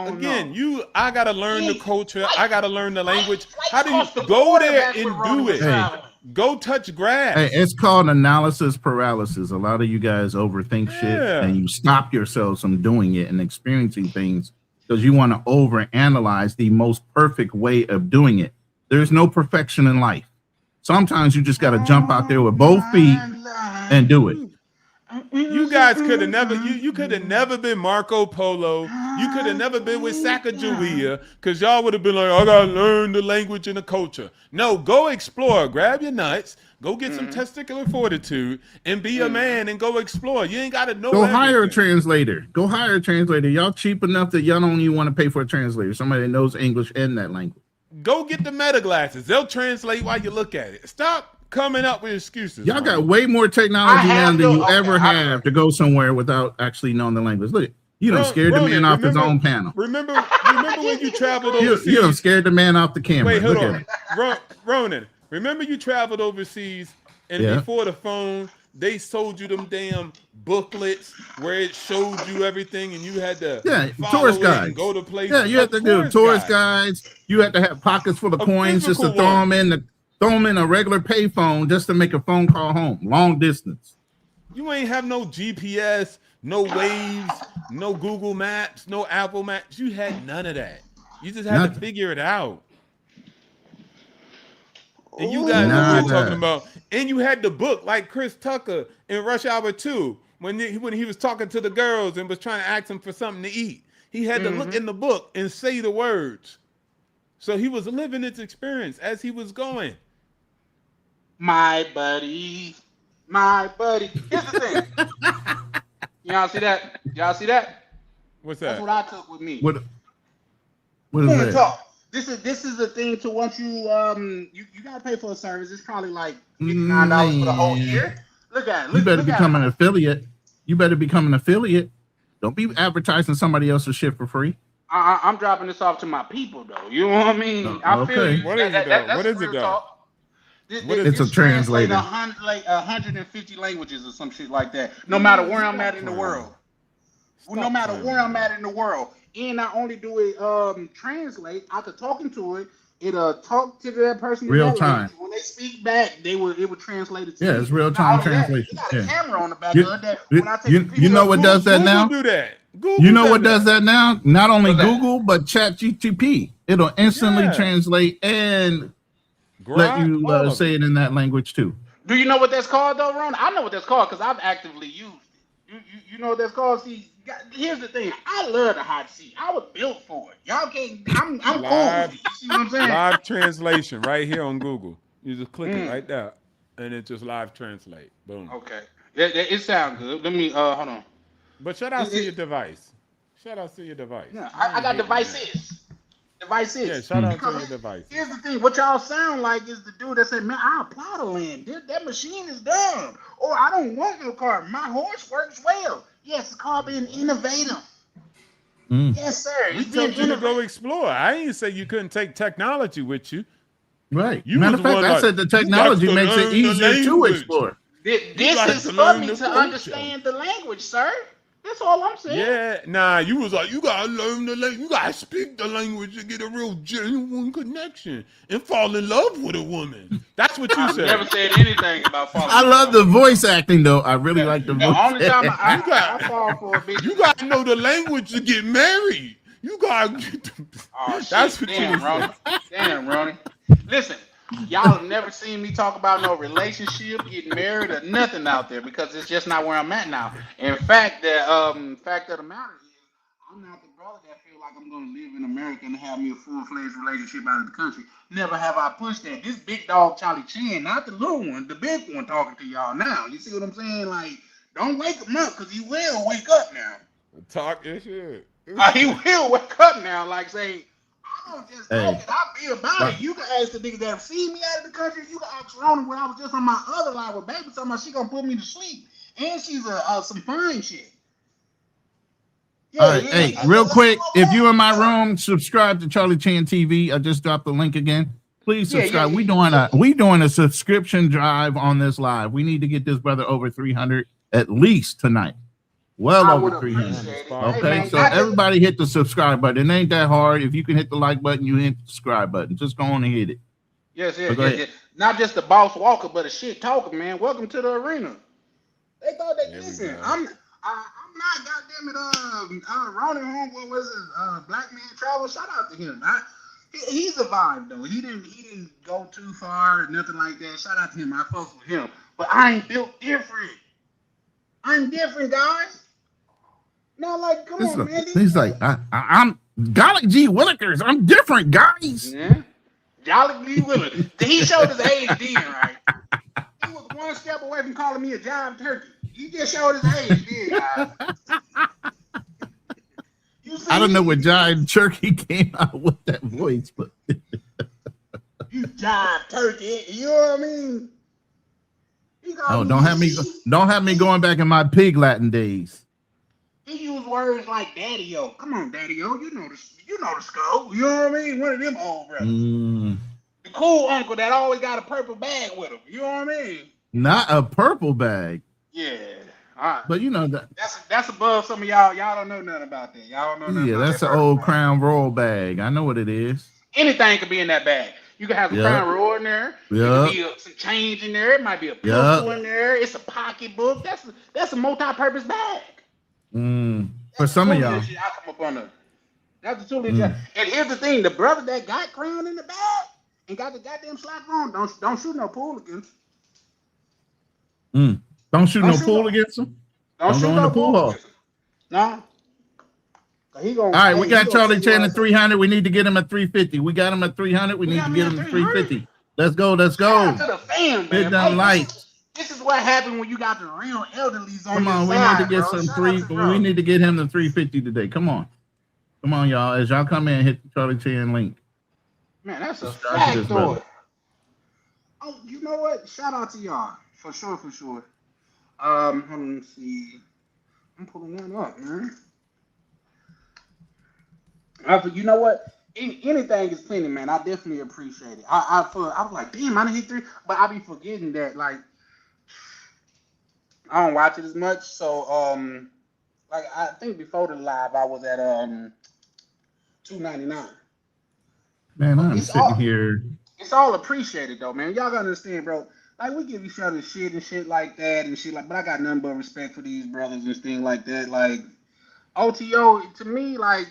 Again, I gotta learn the culture. I gotta learn the language. How do cross you the go border, there that's and what Ronan do was it? traveling. Go touch grass. Hey, it's called analysis paralysis. A lot of you guys overthink shit and you stop yourselves from doing it and experiencing things because you want to overanalyze the most perfect way of doing it. There's no perfection in life. Sometimes you just got to jump out there with both feet and do it. You guys could have never. You could have never been Marco Polo. You could have never been with Sacagawea because y'all would have been like, I gotta learn the language and the culture. No, go explore. Grab your nuts. Go get some testicular fortitude and be a man and go explore. You ain't gotta know. Go hire a translator. Y'all cheap enough that y'all don't even want to pay for a translator. Somebody that knows English and that language. Go get the meta glasses. They'll translate while you look at it. Stop coming up with excuses. Y'all got way more technology now than you ever have to go somewhere without actually knowing the language. Look, you done scared the man off his own panel. Remember when you traveled overseas? You done scared the man off the camera. Wait, hold on. Ronan, remember you traveled overseas and before the phone, they sold you them damn booklets where it showed you everything and you had to tourist guides. And go to places. Yeah, you had to do tourist guides. You had to have pockets full of coins just to throw them in a regular payphone just to make a phone call home, long distance. You ain't have no GPS, no Waves, no Google Maps, no Apple Maps. You had none of that. You just had to figure it out. And you guys were talking about, and you had the book like Chris Tucker in Rush Hour 2 when he was talking to the girls and was trying to ask them for something to eat. He had to look in the book and say the words. So he was living his experience as he was going. My buddy. Here's the thing. Y'all see that? What's that? That's what I took with me. What is that? This is the thing to once you you gotta pay for a service. It's probably like $59 for the whole year. Look at it. You better become an affiliate. Don't be advertising somebody else's shit for free. I'm dropping this off to my people though. You know what I mean? I feel you. What is it though? What is it though? It's a translator. 150 languages or some shit like that. No matter where I'm at in the world. And not only do it translate, after talking to it, it'll talk to that person in real time. Language. When they speak back, it would translate it to me. It's real time translation. You got a camera on the back of that. When I take you know what does that now? Google do that. Google you know what does that now? Not only Google, but ChatGPT. It'll instantly translate and let you say it in that language too. Do you know what that's called though, Ron? I know what that's called because I've actively used it. You know what that's called? See, here's the thing. I love the hot seat. I was built for it. Y'all can't. I'm cool. You see what I'm saying? Live translation right here on Google. You just click it right there, and it just live translate. Boom. Okay. It sounds good. Let me hold on. But shout out to your device. Yeah, I got devices. Yeah, shout out to your device. Here's the thing. What y'all sound like is the dude that said, man, I apply to land. That machine is dumb. Or I don't want no car. My horse works well. Yes, it's called being innovative. Yes, sir. We It's being told you to go innovative. explore. I ain't say you couldn't take technology with you. Right. You Matter was of fact, one I like, said the you got technology to makes it learn the easier to language. explore. You This got is to for learn me the to culture. understand the language, sir. That's all I'm saying. Yeah, nah, you was like, you gotta learn the language. You gotta speak the language to get a real genuine connection and fall in love with a woman. That's what you I've never said. said anything about I falling in love love the with a voice woman. acting though. I really like the The voice. only time You I got, fall for a bitch you is gotta know the language to get married. You gotta get. oh That's shit. what you Damn, was Ronnie. saying. Damn, Ronnie. Listen, y'all have never seen me talk about no relationship, getting married, or nothing out there because it's just not where I'm at now. In fact, the fact of the matter is, I'm not the brother that feel like I'm gonna live in America and have me a full-fledged relationship out of the country. Never have I pushed that. This big dog Charlie Chan, not the little one, the big one talking to y'all now. You see what I'm saying? Like, don't wake him up because he will wake up now. Talk your shit. He will wake up now, like say, I don't just talk Hey, it, I be about but it. You can ask the niggas that have seen me out of the country. You can ask Rona when I was just on my other line with baby talking about she gonna put me to sleep. And she's some fine shit. all Yeah, right, yeah. hey, Let's real go quick, over if that. you in my Yeah. room, subscribe to Charlie Chan TV. I just dropped the link again. Please Yeah, subscribe. yeah. We doing a subscription drive on this live. We need to get this brother over 300 at least tonight. Well I over would 300. appreciate it. Hey Okay, man, so not just everybody hit the subscribe button. It ain't that hard. If you can hit the like button, you hit the subscribe button. Just go on and hit it. yes, But yes, go yes, ahead. yes. Not just the boss walker, but a shit talker, man. Welcome to the arena. They thought they There we listen. go. I'm not goddamn it. Ronnie home. What was it? Black man travel. Shout out to him. He survived though. He didn't go too far or nothing like that. Shout out to him. I fuck with him. But I ain't built different. I'm different, guys. Now, like, come on, man. He's like, I'm Garlic G. Willikers. I'm different, guys. Yeah. Jolly Lee Willis. He showed his age then, right? He was one step away from calling me a giant turkey. He just showed his age then, guys. You see I don't know me? what Giant Turkey came out with that voice, but You giant turkey. You know what I mean? He called don't have me going back in my pig Latin days. He used words like daddy-o. Come on, daddy-o. You know the scope. You know what I mean? One of them old brothers. The cool uncle that always got a purple bag with him. You know what I mean? Not a purple bag. Yeah. All right. But you know that. That's above some of y'all. Y'all don't know nothing about that. Y'all don't know nothing Yeah, about that's that an purple old bag. Crown Royal bag. I know what it is. Anything could be in that bag. You can have some Crown Royal in there. Yeah. It could be some change in there. It might be a pistol in there. It's a pocketbook. That's a multi-purpose bag. For some of y'all. I come up on the. That's the totally. And here's the thing: the brother that got Crown in the bag and got the goddamn slack on, don't shoot no pool against. Don't shoot no pool against him. Don't shoot go in no the pool hall. No. He gonna, all right, we got Charlie Chan at 300. We need to get him at 350. We got him at 300. We need to get him at 350. Let's go. Let's go. Shout out to the fam, man. Hit them lights. This is what happened when you got the real elderlies on Come on, your we side, need to get bro. some Shout out to we need to get him to 350 today. Come on, y'all. As y'all come in, hit the Charlie Chan link. Man, that's a Subscribe to this factoid. brother. Oh, you know what? Shout out to y'all for sure, for sure. Let me see. I'm pulling one up, man. You know what? Anything is plenty, man. I definitely appreciate it. I was like, damn, I didn't hit 3, but I be forgetting that, like, I don't watch it as much. So, like, I think before the live, I was at $2.99. Man, I'm sitting here. It's all appreciated though, man. Y'all gotta understand, bro. Like, we give each other shit and shit like that and shit like, but I got nothing but respect for these brothers and things like that. Like, OTO to me, like,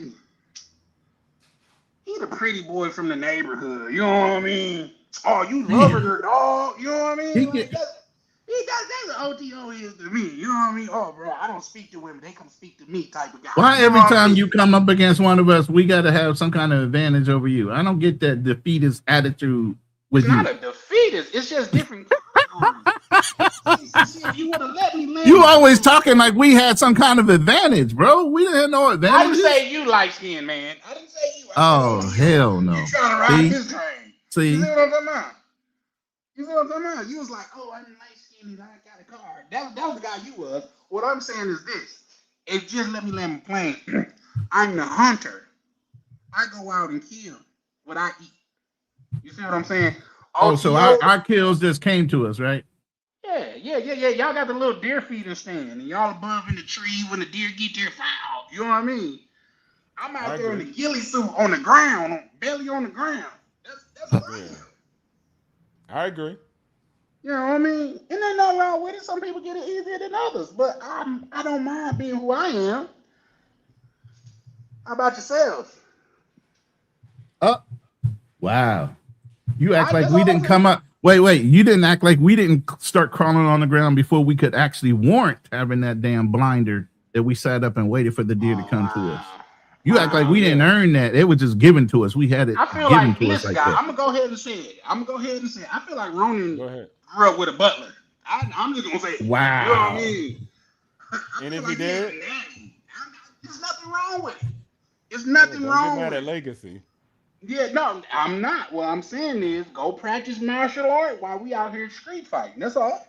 he the pretty boy from the neighborhood. You know what I mean? Oh, you loving her, dog. You know what I mean? Like, that's what OTO is to me. You know what I mean? Oh, bro, I don't speak to women. They come speak to me type of guy. Why every time you come up against one of us, we got to have some kind of advantage over you? I don't get that defeatist attitude with you. It's not a defeatist. It's just different. If you would have let me land, you always talking like we had some kind of advantage, bro. We didn't have no advantage. I didn't say you light skinned, man. I didn't say you. Oh, hell no. You trying to ride his train. See? You see what I'm talking about? You see what I'm talking about? You was like, oh, I'm light skinned and I got a car. That was the guy you was. What I'm saying is this. If just let me land my plane. I'm the hunter. I go out and kill what I eat. You see what I'm saying? Oh, so OTO, our kills just came to us, right? yeah. Y'all got the little deer feeding stand, and y'all above in the tree when the deer get there, foul. You know what I mean? I'm out there in the ghillie suit on the ground, belly on the ground. That's what I am. I agree. You know what I mean? And there's nothing wrong with it. Some people get it easier than others, but I don't mind being who I am. How about yourself? Oh, wow. You act like That's we all I'm didn't come saying. up. Wait. You didn't act like we didn't start crawling on the ground before we could actually warrant having that damn blinder that we sat up and waited for the deer to come to us. You act like we didn't earn that. It was just given to us. We had it I feel given like, to us listen, like guys, that. I'm gonna go ahead and say it. I feel like Ronan Go ahead. grew up with a butler. I'm just gonna say it. Wow. You know what I mean? I And feel if he like he had did, a nanny. There's nothing wrong with it. There's nothing don't wrong get mad with at it. legacy. Yeah, no, I'm not. What I'm saying is go practice martial art while we out here street fighting. That's all.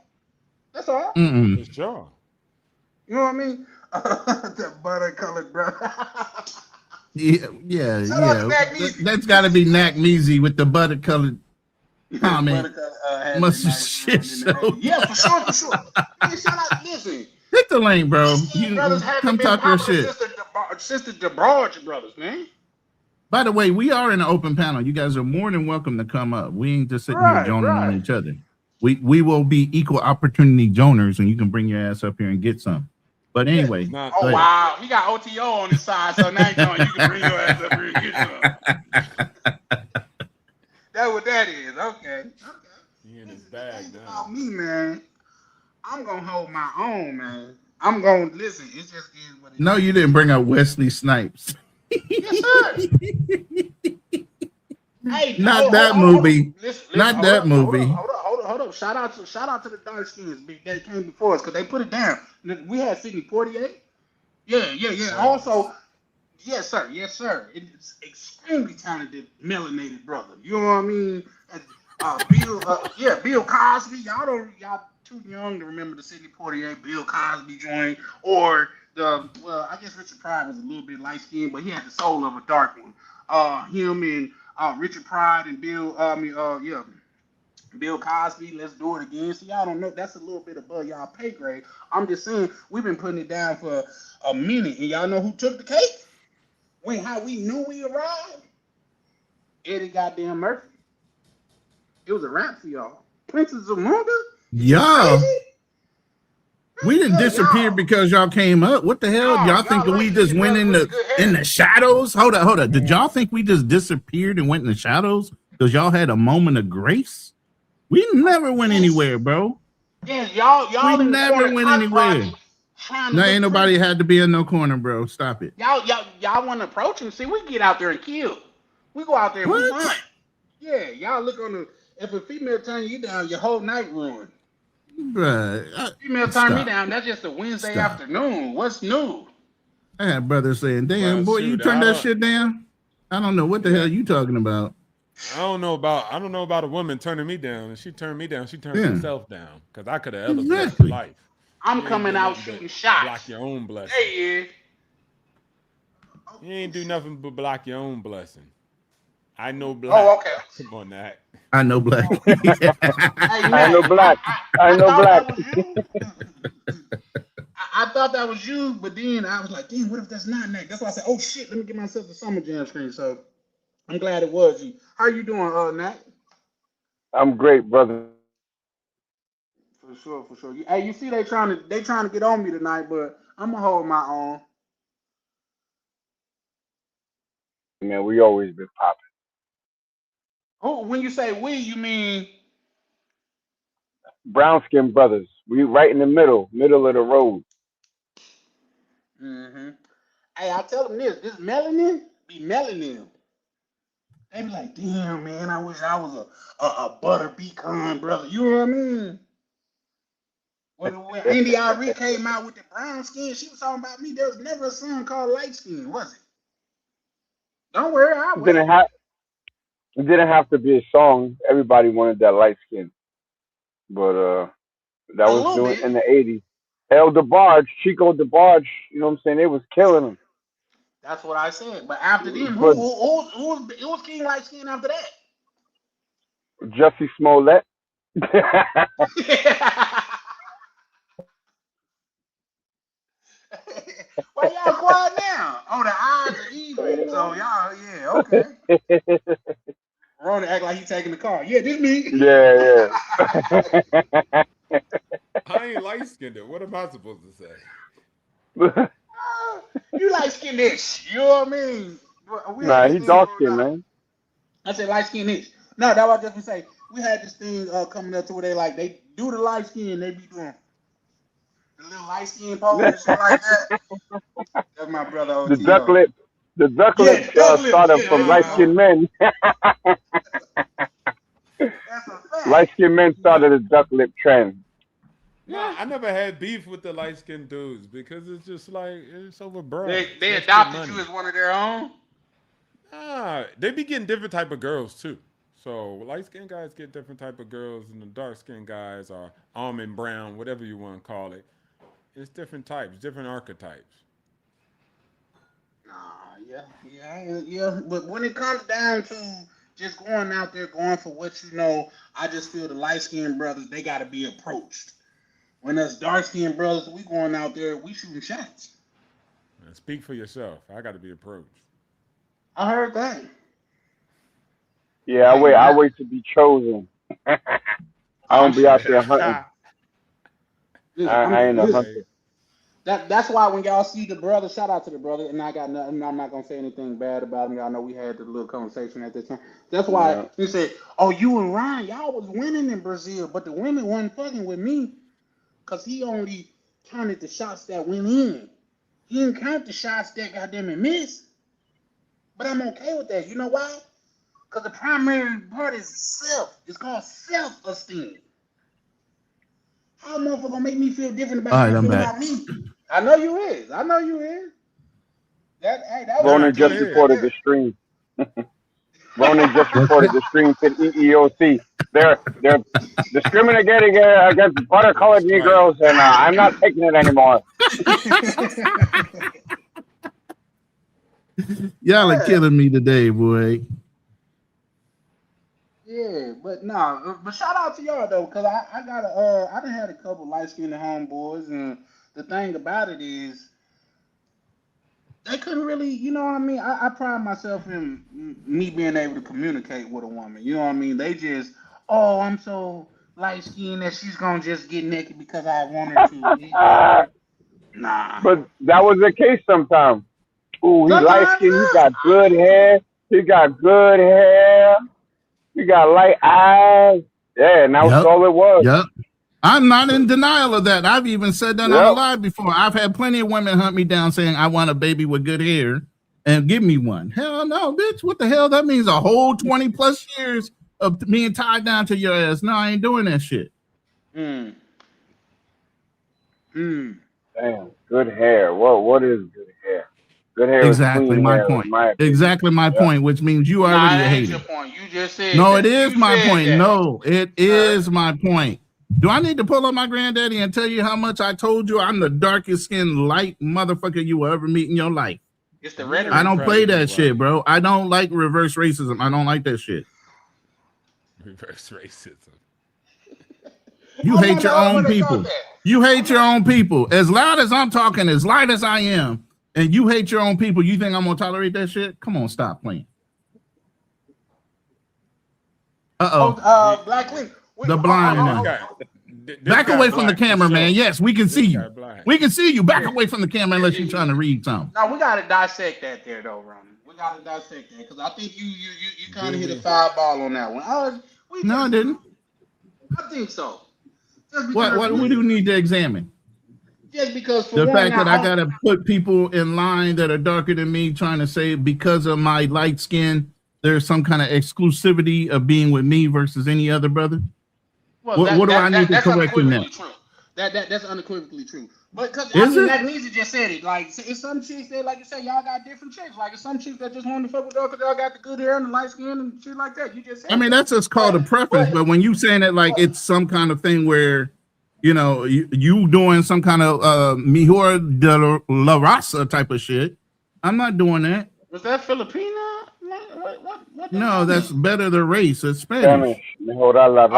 That's all. For sure. You know what I mean? The butter colored brother. Yeah. Shout out to Mac Measy. That's got to be Knack Measy with the butter colored comment. Butter color had Must the have nice shit run in the show. day. Yeah, for sure. Man, shout out. Listen, Hit the lane, bro. Skin Brothers You haven't come been talk your popular shit. since the DeBarge brothers, man. By the way, we are in an open panel. You guys are more than welcome to come up. We ain't just sitting here joning on each other. We will be equal opportunity joners, and you can bring your ass up here and get some. But anyway, Oh wow, he got OTO on his side, so now you can bring your ass up here and get some. That's what that is. Okay. He in his bag now. About me, man. I'm gonna hold my own, man. I'm gonna listen. It just is what it is. No, you didn't bring up Wesley Snipes. Yes, sir. Hey, Not that movie. Not that movie. Hold up. Shout out to the dark skins that came before us because they put it down. We had Sidney Poitier. Yeah. Also, yes, sir. It's extremely talented, melanated brother. You know what I mean? Bill Cosby. Y'all too young to remember the Sidney Poitier, Bill Cosby joint, or I guess Richard Pryor was a little bit light skinned, but he had the soul of a dark one. Him and Richard Pryor and Bill Cosby. Let's do it again. See, y'all don't know. That's a little bit above y'all pay grade. I'm just saying we've been putting it down for a minute, and y'all know who took the cake? How we knew we arrived? Eddie goddamn Murphy. It was a rap for y'all. Princess Zamunda? Yeah. We didn't disappear because y'all came up. What the hell? Y'all think we just went in the shadows? Hold up. Did y'all think we just disappeared and went in the shadows because y'all had a moment of grace? We never went anywhere, bro. Yeah, y'all we never went anywhere. No, ain't nobody had to be in no corner, bro. Stop it. Y'all want to approach him? See, we get out there and kill. We go out there and we hunt. Yeah, y'all look on the. If a female turn you down, your whole night ruined. Bruh, female turn me down. That's just a Wednesday afternoon. What's new? I had brothers saying, "Damn, boy, you turned that shit down." I don't know what the hell you talking about. I don't know about a woman turning me down. And she turned me down. She turned herself down because I could have blessed life. I'm coming out shooting shots. Block your own blessing. Hey, you ain't do nothing but block your own blessing. I know black. Oh, okay. Come on, that. I know black. I know black. I know black. I thought that was you, but then I was like, damn, what if that's not Nate? That's why I said, oh shit, let me get myself the Summer Jam screen. So I'm glad it was you. How you doing, Nat? I'm great, brother. For sure. Hey, you see they trying to get on me tonight, but I'm gonna hold my own. Man, we always been popping. Oh, when you say we, you mean Brown skin brothers. We right in the middle of the road. Mm-hmm. Hey, I tell them this melanin be melanin. They be like, damn, man, I wish I was a butter pecan brother. You know what I mean? When Indy Ari came out with the brown skin, she was talking about me. There was never a son called light skin, was it? Don't worry, I'll wait. It didn't have to be a song. Everybody wanted that light skin. But that was doing in the 80s. El DeBarge, Chico DeBarge, you know what I'm saying? They was killing him. That's what I said. But after them, But who was King Light Skin after that? Jussie Smollett. Why y'all quiet now? Oh, the eyes are even. So y'all, yeah, okay. Rona act like he taking the car. Yeah, this me. Yeah. I ain't light skinned. What am I supposed to say? You light skinned ish. You know what I mean? We had Nah, this he thing dark going skinned, on. man. I said light skinned ish. No, that's what I just gonna say. We had this thing coming up to where they do the light skin, they be doing the little light skin pose and shit like that. That's my brother The duck OTO. lip. The duck Yeah, lips the duck lips. started Yeah, from there you light go. skinned men. That's a fact. Light skinned men started the duck lip trend. Nah, I never had beef with the light skinned dudes because it's just like it's over They broad. they Let's get adopted money. you as one of their own. Ah, they be getting different type of girls too. So light skinned guys get different type of girls, and the dark skinned guys are almond brown, whatever you want to call it. It's different types, different archetypes. Yeah. But when it comes down to just going out there, going for what you know, I just feel the light skinned brothers, they got to be approached. When us dark skinned brothers, we going out there, we shooting shots. Now, speak for yourself. I got to be approached. I heard that. Yeah, I ain't I not. wait to be chosen. I I'm don't be out sure. there hunting. Listen, I ain't a listen. hunter. That's why when y'all see the brother, shout out to the brother, and I got nothing. I'm not gonna say anything bad about him. Y'all know we had the little conversation at the time. That's why Yeah. he said, "Oh, you and Ryan, y'all was winning in Brazil, but the women wasn't fucking with me, cause he only counted the shots that went in. He didn't count the shots that goddamn it missed. But I'm okay with that. You know why? Cause the primary part is self. It's called self-esteem. How a motherfucker gonna make me feel different about All how right, I I'm feel back. about me? I know you is. I know you is. That was Nah, Ronan go just strategic ahead. right reported the there. stream. Ronan just What's reported that? the stream to the EEOC. They're discriminating against butter There's a colored strike. Negroes, and I'm not taking it anymore. Y'all are Yeah, killing me today, boy. yeah, but no, but shout out to y'all though, cause I got I done had a couple light skinned homeboys, and the thing about it is they couldn't really, you know what I mean. I pride myself in me being able to communicate with a woman. You know what I mean. They just, oh, I'm so light skinned that she's gonna just get naked because I want her to. Nah. But that was the case sometimes. Ooh, he light Sometimes, skinned. He yeah. got good hair. He got good hair. He got light eyes. Yeah, and that was Yep. all it was. Yep. I'm not in denial of that. I've even said that on a Yep. live before. I've had plenty of women hunt me down saying, I want a baby with good hair and give me one. Hell no, bitch. What the hell? That means a whole 20 plus years of being tied down to your ass. No, I ain't doing that shit. Mm. Mm. Damn, good hair. What is good hair? Good hair is Exactly clean my hair, point. in my opinion. Exactly my Yep. point, which means you Nah, already it a ain't hater. your point. You just said No, that. it is You my said point. that. No, it is my point. Do I need to pull up my granddaddy and tell you how much I told you I'm the darkest skinned light motherfucker you will ever meet in your life? It's the You know I he rhetoric. don't probably play be that shit, white. bro. I don't like reverse racism. I don't like that shit. Reverse racism. You I'm not hate the your only own one that thought people. that. You I'm hate your not. own people. As loud as I'm talking, as light as I am, and you hate your own people, you think I'm gonna tolerate that shit? Come on, stop playing. Oh, Uh-oh. Black Link. Wait, The hold, blind This hold, man. guy, hold. this Back guy away from the black for camera, man. sure. Yes, we can see This guy you. black. We can see you. Back Yeah, away from the camera yeah, unless yeah, you're yeah. trying to read something. Now we gotta dissect that there though, Ronnie. We gotta dissect that because I think you kind Do of hit a we? foul ball on that one. We No, I just, didn't. I think so. Just because What we do need to examine? for The one fact that I now, gotta put people in line that are darker than me, trying to say because of my light skin, there's some kind of exclusivity of being with me versus any other brother. well What do I need to that's correct in that? unequivocally true. That's unequivocally true. But because I Is mean, it? Magnesia just said it. Like it's some chicks that, like you said, y'all got different chicks. Like it's some chicks that just want to fuck with y'all because y'all got the good hair and the light skin and shit like that. You just I said mean, that. that's just called a preference. But when you saying it like it's some kind of thing where, you know, you doing some kind of mejor de la raza type of shit, I'm not doing that. Was that Filipina? What No, that's better the race. It's Spanish. Spanish. Mejor la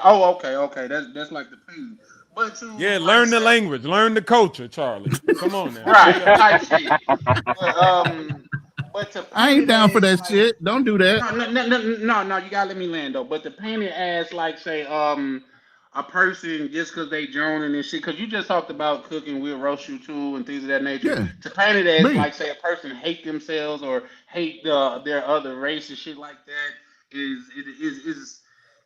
Oh, okay. Okay. That's like the pain. But to Yeah, like learn the say language, learn the culture, Charlie. Come on now. right type shit. But to I paint ain't it down for as that like shit. Don't do that. no, you gotta let me land though. But to paint it as like say a person just because they joining and shit, because you just talked about cooking will roast you too and things of that nature. Yeah, To paint it as me. like say a person hate themselves or hate their other race and shit like that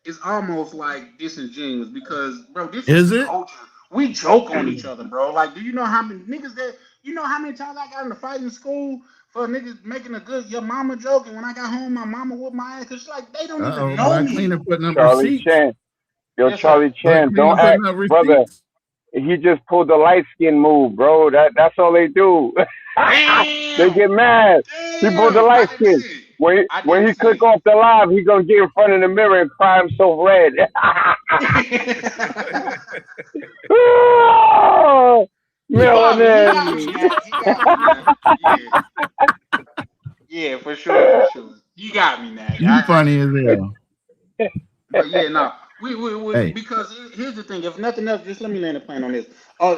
is almost like disingenuous because bro, this is Is the it? culture. We joke on each other, bro. Like, do you know how many niggas that you know how many times I got in a fight in school for niggas making a good your mama joke, and when I got home, my mama whooped my ass because like they don't even Uh-oh, know Black me. Cleaner putting up Charlie receipts. Chan. Yo, Yes, sir. Charlie Black Chan, Cleaner don't act, putting up brother. receipts. He just pulled the light skin move, bro. That's all they do. They Damn, get mad. He pulled the damn. I light didn't skin. see it. I When didn't he see click off the live, he gonna get in front of the mirror and cry himself red. it. Oh, He got me, melanin. man. He got me, man. Yeah, yeah, for sure. You got me, Nag. You funny as hell. But yeah, no, we Hey, because here's the thing. If nothing else, just let me land a plan on this.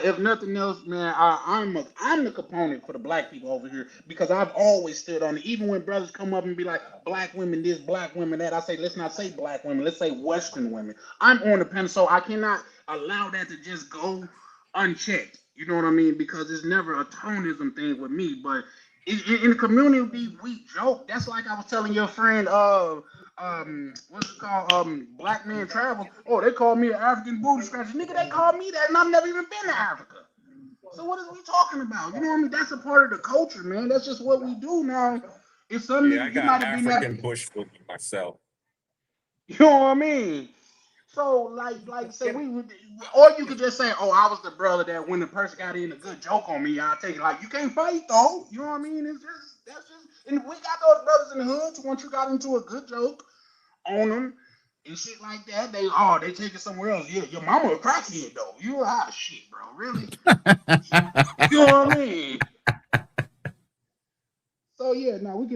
If nothing else, man, I'm the component for the black people over here because I've always stood on it. Even when brothers come up and be like, black women this, black women that, I say, let's not say black women, let's say Western women. I'm on the pen, so I cannot allow that to just go unchecked. You know what I mean? Because it's never a tonism thing with me, but in the community we joke. That's like I was telling your friend what's it called? Black man travel. Oh, they call me an African booty scratcher. Nigga, they call me that and I've never even been to Africa. So what is we talking about? You know what I mean? That's a part of the culture, man. That's just what we do now. It's some Yeah, I niggas you got might have been that. African bush boogie myself. You know what I mean? So like say we would, or you could just say, oh, I was the brother that when the person got in a good joke on me, I'll take it. Like you can't fight though. You know what I mean? It's just that's just, and we got those brothers in the hood. Once you got into a good joke on them and shit like that, they take it somewhere else. Yeah, your mama a crackhead though. You shit, bro. Really? You know what I mean? So yeah, no, we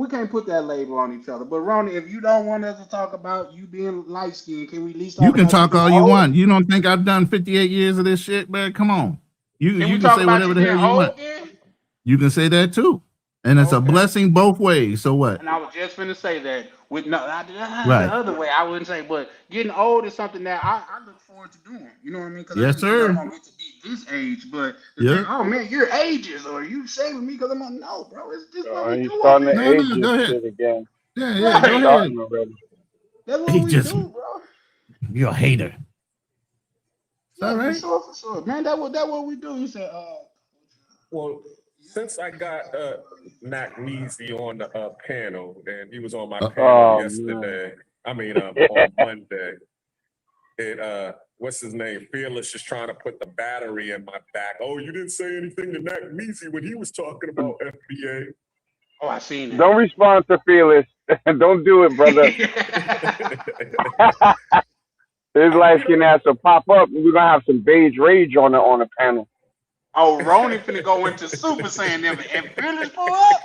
can't put that label on each other. But Ronnie, if you don't want us to talk about you being light skinned, can we at least you talk can about you talk being all you old? want. You don't think I've done 58 years of this shit, man? Come on. Can we You can talk say about whatever you the being hell you want. old then? You can say that too. And it's a Okay. blessing both ways. So what? And I was just finna say that with no the Right. other way I wouldn't say, but getting old is something that I look forward to doing. You know what I mean? Because I Yes, didn't think I was sir. gonna get to be this age, but to think, Yeah. oh man, you're ages or you shaming me because I'm like, no, bro, it's just what we He's do over starting the here. No, no, ages go ahead. shit again. Yeah, go He's Right. ahead. starting already. That's what He we just, do, bro. you're a hater. It's all Yeah, right. for sure. Man, that what we do. You said, Well, since I got Mac Neasy on the panel, and he was on my panel Oh man. yesterday. I mean, on Monday. And what's his name? Fearless is trying to put the battery in my back. Oh, you didn't say anything to Mac Neasy when he was talking about FBA. oh, I seen Don't respond to Fearless. Don't do it, brother. that. His light skin ass will pop up, and we're gonna have some beige rage on the panel. Oh, Ronnie finna go into Super Saiyan. If Fearless pull up,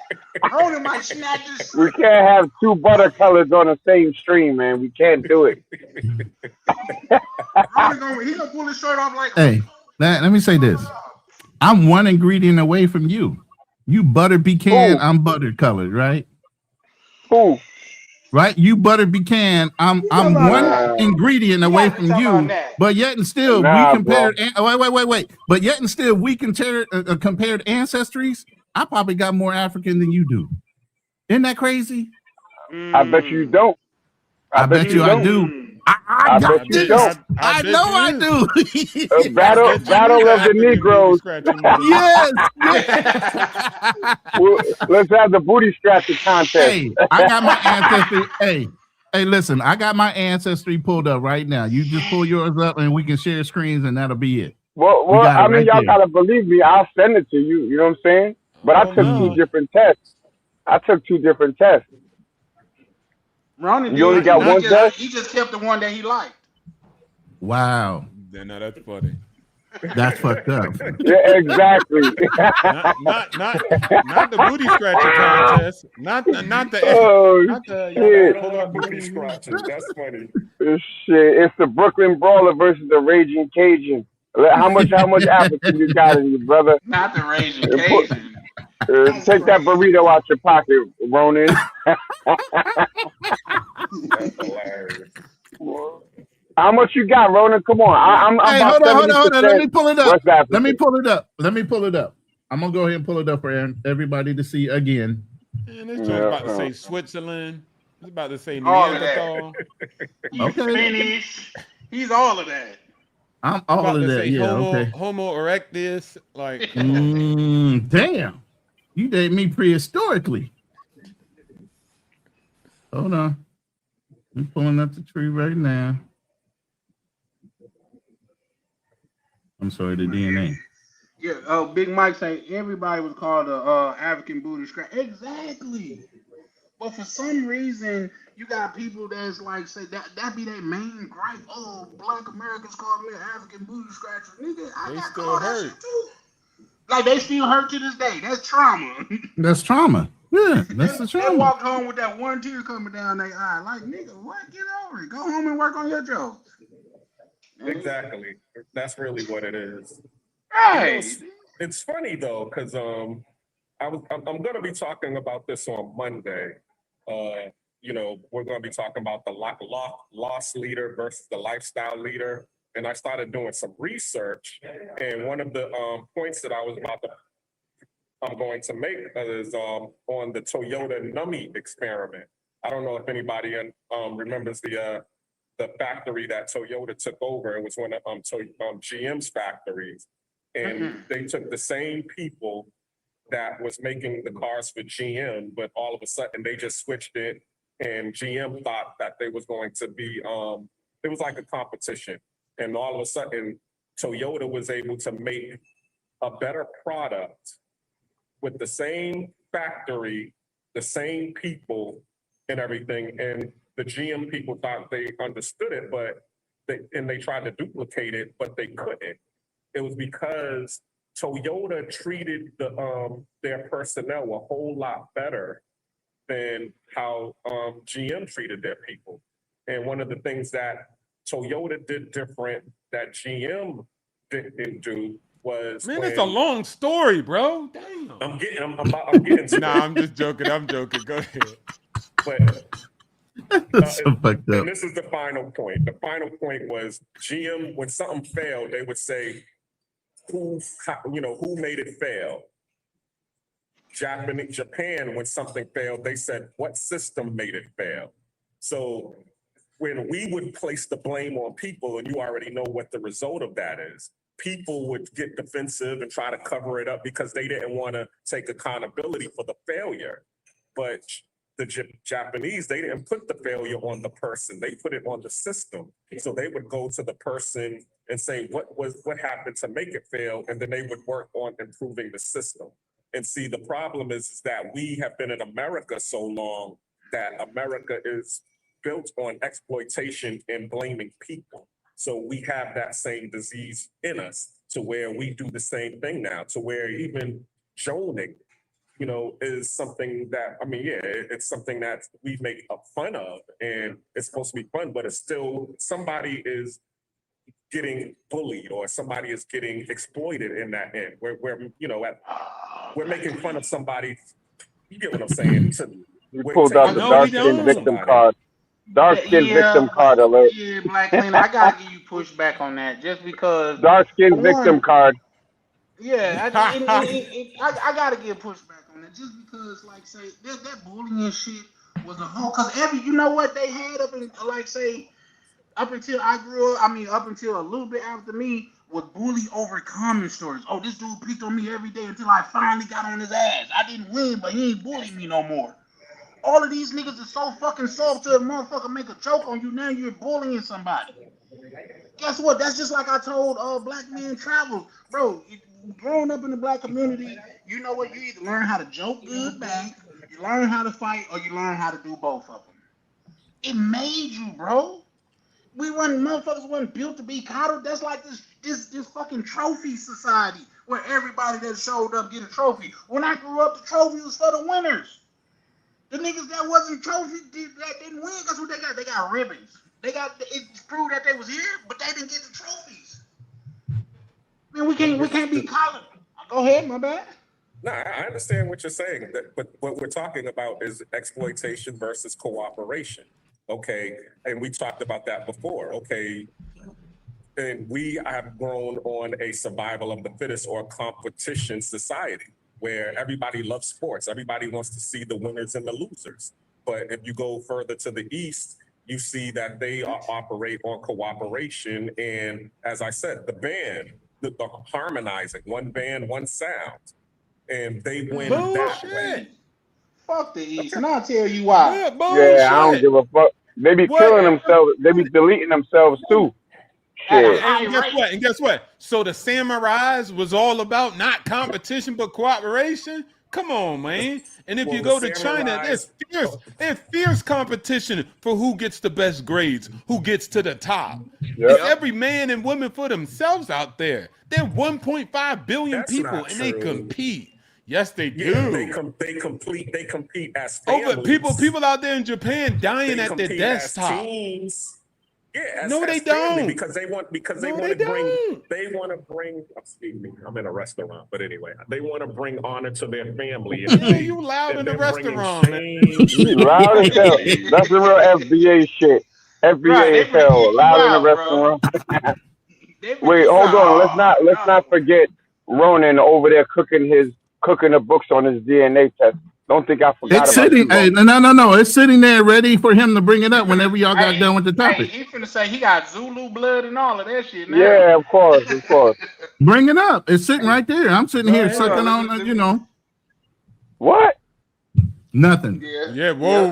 Ronnie might snatch his. We can't have two butter colors on the same stream, man. We can't do it. He gonna pull his shirt off like. Hey, let me say this. I'm one ingredient away from you. You buttered pecan, Who? I'm buttered colored, right? Who? Right? You buttered pecan, I'm about one that? ingredient You away gotta be from talking about you. that. But yet and still, we Nah, bro. compared. Wait. But yet and still, we compared ancestries. I probably got more African than you do. Isn't that crazy? I bet you don't. I bet you I do. I got bet you this. don't. I bet know you I is. do. A battle bet you battle is of the African booty Negroes. scratching mother. Yes. Let's have the booty scratching contest. Hey, I got my ancestry. Hey, listen, I got my ancestry pulled up right now. You just pull yours up and we can share screens and that'll be it. Well, got it I mean, right y'all there. gotta believe me. I'll send it to you. You know what I'm saying? But I took two different tests. Ronnie You only did. got one test? He just kept the one that he liked. Wow. Then now that's funny. That's fucked up. Yeah, exactly. not the booty scratching contest. Not the Oh Y'all shit! gotta love booty scratchers. That's funny. Shit, it's the Brooklyn Brawler versus the Raging Cajun. How much African you got in you, brother? Not the Raging Cajun. Take that burrito out your pocket, Ronan. That's hilarious. How much you got, Ronan? Come on. I'm Hey, about hold on. Let me pull it up. West African. Let me pull it up. I'm gonna go ahead and pull it up for everybody to see again. And this joint's about to say Switzerland. It's about to say All of Neanderthal. He's Finnish. He's all of that. I'm all of that. Yeah. Okay. Homo erectus. Like, damn. You dated me prehistorically. Hold on. I'm pulling up the tree right now. I'm sorry, the DNA. Yeah, Big Mike say everybody was called a African booty scratch. Exactly. But for some reason, you got people that's like say that be their main gripe. Oh, Black Americans call me an African booty scratcher. Nigga, I got called that shit too. Like they still hurt to this day. That's trauma. That's trauma. Yeah, that's the trauma. They walked home with that one tear coming down their eye. Like, nigga, what? Get over it. Go home and work on your jokes. Exactly. That's really what it is. Right. It's funny though, because I'm gonna be talking about this on Monday. We're gonna be talking about the loss leader versus the lifestyle leader. And I started doing some research, and one of the points that I'm going to make is on the Toyota Nummi experiment. I don't know if anybody remembers the factory that Toyota took over. It was one of GM's factories, and they took the same people that was making the cars for GM, but all of a sudden they just switched it, and GM thought that they was going to be it was like a competition. And all of a sudden, Toyota was able to make a better product with the same factory, the same people, and everything. And the GM people thought they understood it, but they tried to duplicate it, but they couldn't. It was because Toyota treated their personnel a whole lot better than how GM treated their people. And one of the things that Toyota did different that GM didn't do was it's a long story, bro. Damn. I'm getting to Nah, I'm just joking. Go ahead. But That's so fucked up. And this is the final point. The final point was GM, when something failed, they would say, who made it fail? Japan, when something failed, they said, what system made it fail? So when we would place the blame on people, and you already know what the result of that is, people would get defensive and try to cover it up because they didn't want to take accountability for the failure. But the Japanese, they didn't put the failure on the person, they put it on the system. So they would go to the person and say, what happened to make it fail? And then they would work on improving the system. And see, the problem is that we have been in America so long that America is built on exploitation and blaming people. So we have that same disease in us to where we do the same thing now, to where even joning, is something that, it's something that we make fun of, and it's supposed to be fun, but it's still, somebody is getting bullied or somebody is getting exploited in that end. We're making fun of somebody. You get what I'm saying? You pulled out the dark-skinned victim card. Dark-skinned victim card alert. Yeah, Black Clean, I gotta give you pushback on that just because. Dark-skinned victim card. Yeah, I gotta give pushback on that just because, like, say that bullying shit was a whole. Cause you know what they had up until I grew up. Up until a little bit after me was bully overcoming stories. Oh, this dude picked on me every day until I finally got on his ass. I didn't win, but he ain't bullying me no more. All of these niggas are so fucking soft to a motherfucker make a joke on you. Now you're bullying somebody. Guess what? That's just like I told Black Men Travel. Bro, growing up in the black community, you know what? You either learn how to joke good back, you learn how to fight, or you learn how to do both of them. It made you, bro. Motherfuckers wasn't built to be coddled. That's like this fucking trophy society where everybody that showed up get a trophy. When I grew up, the trophy was for the winners. The niggas that wasn't trophy that didn't win, guess what they got? They got ribbons. It proved that they was here, but they didn't get the trophies. Man, we can't be coddled. Go ahead, my bad. No, I understand what you're saying, but what we're talking about is exploitation versus cooperation. Okay, and we talked about that before. Okay, and we have grown on a survival of the fittest or competition society where everybody loves sports. Everybody wants to see the winners and the losers. But if you go further to the east, you see that they operate on cooperation. And as I said, the band, the harmonizing, one band, one sound. And they win that way. Fuck the East, and I'll tell you why. Yeah, I don't give a fuck. They be killing themselves. They be deleting themselves too. Shit. And guess what? So the samurais was all about not competition but cooperation. Come on, man. And if you go to China, there's fierce competition for who gets the best grades, who gets to the top. Yep. It's every man and woman for themselves out there. They're 1.5 billion people, and they compete. Yes, they do. Yeah, they compete as families. People out there in Japan dying at their desktop. Yeah, no, they don't. Because they want to bring. Excuse me, I'm in a restaurant, but anyway, they want to bring honor to their family. Yeah, you loud in the restaurant. Loud as hell. That's the real FBA shit. FBA hell, loud in the restaurant. Wait, hold on. Let's not forget Ronan over there cooking the books on his DNA test. Don't think I forgot it's sitting. Hey, no. It's sitting there ready for him to bring it up whenever y'all got done with the topic. He finna say he got Zulu blood and all of that shit now. Yeah, of course. Bring it up. It's sitting right there. I'm sitting here sucking on, What? Nothing. Yeah. Whoa.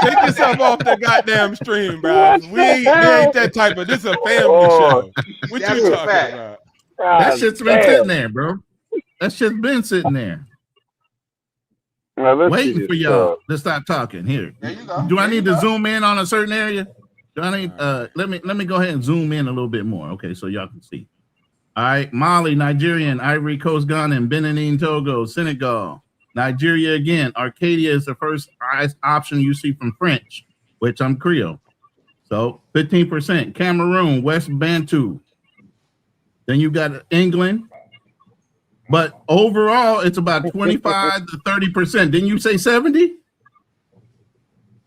Take yourself off the goddamn stream, bro. We ain't that type of. This is a family show. What you talking about? That shit's been sitting there, bro. That shit's been sitting there. Waiting for y'all to start talking. Here. Do I need to zoom in on a certain area? Do I need let me go ahead and zoom in a little bit more. Okay, so y'all can see. All right, Mali, Nigerian, Ivory Coast, Ghana, Benin, Togo, Senegal, Nigeria again. Arcadia is the first option you see from French, which I'm Creole. So 15%. Cameroon, West Bantu. Then you got England. But overall, it's about 25 to 30%. Didn't you say 70?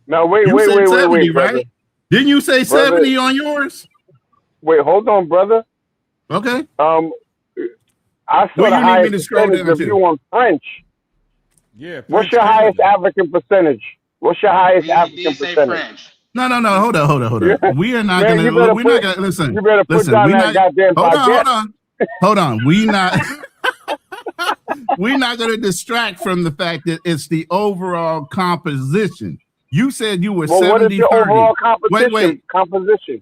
No, wait, right? Brother. Didn't you say 70 on yours? Wait, hold on, brother. Okay. I saw the highest percentage of you on French. Yeah. What's your highest African percentage? What's your highest African percentage? No. Hold on. We are not going to. We're not going to listen. You better put down that goddamn baguette. Hold on. We're not going to distract from the fact that it's the overall composition. You said you were 70-30. What is your overall composition? Wait. Composition.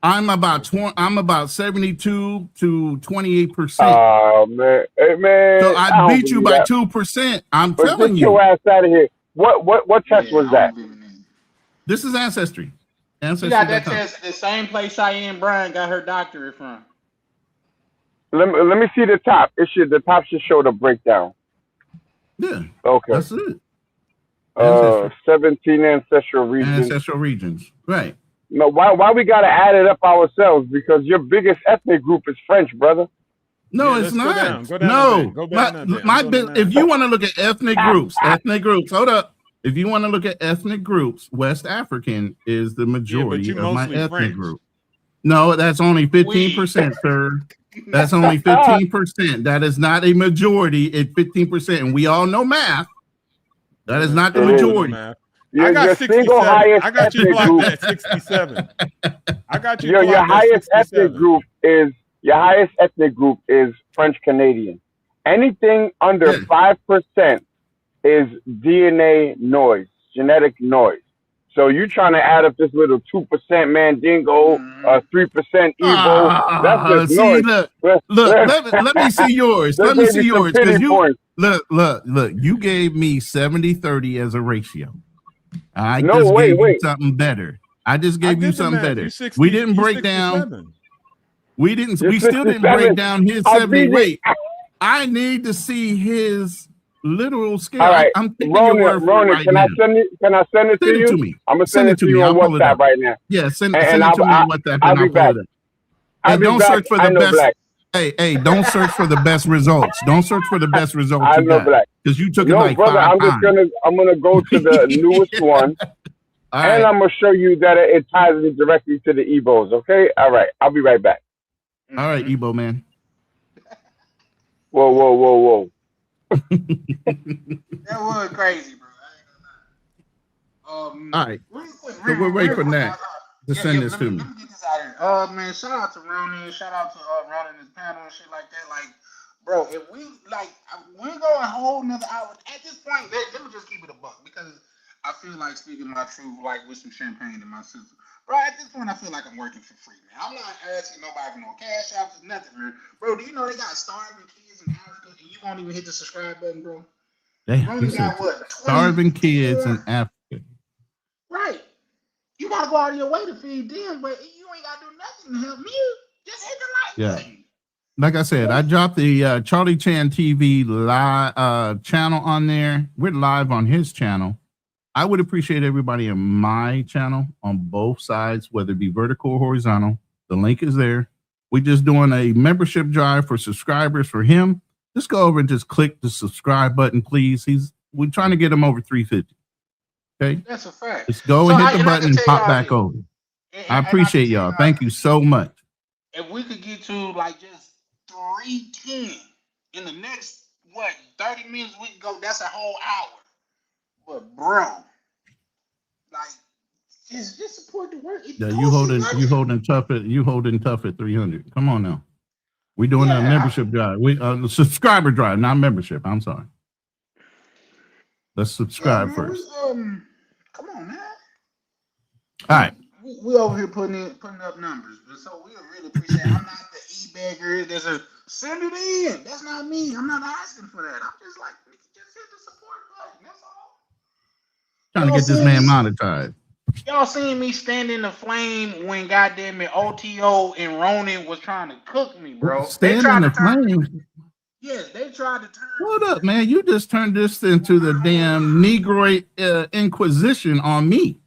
I'm about 72 to 28%. Oh man, hey, man! So I beat you by 2%. I'm telling you. Get your ass out of here. What test was that? This is Ancestry. You got that test the same place Cheyenne Bryan got her doctorate from. Let me see the top. The top should show the breakdown. Yeah. Okay. That's it. 17 ancestral regions. Ancestral regions. Right. No, why we gotta add it up ourselves? Because your biggest ethnic group is French, brother. No, it's not. No, if you want to look at ethnic groups, hold up. If you want to look at ethnic groups, West African is the majority of my ethnic group. No, that's only 15%, sir. That's only 15%. That is not a majority at 15%. And we all know math. That is not the majority. I got 67. I got you blocked at 67. I got you. Your highest ethnic group is French Canadian. Anything under 5% is DNA noise, genetic noise. So you're trying to add up this little 2% Mandingo, 3% Igbo. That's just noise. Look, let me see yours. Let me see yours. Because look, you gave me 70-30 as a ratio. I No, just gave you wait. something better. I just gave you did the something math. better. You 60, We didn't you break down. 67. We didn't. You're We still didn't 67. break down his I 70. beat it. Wait, I need to see his literal scale. All right, I'm taking your word for it Ronan, right can now. I send it to Send you? it to me. I'm gonna Send it to you me. on I'll pull it WhatsApp up. right now. Yeah, send And it to me on WhatsApp I'll and be I'll pull back. it up. I'll And be don't back. search for I the know best. Black. Hey, don't search for the best results. Don't search for the best results I you know got. Black. Because you took it No, like brother, 5 times. I'm gonna go to the newest one, All and right. I'm gonna show you that it ties me directly to the Ebos. Okay, all right, I'll be right back. All right, Ebo man. Whoa. That was crazy, bro. All right. So we'll wait for Nat to send this to me. Let me get this out here. Man, shout out to Ronan. Shout out to Ronan and his panel and shit like that. Like, bro, if we we're going a whole nother hour. At this point, let me just keep it a buck because I feel like speaking my truth, like with some champagne in my system. Bro, at this point, I feel like I'm working for free, man. I'm not asking nobody for no cash out, nothing, man. Bro, do you know they got starving kids in Africa and you won't even hit the subscribe button, bro? Damn, Ronan he got said what? starving kids in Africa. Right. You gotta go out of your way to feed them, but you ain't gotta do nothing to help me. Just hit the like button. Like I said, I dropped the Charlie Chan TV live channel on there. We're live on his channel. I would appreciate everybody in my channel on both sides, whether it be vertical or horizontal. The link is there. We're just doing a membership drive for subscribers for him. Just go over and just click the subscribe button, please. We're trying to get him over 350. Okay, that's a fact. Just go and hit the button and pop back over. I appreciate y'all. Thank you so much. If we could get to like just 310 in the next 30 minutes, we can go. That's a whole hour. But bro, like just support the work. Yeah, you holding tough at 300. Come on now. We're doing a membership drive. Subscriber drive, not membership. I'm sorry. Let's subscribe first. Come on, man. All right. We over here putting up numbers, so we really appreciate it. I'm not the e-bagger. There's a send it in. That's not me. I'm not asking for that. I'm just like, just hit the support button. That's all. Trying to get this man monetized. Y'all seen me stand in the flame when goddamn it OTO and Ronan was trying to cook me, bro. Stand in the flame. Yes, they tried to turn. Hold up, man. You just turned this into the damn Negro Inquisition on me,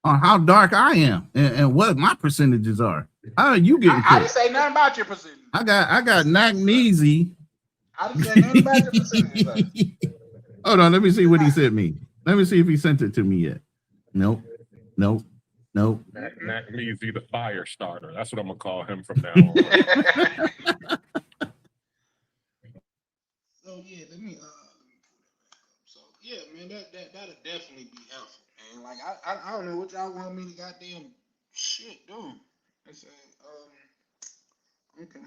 on how dark I am and what my percentages are. How are you getting cooked? I didn't say nothing about your percentage. I got Nagneasy. I didn't say nothing about your percentage. Hold on, let me see what he sent me. Let me see if he sent it to me yet. Nope. Nagneasy the fire starter. That's what I'm gonna call him from now on. So yeah, let me so yeah, man, that'll definitely be helpful, man. Like I don't know what y'all want me to goddamn shit do. I said, okay.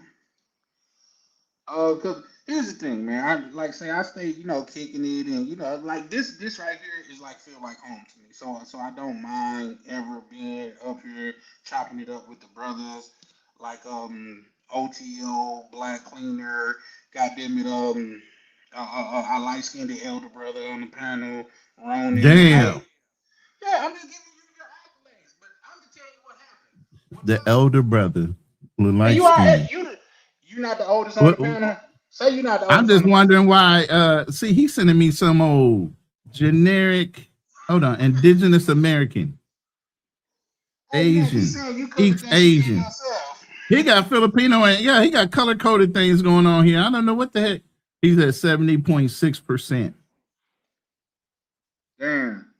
Cause here's the thing, man. I stay, kicking it, and like this right here is like feel like home to me. So I don't mind ever being up here chopping it up with the brothers, like OTO, Black Cleaner, goddamn it, I light skinned elder brother on the panel, Ronan. Damn. Like, yeah, I'm just giving you your accolades, but I'm gonna tell you what happened. The elder brother, light skin. You're not the oldest on the panel. Say you're not the oldest. I'm just wondering why. See, he's sending me some old generic. Hold on, indigenous American, Asian, East Asian. He got Filipino and he got color coded things going on here. I don't know what the heck. He's at 70.6%. Damn.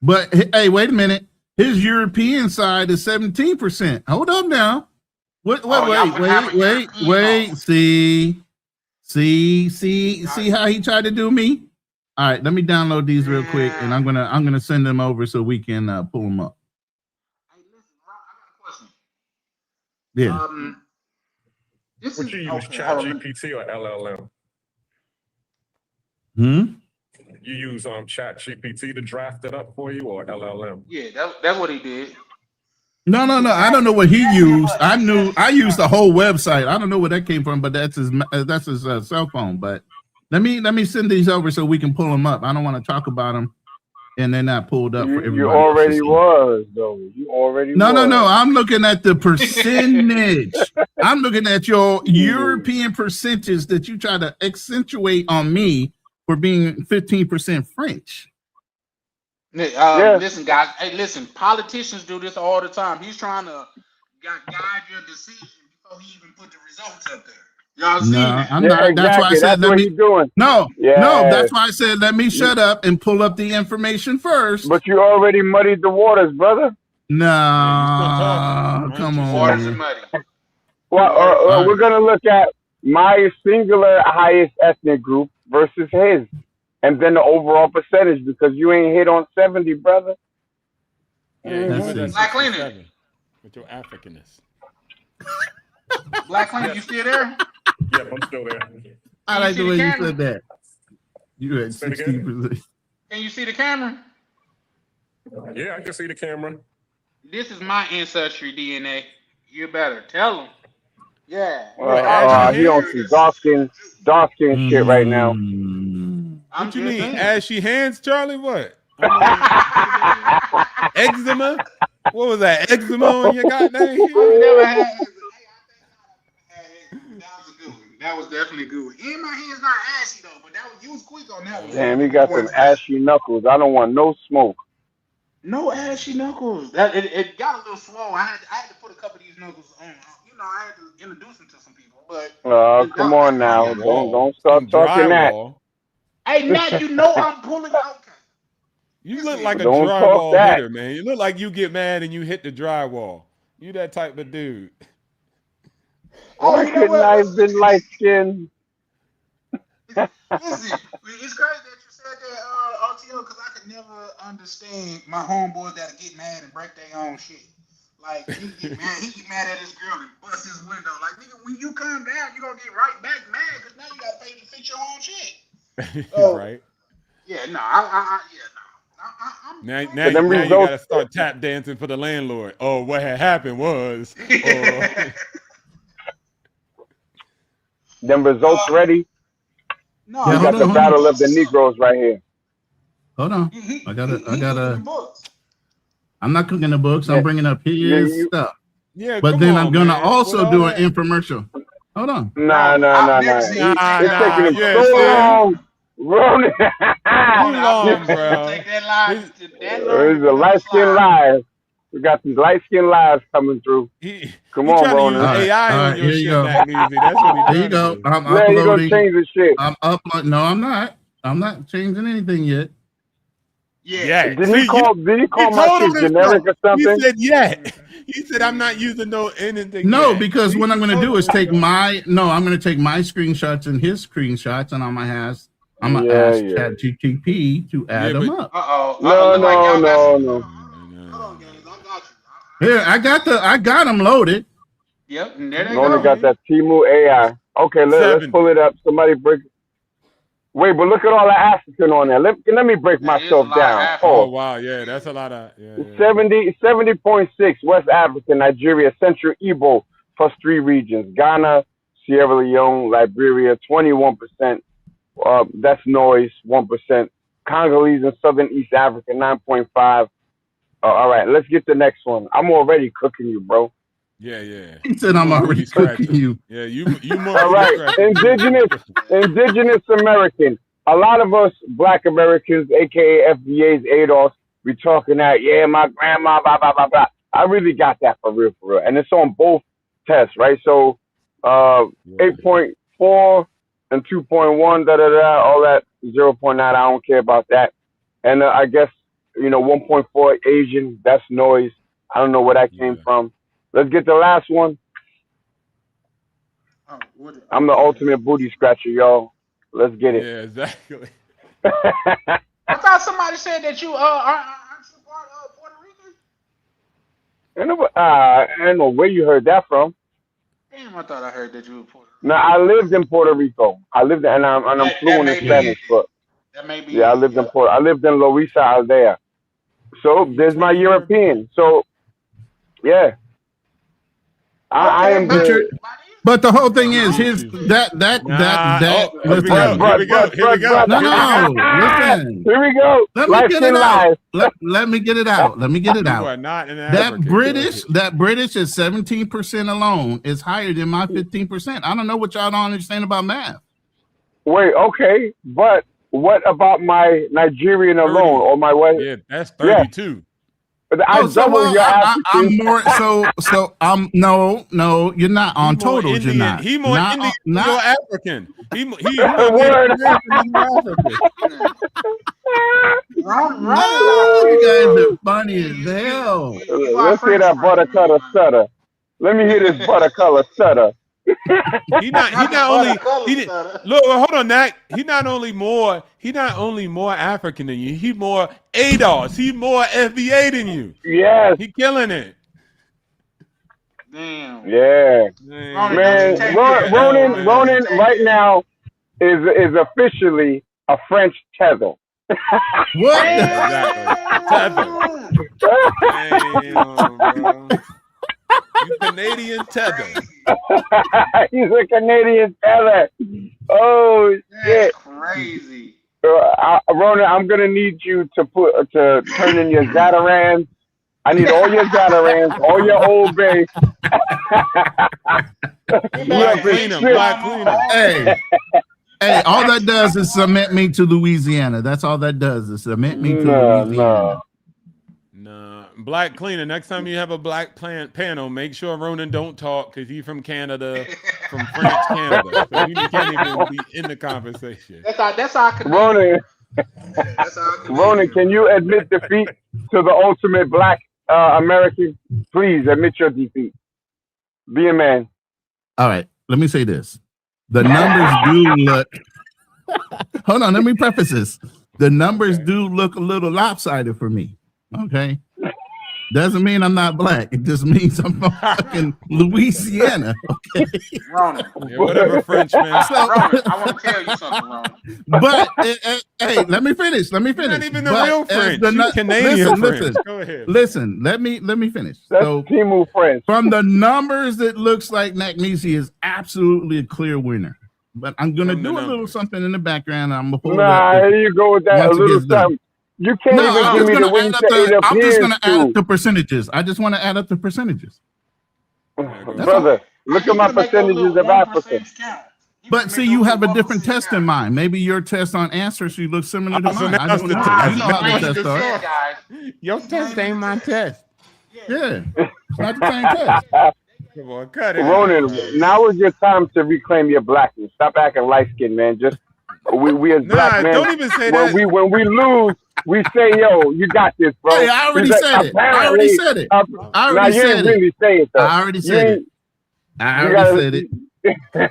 But hey, wait a minute. His European side is 17%. Hold up now. Wait. See how he tried to do me? All right, let me download these real quick, and I'm gonna send them over so we can pull them up. Hey, listen, Ron, I got a question. Yeah. Would you use ChatGPT or LLM? You use ChatGPT to draft it up for you or LLM? Yeah, that's what he did. No. I don't know what he used. I used the whole website. I don't know where that came from, but that's his cell phone. But let me send these over so we can pull them up. I don't want to talk about them and they're not pulled up for everybody. You already was, though. You already was. No. I'm looking at the percentage. I'm looking at your European percentage that you try to accentuate on me for being 15% French. Listen, guys. Hey, listen. Politicians do this all the time. He's trying to guide your decision before he even put the results up there. Y'all seen that? I'm not. Exactly. That's why I said what he's doing. No, that's why I said let me shut up and pull up the information first. But you already muddied the waters, brother. No, come on. Waters are muddy. Well, we're gonna look at my singular highest ethnic group versus his, and then the overall percentage because you ain't hit on 70, brother. Black Cleaner. With your Africanness. Black Cleaner, you still there? Yep, I'm still there. I like the way you said that. You had 60%. Can you see the camera? Yeah, I can see the camera. This is my ancestry DNA. You better tell them. Yeah. He don't see dark skin shit right now. What you mean? Ashy hands, Charlie? What? Eczema? What was that? Eczema on your goddamn? Never had. That was definitely a good one. And my hand's not ashy though, but you was quick on that one. Damn, he got some ashy knuckles. I don't want no smoke. No ashy knuckles. It got a little swole. I had to put a couple of these knuckles on. You know, I had to introduce them to some people. But come on now, don't start talking that. Hey, Nat, you know I'm pulling out. You look like a drywall hitter, man. You look like you get mad and you hit the drywall. You that type of dude. Why couldn't I have been light skinned? Listen, it's crazy that you said that, RTO, because I could never understand my homeboys that get mad and break their own shit. Like, he get mad at his girl and bust his window. Like, nigga, when you calm down, you're going to get right back mad because now you got to pay to fix your own shit. Right. Yeah, no, Now you gotta start tap dancing for the landlord. Oh, what had happened was. Them results ready. No, we got the battle of the Negroes right here. Hold on, I gotta. I'm not cooking the books. I'm bringing up his stuff. Yeah, but then I'm gonna also do an infomercial. Hold on. No. It's taking him so long. Ronan. Bro. There's a light skin live. We got these light skin lives coming through. Come on, Ronan. AI on your shit, There you go. I'm uploading. You're gonna change the shit. No, I'm not. I'm not changing anything yet. Yeah. Did he call my shit generic or something? He said yeah. He said I'm not using anything. No, because what I'm gonna do is take my screenshots and his screenshots, and I'm gonna ask ChatGPT to add them up. No. Here, I got them loaded. Yep, and there they Ronan got that Timu AI. Okay, let's pull it up. Somebody break. Wait, but look at all the African on there. Let me break myself down. Oh wow, yeah, that's a lot of 70.6 West African, Nigeria, Central Igbo plus 3 regions. Ghana, Sierra Leone, Liberia, 21%. That's noise, 1%. Congolese and Southern East Africa, 9.5. All right, let's get the next one. I'm already cooking you, bro. Yeah. He said I'm already cooking you. Yeah, you more. All right, indigenous American. A lot of us Black Americans, aka FBAs, ADOS, we talking that, my grandma, blah, blah, blah, blah. I really got that for real. And it's on both tests, right? So 8.4 and 2.1, all that 0.9, I don't care about that. And I guess, 1.4 Asian, that's noise. I don't know where that came from. Let's get the last one. I'm the ultimate booty scratcher, y'all. Let's get it. Yeah, exactly. I thought somebody said that you aren't you part of Puerto Rican? I don't know where you heard that from. Damn, I thought I heard that you were Puerto Rican. No, I lived in Puerto Rico. I'm fluent in Spanish, but that may be. Yeah, I lived in Loíza Aldea. So there's my European. So yeah. I am good. But the whole thing is, his that. Here we go. No, listen. Here we go. Let me get it out. Let me get it out. Let me get it out. You are not an That African. British is 17% alone is higher than my 15%. I don't know what y'all don't understand about math. Wait, okay, but what about my Nigerian alone or my way? Yeah, that's 32. I'm double your I'm more so I'm no, you're not on totals. Indian. You're not. He more not, Indian, not, more African. He more Word. African than African. you guys are funny as hell. Let's hear that buttercutter stutter. Let me hear this buttercutter stutter. He not only look, hold on, Nat. He not only more African than you. He more ADOS. He more FBA than you. Yes. He killing it. Damn. Yeah. Man, Ronan right now is officially a French tether. What? Exactly. Damn, bro. You Canadian tether. He's a Canadian tether. Oh shit! That's crazy. Ronan, I'm gonna need you to turn in your Zatarans. I need all your Zatarans, all your Old Bay. Black clean him. Hey, all that does is cement me to Louisiana. That's all that does is cement me to Louisiana. No. Black cleaner. Next time you have a black panel, make sure Ronan don't talk because he's from Canada, from French Canada. So he can't even be in the conversation. That's our Ronan. Ronan, can you admit defeat to the ultimate black American? Please admit your defeat. Be a man. All right, let me say this. The numbers do look. Hold on, let me preface this. The numbers do look a little lopsided for me. Okay. Doesn't mean I'm not black. It just means I'm from fucking Louisiana. Okay. Ronan. Yeah, whatever, Frenchman. Ronan, I want to tell you something, Ronan. But hey, let me finish. You're not even the real French. You're Canadian French. Go ahead. Listen, let me finish. That's so Timu French. From the numbers, it looks like Nakmisi is absolutely a clear winner. But I'm gonna do a little something in the background. I'm gonna hold here you go with that. A little something. You can't even give me the win I'm just going to add up the percentages. I just want to add up the percentages. Brother, look at my percentages of Africa. But see, you have a different test in mind. Maybe your test on answers you look similar to mine. I don't know. You know how the test are. Your test ain't my test. Yeah, it's not the same test. Come on, cut it. Ronan, now is your time to reclaim your blackness. Stop acting light skinned, man. Just we as black men. Don't even say that. When we lose, we say, "Yo, you got this, bro." Hey, I already said it. I already said it. I already said it.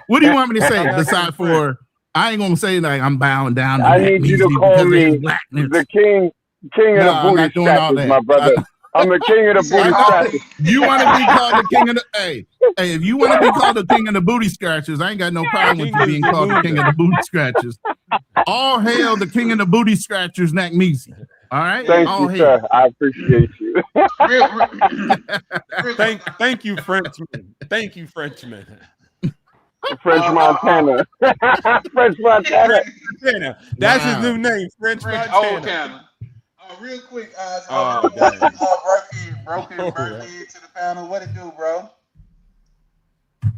What do you want me to say? Besides for, I ain't gonna say like I'm bowing down. I need you to call me the king of the booty scratches, my brother. I'm the king of the booty scratches. You want to be called the king of the hey? If you want to be called the king of the booty scratchers, I ain't got no problem with you being called the king of the booty scratchers. All hail the king of the booty scratchers, Nakmisi. All right. Thank you, sir. I appreciate you. Thank you, Frenchman. Thank you, Frenchman. French Montana. French Montana. That's his new name, French Montana. Real quick, broken birthday to the panel. What it do, bro? You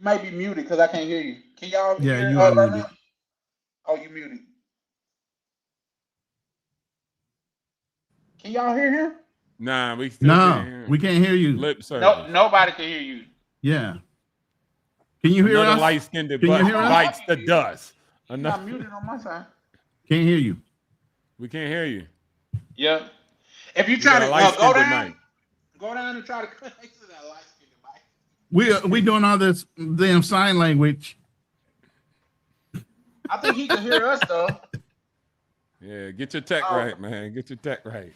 might be muted because I can't hear you. Can y'all hear you are muted. Oh, you muted. Can y'all hear him? Nah, we still can't hear him. We can't hear you. Lip service. Nope, nobody can hear you. Yeah. Can you hear us? Another light-skinned butt bites the dust. I'm not muted on my side. Can't hear you. We can't hear you. Yeah. If you try to go down and try to connect to that light skinned. We doing all this damn sign language. I think he can hear us though. Yeah, get your tech right, man. Get your tech right.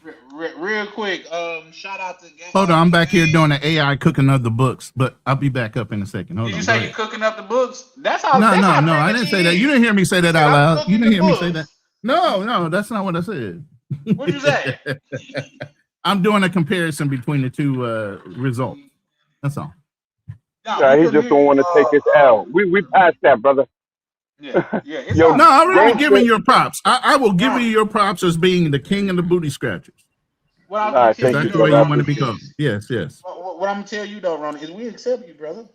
Real quick, shout out to. Hold on, I'm back here doing the AI cooking up the books, but I'll be back up in a second. Hold on. Did you say you cooking up the books? That's how. No, I didn't say that. You didn't hear me say that out loud. You didn't hear me say that. No, that's not what I said. What'd you say? I'm doing a comparison between the two results. That's all. Nah, he just don't want to take his L. We passed that, brother. Yeah, it's Yo, No, I'm really gangster. giving your props. I will give you your props as being the king of the booty scratchers. What I was All gonna right, tell thank you you, That's the though, way brother. I you Ron, want to appreciate it. become. Yes, yes. what I'm gonna tell you though, Ron, is we accept you, brother.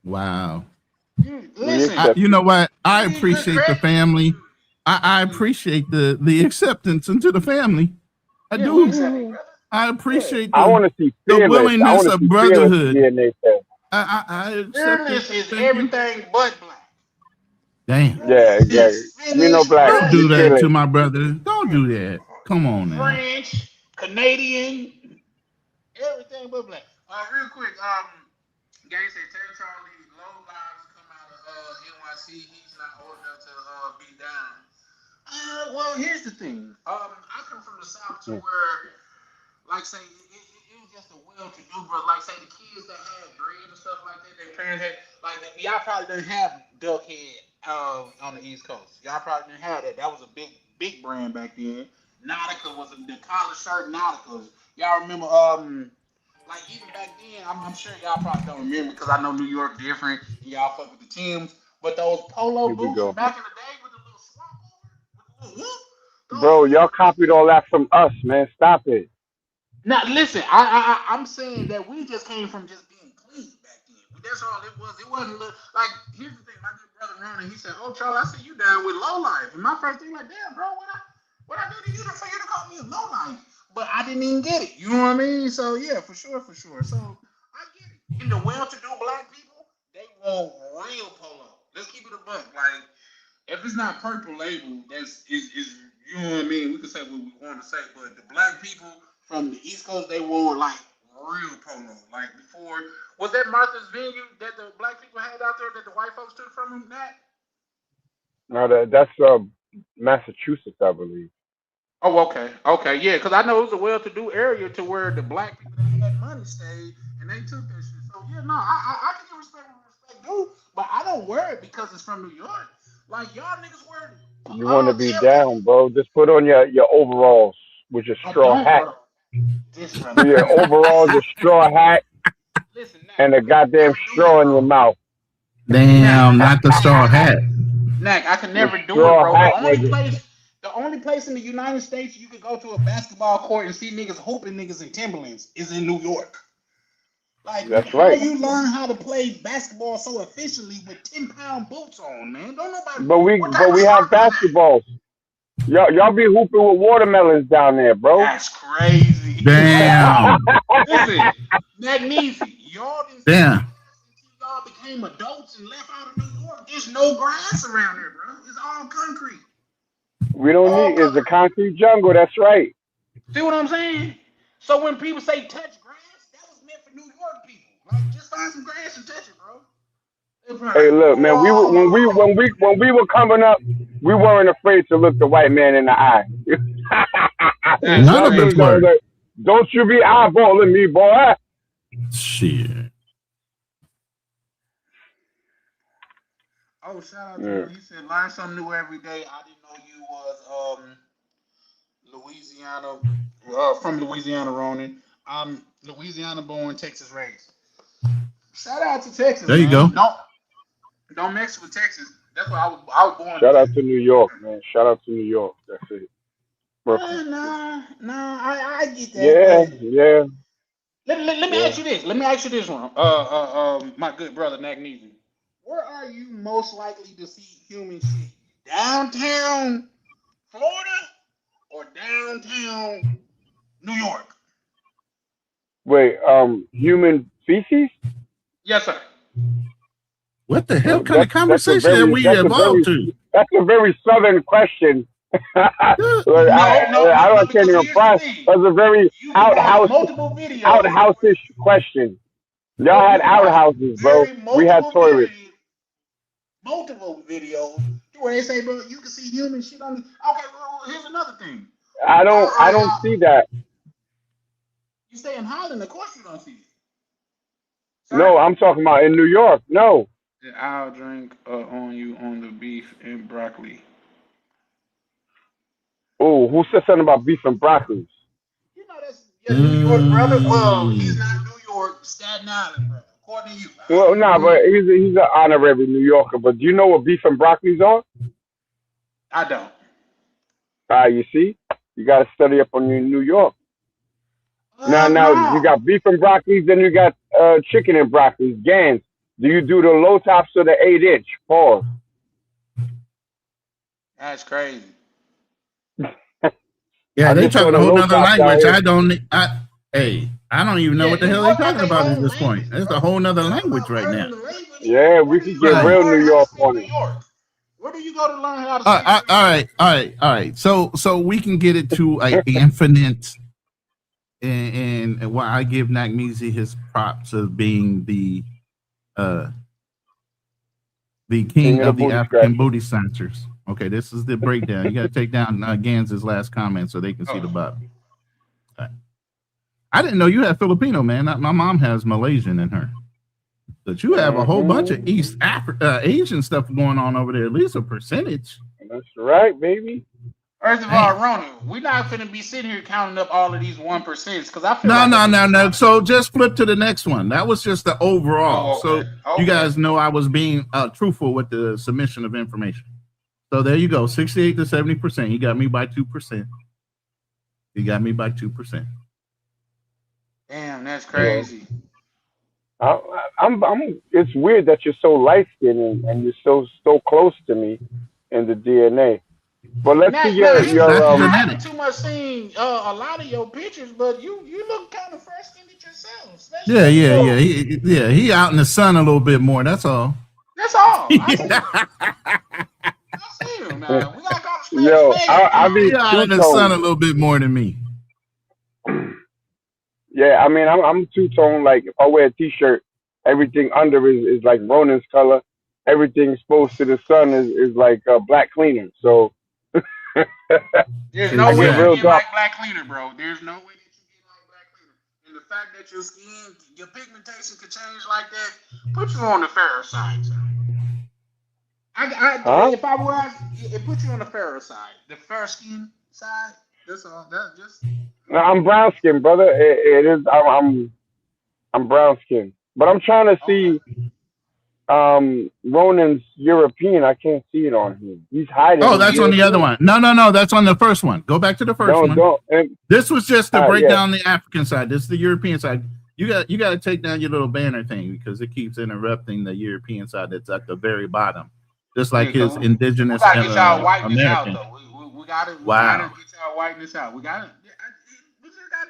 Wow. Listen, You know what? I you need good appreciate the credit. family. I appreciate the acceptance into the family. I Yeah, we do. accept you, brother. I appreciate I want to see the Fearless. I willingness want to of see Fearless brotherhood. DNA test. I accept it. Fearless is Thank you. everything but black. Damn. Yeah, Fearless exactly. is You know, finished, black. Don't black, You do that kill to it. my brother. Don't do that. Come on now. French, Canadian, everything but black. Real quick, Gary said, tell Charlie low lives come out of NYC. He's not old enough to be down. Well, here's the thing. I come from the South to where, like, say, it was just a well-to-do, bro. Like, say, the kids that had bread and stuff like that, their parents had, like, y'all probably didn't have duck head on the East Coast. Y'all probably didn't have that. That was a big brand back then. Nautica was the collar shirt Nauticas. Y'all remember, like, even back then, I'm sure y'all probably don't remember because I know New York different and y'all fuck with the Timbs. But those polo Here we boots go. back in the day with the little swamp over, with the little whoop, Bro, y'all copied all that from us, man. Stop it. now listen, I'm saying that we just came from just being clean back then. That's all it was. It wasn't like here's the thing. My good brother Ron, he said, "Oh, Charlie, I see you down with low life." And my first thing like, "Damn, bro, what I do to you for you to call me a low life?" But I didn't even get it. You know what I mean? So yeah, for sure. So I get it. And the well-to-do black people, they want real polo. Let's keep it a buck. Like if it's not purple label, that's is you know what I mean. We can say what we want to say, but the black people from the East Coast, they wore like real polo. Like before, was that Martha's Vineyard that the black people had out there that the white folks took from them? That? No, that's Massachusetts, I believe. Oh, okay, yeah. Because I know it was a well-to-do area to where the black people that had money stayed, and they took that shit. So yeah, no, I can give respect where respect due, but I don't wear it because it's from New York. Like y'all niggas wear You want to be Tim's. down, bro? Just put on your overalls with your I straw don't, hat. bro. This With brother. your overalls, your straw hat, Listen, Nack, and a I can goddamn never do it, straw in your bro. mouth. Damn, not the straw hat. Nack, I can The never do it, straw bro. hat, nigga. The only place in the United States you could go to a basketball court and see niggas hooping niggas in Timberlands is in New York. Like, That's how right. you learn how to play basketball so efficiently with 10-pound boots on, man? Don't nobody. But we What but type of we have sport is that? basketballs. Y'all be hooping with watermelons down there, bro. That's crazy. Damn. Listen, Magnesium, y'all didn't see Damn. grass until y'all became adults and left out of New York. There's no grass around here, bro. It's all concrete. We don't All need it's a concrete. concrete jungle. That's right. See what I'm saying? So when people say touch grass, that was meant for New York people. Like, just find some grass and touch it, bro. They probably Hey, like, look, man. We were whoa. when we were coming up, we weren't afraid to look the white man in the eye. That's None of us crazy. were. Don't you be eyeballing me, boy. Shit. Oh, shout out to Yeah. him. He said, learn something new every day. I didn't know you was Louisiana, from Louisiana, Ronan. I'm Louisiana born, Texas raised. Shout out to Texas, There you go. man. Don't mix with Texas. That's why I was born in Shout out Texas. to New York, man. Shout out to New York. That's it. Brooklyn. Nah, I get that, Yeah, but yeah, let me yeah. ask you this. Let me ask you this one. My good brother Magnesium. Where are you most likely to see human shit? Downtown Florida or downtown New York? Wait, human feces? Yes, sir. What the hell Well, kind of conversation have we evolved to? that's a very southern question. Like, I can't Because even here's the process. thing. That's a very You can watch multiple videos. outhouse-ish question. You Y'all had can watch outhouses, bro. We had toilets. multiple videos where they say, bro, you can see human shit on. Okay, well, here's another thing. Where I are don't y'all? see that. You stay in Holland, of course you don't see it. No, Sorry. I'm talking about in New York. No. I'll drink on you on the beef and broccoli. Oh, who said something about beef and broccoli? You know that's your New York brother. Well, he's not New York, Staten Island, brother. Of According to you. Well, but he's an honorary New Yorker. But do you know what beef and broccolis are? I don't. You see, you got to study up on New York. Now No. you got beef and broccolis, then you got chicken and broccolis. Gans. Do you do the low tops or the 8-inch? Pause. That's crazy. Yeah, they talking a whole nother language. I don't even know what the hell they're talking about at this point. It's a whole nother language right now. Yeah, we could get real New York on it. Where do you go to learn how to speak? All right. So we can get it to an infinite, and why I give Nakmeezy his props of being the king of the African booty snatchers. Okay, this is the breakdown. You got to take down Gans's last comment so they can see the bottom. Right. I didn't know you had Filipino, man. My mom has Malaysian in her. But you have a whole bunch of East Asian stuff going on over there, at least a percentage. That's right, baby. First of all, Ronan, we're not going to be sitting here counting up all of these 1% because I feel no. So just flip to the next one. That was just the overall. So you guys know I was being truthful with the submission of information. So there you go, 68 to 70%. You got me by 2%. Damn, that's crazy. It's weird that you're so light skinned and you're so close to me in the DNA. But let's see your I haven't too much seen a lot of your pictures, but you look kind of fresh skinned yourself. Yeah. He out in the sun a little bit more. That's all. That's all. I see him now. We gotta go to Yo, I be out in the sun a little bit more than me. Yeah, I mean, I'm two-tone. Like, if I wear a T-shirt, everything under is like Ronan's color. Everything exposed to the sun is like black cleaner. So there's no way you get like black cleaner, bro. There's no way that you get like black cleaner. And the fact that your skin, your pigmentation could change like that, put you on the fairer side. So. If I was, it put you on the fairer side, the fair skin side. That's all. That's just. No, I'm brown skin, brother. It is. I'm brown skin, but I'm trying to see. Ronan's European. I can't see it on him. He's hiding. Oh, that's on the other one. No. That's on the first one. Go back to the first one. This was just to break down the African side. This is the European side. You got to take down your little banner thing because it keeps interrupting the European side that's at the very bottom. Just like his indigenous American. Out, we gotta get y'all whiteness out. We just gotta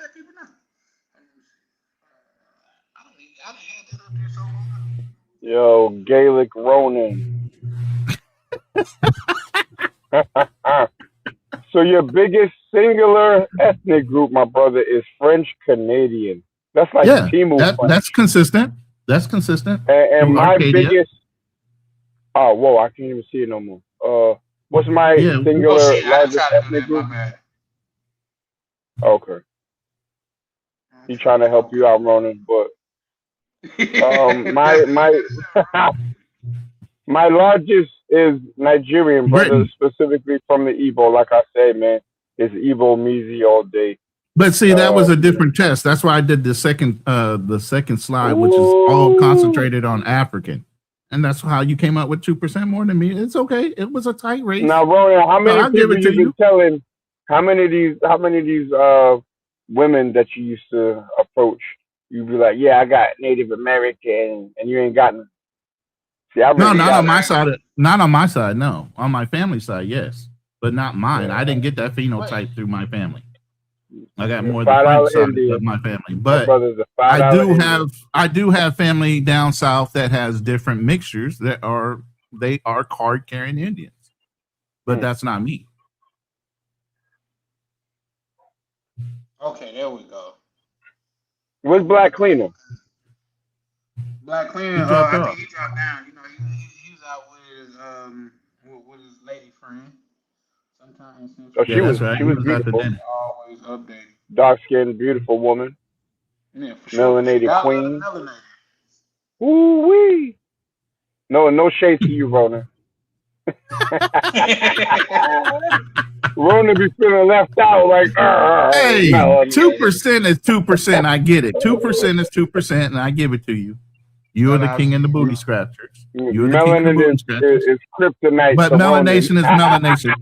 let people know. I done had that up there so long. Yo, Gaelic Ronan. So your biggest singular ethnic group, my brother, is French Canadian. That's like Timu. That's consistent. That's consistent. And my biggest. Oh, whoa! I can't even see it no more. What's my singular largest ethnic group? Okay. He's trying to help you out, Ronan, but my largest is Nigerian, brother, specifically from the Igbo. Like I say, man, it's Igbo Mizi all day. But see, that was a different test. That's why I did the second slide, which is all concentrated on African. And that's how you came up with 2% more than me. It's okay. It was a tight race. Now, Ronan, how many people you been telling? How many of these women that you used to approach? You'd be like, yeah, I got Native American, and you ain't got none. See, not on my side. Not on my side. No, on my family side, yes, but not mine. I didn't get that phenotype through my family. I got more than one side of my family, but I do have family down south that has different mixtures that are card carrying Indians, but that's not me. Okay, there we go. Where's Black Cleaner? Black Cleaner, I think he dropped down. You know, he was out with his lady friend. Sometimes. Oh, she was beautiful. Always updated. Dark skinned, beautiful woman. Yeah, for sure. Melanated queen. Ooh wee. No shade to you, Rona. Rona be feeling left out like, hey, 2% is 2%. I get it. 2% is 2%, and I give it to you. You're the king of the booty scratchers. You're the king of the Melanin booty scratchers. is kryptonite. But to women. melanation is melanation.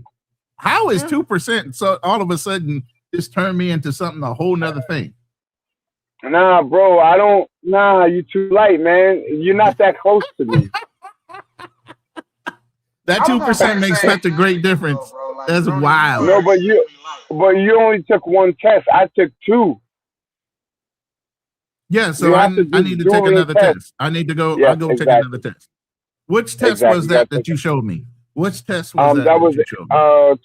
How is 2%? So all of a sudden, this turned me into something a whole nother thing. Nah, bro, I don't. Nah, you too light, man. You're not that close to me. That 2% makes such a great difference. That's wild. No, but you only took one test. I took 2. Yeah, so I need to take another test. I need to go. Yeah, I'll go take another test. Which test was that you showed me? Which test was that? That was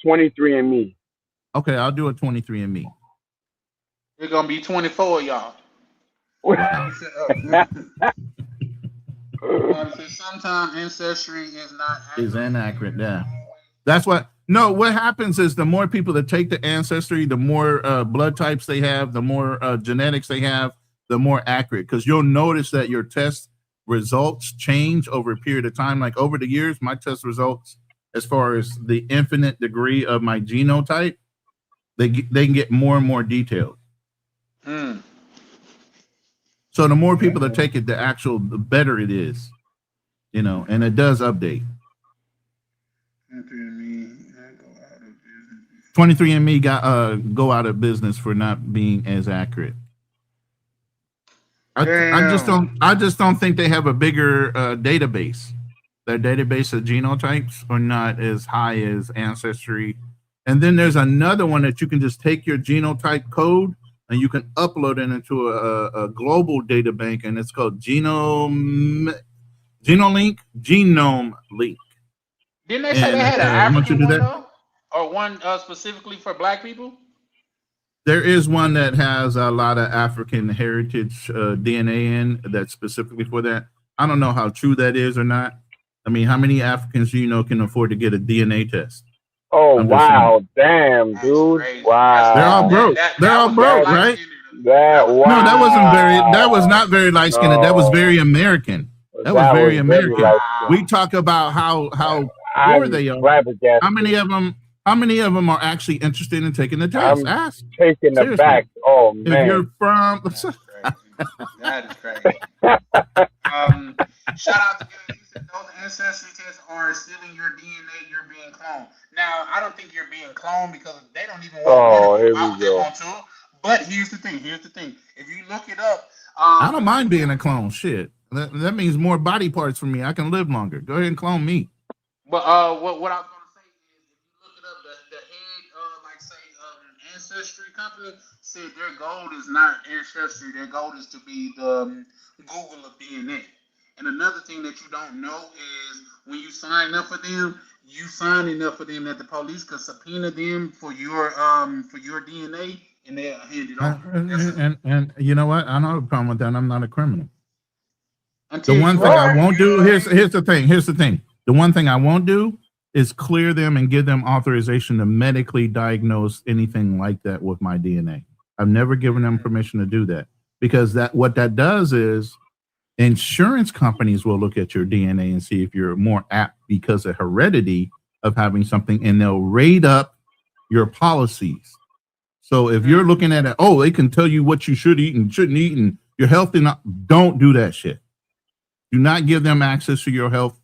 23andMe. Okay, I'll do a 23andMe. It's gonna be 24, y'all. Sometimes ancestry is not accurate. Is inaccurate. Yeah, that's what. No, what happens is the more people that take the ancestry, the more blood types they have, the more genetics they have, the more accurate. Because you'll notice that your test results change over a period of time. Like over the years, my test results, as far as the infinite degree of my genotype, they can get more and more detailed. So the more people that take it, the better it is, and it does update. 23andMe go out of business for not being as accurate. I just don't think they have a bigger database. Their database of genotypes are not as high as Ancestry. And then there's another one that you can just take your genotype code and you can upload it into a global data bank, and it's called Genome Link. Didn't they say they had an African one though, or one specifically for Black people? There is one that has a lot of African heritage DNA in that's specifically for that. I don't know how true that is or not. I mean, how many Africans do you know can afford to get a DNA test? Oh, wow. Damn, dude. Wow. They're all broke. They're all broke, right? Wow. No, that was not very light skinned. No. That was very American. That was very American. We talk about how poor they are. How many of them are actually interested in taking the test? Ask. Taking the back. Oh, man. If you're from... That is crazy. Shout out to you. Those ancestry tests are stealing your DNA. You're being cloned. Now, I don't think you're being cloned because they don't even want to. But here's the thing. If you look it up, I don't mind being a clone. Shit, that means more body parts for me. I can live longer. Go ahead and clone me. But what I was gonna say is, if you look it up, the head ancestry company said their goal is not ancestry. Their goal is to be the Google of DNA. And another thing that you don't know is when you sign up for them, you signing up for them that the police could subpoena them for your DNA, and they'll hand it over. And you know what? I don't have a problem with that. I'm not a criminal. The one thing I won't do, here's the thing. The one thing I won't do is clear them and give them authorization to medically diagnose anything like that with my DNA. I've never given them permission to do that, because what that does is insurance companies will look at your DNA and see if you're more apt because of heredity of having something, and they'll rate up your policies. So if you're looking at it, they can tell you what you should eat and shouldn't eat and you're healthy. Don't do that shit. Do not give them access to your health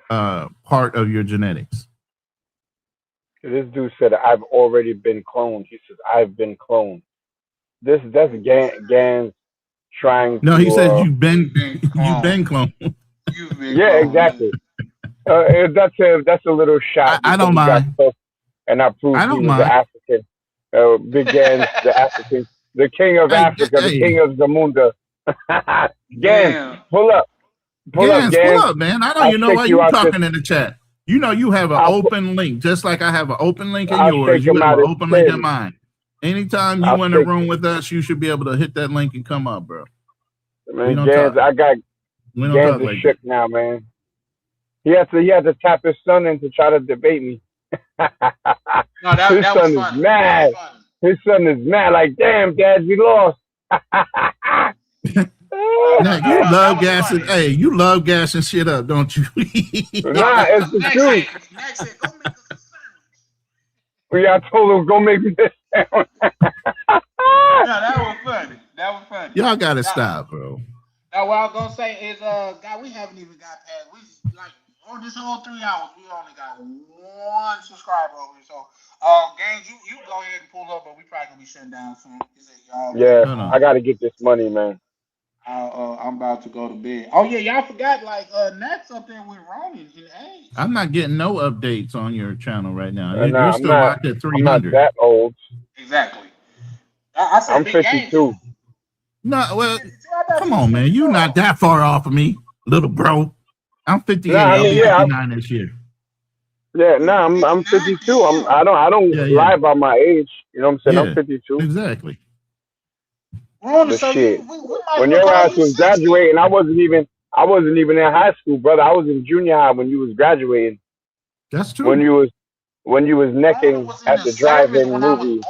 part of your genetics. This dude said, I've already been cloned. He says, I've been cloned. That's Gans trying to... No, he says you've been cloned. Yeah, exactly. That's a little shot. I don't mind. And I proved he was the African. Big Gans, the African. The king of Africa, the king of Zamunda. Gans, pull up. Pull up, man. I don't even know why you're talking in the chat. You know you have an open link, just like I have an open link in yours. You have an open link in mine. Anytime you in a room with us, you should be able to hit that link and come up, bro. Man, Gans, I got Gans is shook now, man. He had to tap his son in to try to debate me. His son is mad. His son is mad. Like, damn, Dad, you lost. Now, you love gassing. Hey, you love gassing shit up, don't you? It's the truth. I told him, go make me this sandwich. That was funny. Y'all gotta stop, bro. Now, what I was gonna say is, God, we haven't even got past. We like on this whole 3 hours, we only got 1 subscriber over here. So, gang, you go ahead and pull up, but we probably gonna be shutting down soon. He said, y'all. Yeah, I gotta get this money, man. I'm about to go to bed. Oh yeah, y'all forgot like Nat's up there with Roman in age. I'm not getting no updates on your channel right now. Nah, You're still locked at 300. I'm not that old. Exactly. I said I'm big 52. No, well, come on, man. You're not that far off of me, little bro. I'm 58. Nah, I I'll mean, be yeah, 59 this year. Yeah, I'm 52. I don't lie about my age. You know what I'm saying? I'm 52. Exactly. But shit, when your ass was graduating, I wasn't even in high school, brother. I was in junior high when you was graduating. That's true. When you was necking at the drive-in movie.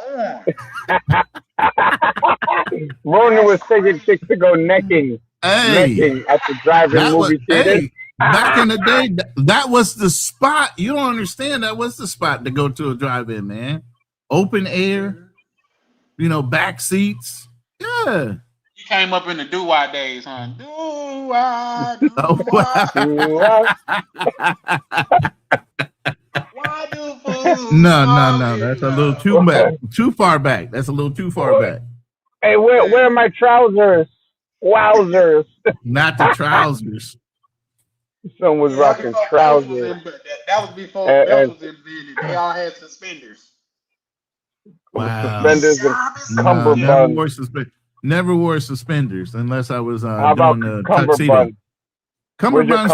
Ronan was taking chicks to go necking at the drive-in movie theater. Hey, back in the day, that was the spot. You don't understand. That was the spot to go to a drive-in, man. Open air, back seats. Yeah. You came up in the doo-wah days, huh? Doo-wah, doo-wah. Why do fools No. That's a little too far back. That's a little too far back. Hey, where are my trousers? Wowzers. Not the trousers. Someone was rocking trousers. That was before belts was invented. They all had suspenders. Wow. Suspenders and cummerbunds. Never wore suspenders unless I was How about doing the tuxedo. Cummerbunds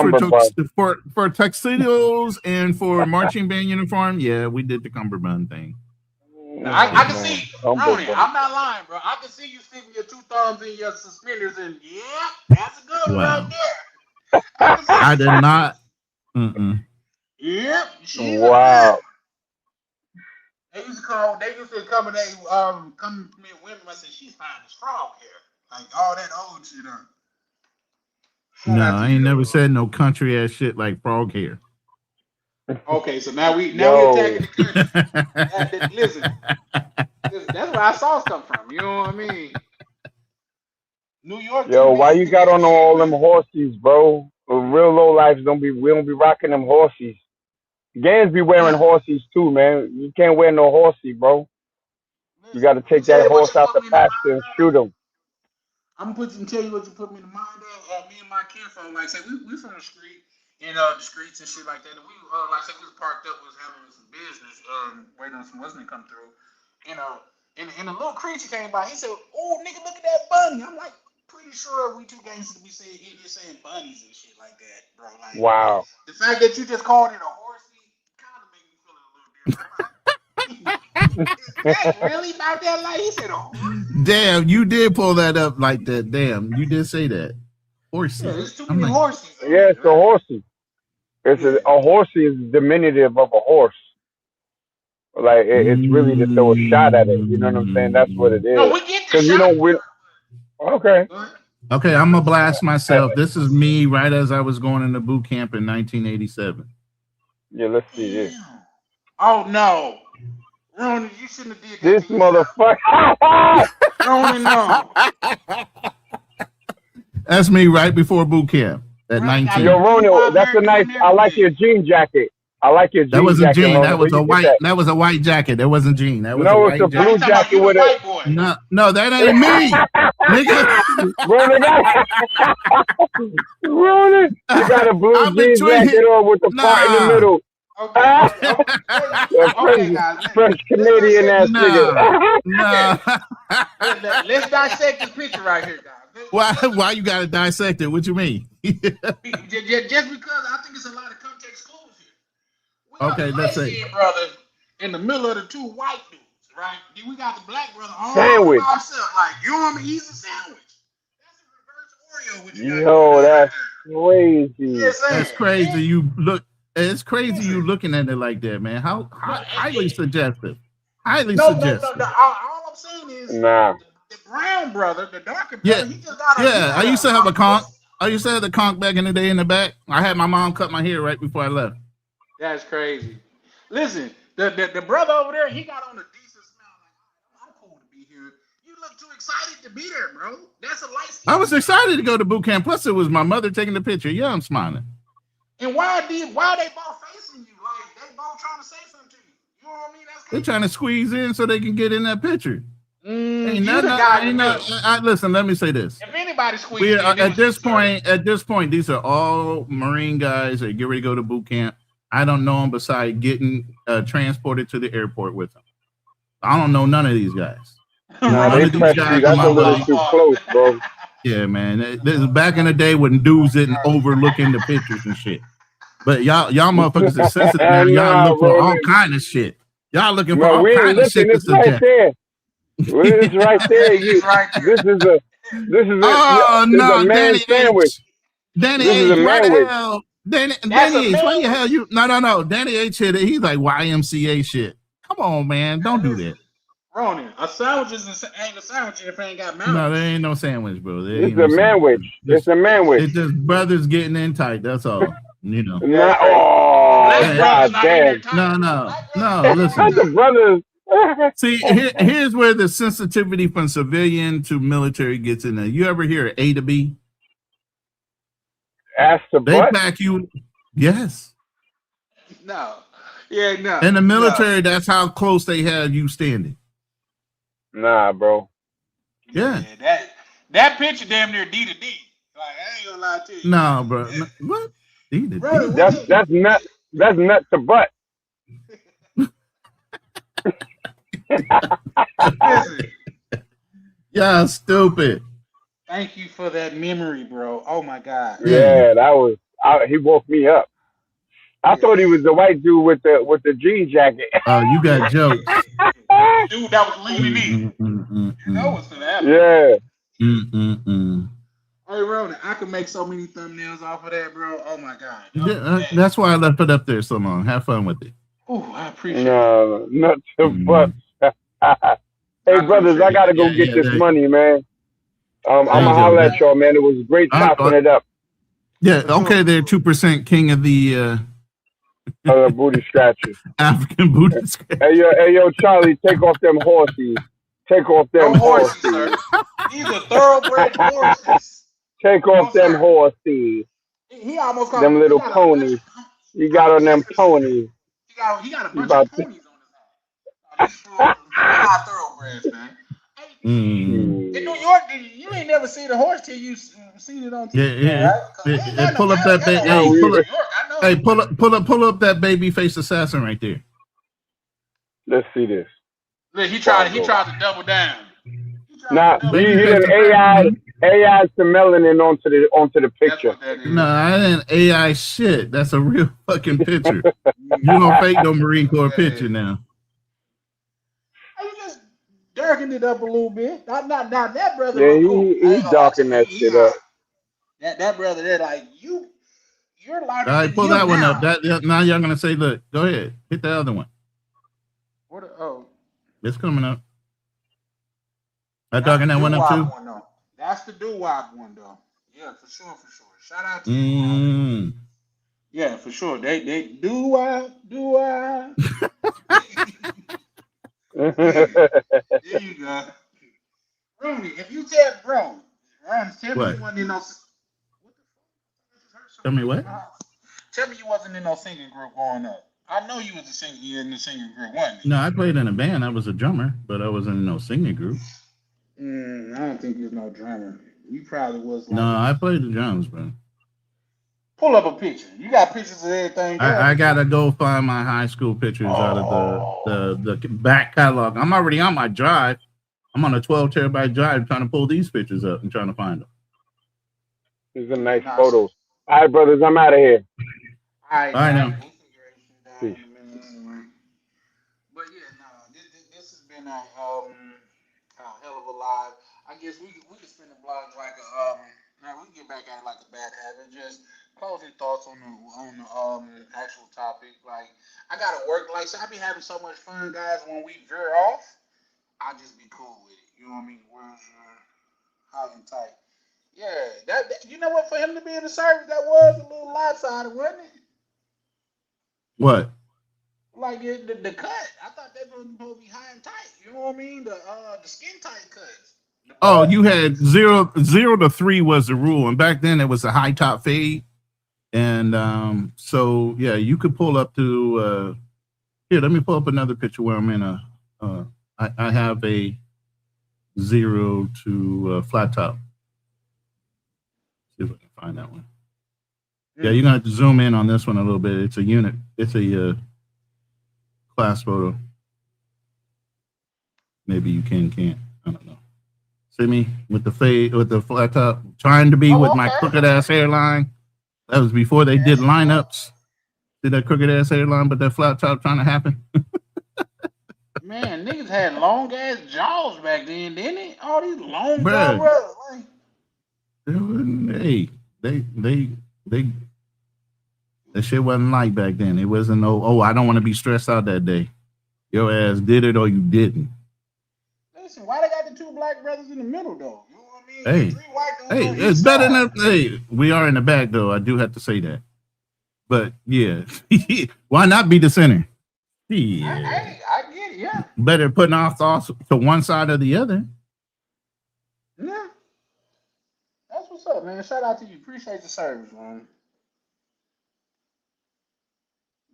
for tuxedos and for marching band uniform. Yeah, we did the cummerbund thing. I can see, Ronnie, I'm not lying, bro. I can see you sticking your 2 thumbs in your suspenders, and yeah, that's a good one right there. I did not. Yep. Wow. They used to come and come to me and women. I said, she's fine as frog hair, like all that old shit on. No, I ain't never said no country ass shit like frog hair. Okay, so now we're attacking the country. Listen, that's where our sauce come from. You know what I mean? New York. Yo, why you got on all them horses, bro? Real low lives we don't be rocking them horses. Gangs be wearing horses too, man. You can't wear no horsey, bro. You got to take that horse out the pasture and shoot him. I'm gonna tell you what you put me in the mind of. Me and my kinfolk, like say we from the street and the streets and shit like that. And we like say we was parked up, we was having some business, waiting on some husband to come through. And a little creature came by. He said, "Oh, nigga, look at that bunny." I'm like, pretty sure we too gangsters to be saying bunnies and shit like that, bro. Like, wow. The fact that you just called it a horsey kind of made me feel a little different. Is that really about that? Like he said, damn, you did pull that up like that. Damn, you did say that. Horsey. Yeah, there's too many horses. Yeah, it's a horsey. It's a horsey is diminutive of a horse. Like it's really to throw a shot at it. You know what I'm saying? That's what it is. No, we get the shot. Okay. Okay, I'm gonna blast myself. This is me right as I was going into boot camp in 1987. Yeah, let's see this. Oh no. Ronan, you shouldn't have did that. This motherfucker. Ronan, no. That's me right before boot camp at 19. Yo, Ronan, that's a nice. I like your jean jacket. I like your jean jacket. That wasn't jean. Ronan. That was a white. That was a white jacket. That wasn't jean. That was no, it's a blue jacket with it. No, that ain't me, nigga. Ronan, you got a blue jean jacket on with the part in the middle. Okay, guys. French Canadian ass nigga. Let's dissect this picture right here, guys. Why you gotta dissect it? What you mean? Just because I think it's a lot of context clues here. Okay, let's see. Brother, in the middle of the 2 white dudes, right? Then we got the black brother all sandwich. by himself, like you want me easy sandwich. That's a reverse Oreo. Yo, that's crazy. That's crazy. You look. It's crazy you looking at it like that, man. How highly suggestive. Highly suggestive. No. All I'm saying is the brown brother, the darker brother, he just got I used to have a conch. I used to have the conch back in the day in the back. I had my mom cut my hair right before I left. That's crazy. Listen, the brother over there, he got on a decent smile. Like, I'm cool to be here. You look too excited to be there, bro. That's a light skin. I was excited to go to boot camp. Plus, it was my mother taking the picture. Yeah, I'm smiling. And why they both facing you? Like they both trying to say something to you. You know what I mean? They're trying to squeeze in so they can get in that picture. Listen, let me say this. If anybody squeezes at this point, these are all Marine guys that get ready to go to boot camp. I don't know them besides getting transported to the airport with them. I don't know none of these guys. That's a little too close, bro. Yeah, man. This is back in the day when dudes didn't overlook in the pictures and shit. But y'all motherfuckers are sensitive now. Y'all look for all kind of shit. Y'all looking for all kind of shit. It's right there. It's right there. This is a man sandwich. Danny H, why the hell? Danny H, why the hell you? No. Danny H hit it. He's like YMCA shit. Come on, man. Don't do that. Ronan, a sandwich ain't a sandwich if it ain't got mountains. No, there ain't no sandwich, bro. It's a manwich. It's a manwich. It's just brothers getting in tight. That's all. You know. God damn. No. Listen. The brothers. See, here's where the sensitivity from civilian to military gets in there. You ever hear A to B? Ask the They back you. Yes. No. Yeah, no. In the military, that's how close they have you standing. Nah, bro. Yeah. That picture damn near D to D. Like, I ain't gonna lie to you. No, bro. What? D to D? That's nut to butt. Listen. Yeah, stupid. Thank you for that memory, bro. Oh my God. Yeah, he woke me up. I thought he was the white dude with the jean jacket. Oh, you got jokes. Dude, that was leaning in. You know what's gonna happen. Yeah. Hey, Ronan, I can make so many thumbnails off of that, bro. Oh my God. That's why I left it up there so long. Have fun with it. Oh, I appreciate it. Not too much. Hey, brothers, I gotta go get this money, man. I'm gonna holler at y'all, man. It was great chopping it up. Yeah, okay, they're 2% king of the booty scratchers. African booty scratchers. Hey yo, Charlie, take off them horses. Take off them horses. Sir. These are thoroughbred horses. Take off them horses. He almost got them little ponies. You got on them ponies. He got a bunch of ponies on his head. Not thoroughbreds, man. In New York, you ain't never seen a horse till you seen it on TV. Yeah. Right? Pull up that baby. Pull up that baby face assassin right there. Let's see this. Look, he tried to double down. Nah, he did AI some melanin onto the picture. No, I didn't AI shit. That's a real fucking picture. You gonna fake no Marine Corps picture now. You just darkened it up a little bit. Not that brother. Yeah, he darkened that shit up. That brother, they're like, you're like. All right, pull that one up. Now y'all gonna say, look, go ahead, hit the other one. It's coming up. I darken that one up too. That's the doo-wop one though. Yeah, for sure. Shout out to you. Yeah, for sure. They doo-wop. There you go. Rooney, if you tell Ron, tell me you wasn't in no. Tell me what? Tell me you wasn't in no singing group growing up. I know you was in the singing group, wasn't you? No, I played in a band. I was a drummer, but I wasn't in no singing group. I don't think you was no drummer. You probably was. No, I played the drums, bro. Pull up a picture. You got pictures of everything. I gotta go find my high school pictures out of the back catalog. I'm already on my drive. I'm on a 12 terabyte drive trying to pull these pictures up and trying to find them. These are nice photos. All right, brothers, I'm out of here. All right, now. Peace. But yeah, no, this has been a hell of a live. I guess we can spin the blog like now we can get back at it like a bad habit. Just closing thoughts on the actual topic. Like I gotta work. Like so I be having so much fun, guys. When we veer off, I just be cool with it. You know what I mean? Where's high and tight? Yeah, that you know what? For him to be in the service, that was a little lopsided, wasn't it? What? Like the cut. I thought that was supposed to be high and tight. You know what I mean? The skin tight cuts. Oh, you had 0 to 3 was the rule, and back then it was a high top fade, and so yeah, you could pull up to here. Let me pull up another picture where I'm in a. I have a 0 to flat top. See if I can find that one. Yeah, you're gonna have to zoom in on this one a little bit. It's a unit. It's a class photo. Maybe you can't. I don't know. See me with the fade, with the flat top, trying to be with my crooked ass hairline. That was before they did lineups. Did that crooked ass hairline, but that flat top trying to happen. Man, niggas had long ass jaws back then, didn't it? All these long jaw brothers. Hey, that shit wasn't like back then. It wasn't I don't want to be stressed out that day. Your ass did it or you didn't. Listen, why they got the 2 black brothers in the middle though? You know what I mean? Hey, 3 white dudes it's better than we are in the back though. I do have to say that. But yeah, why not be the center? Yeah. I get it, yeah. Better putting our thoughts to one side or the other. Yeah. That's what's up, man. Shout out to you. Appreciate the service, man.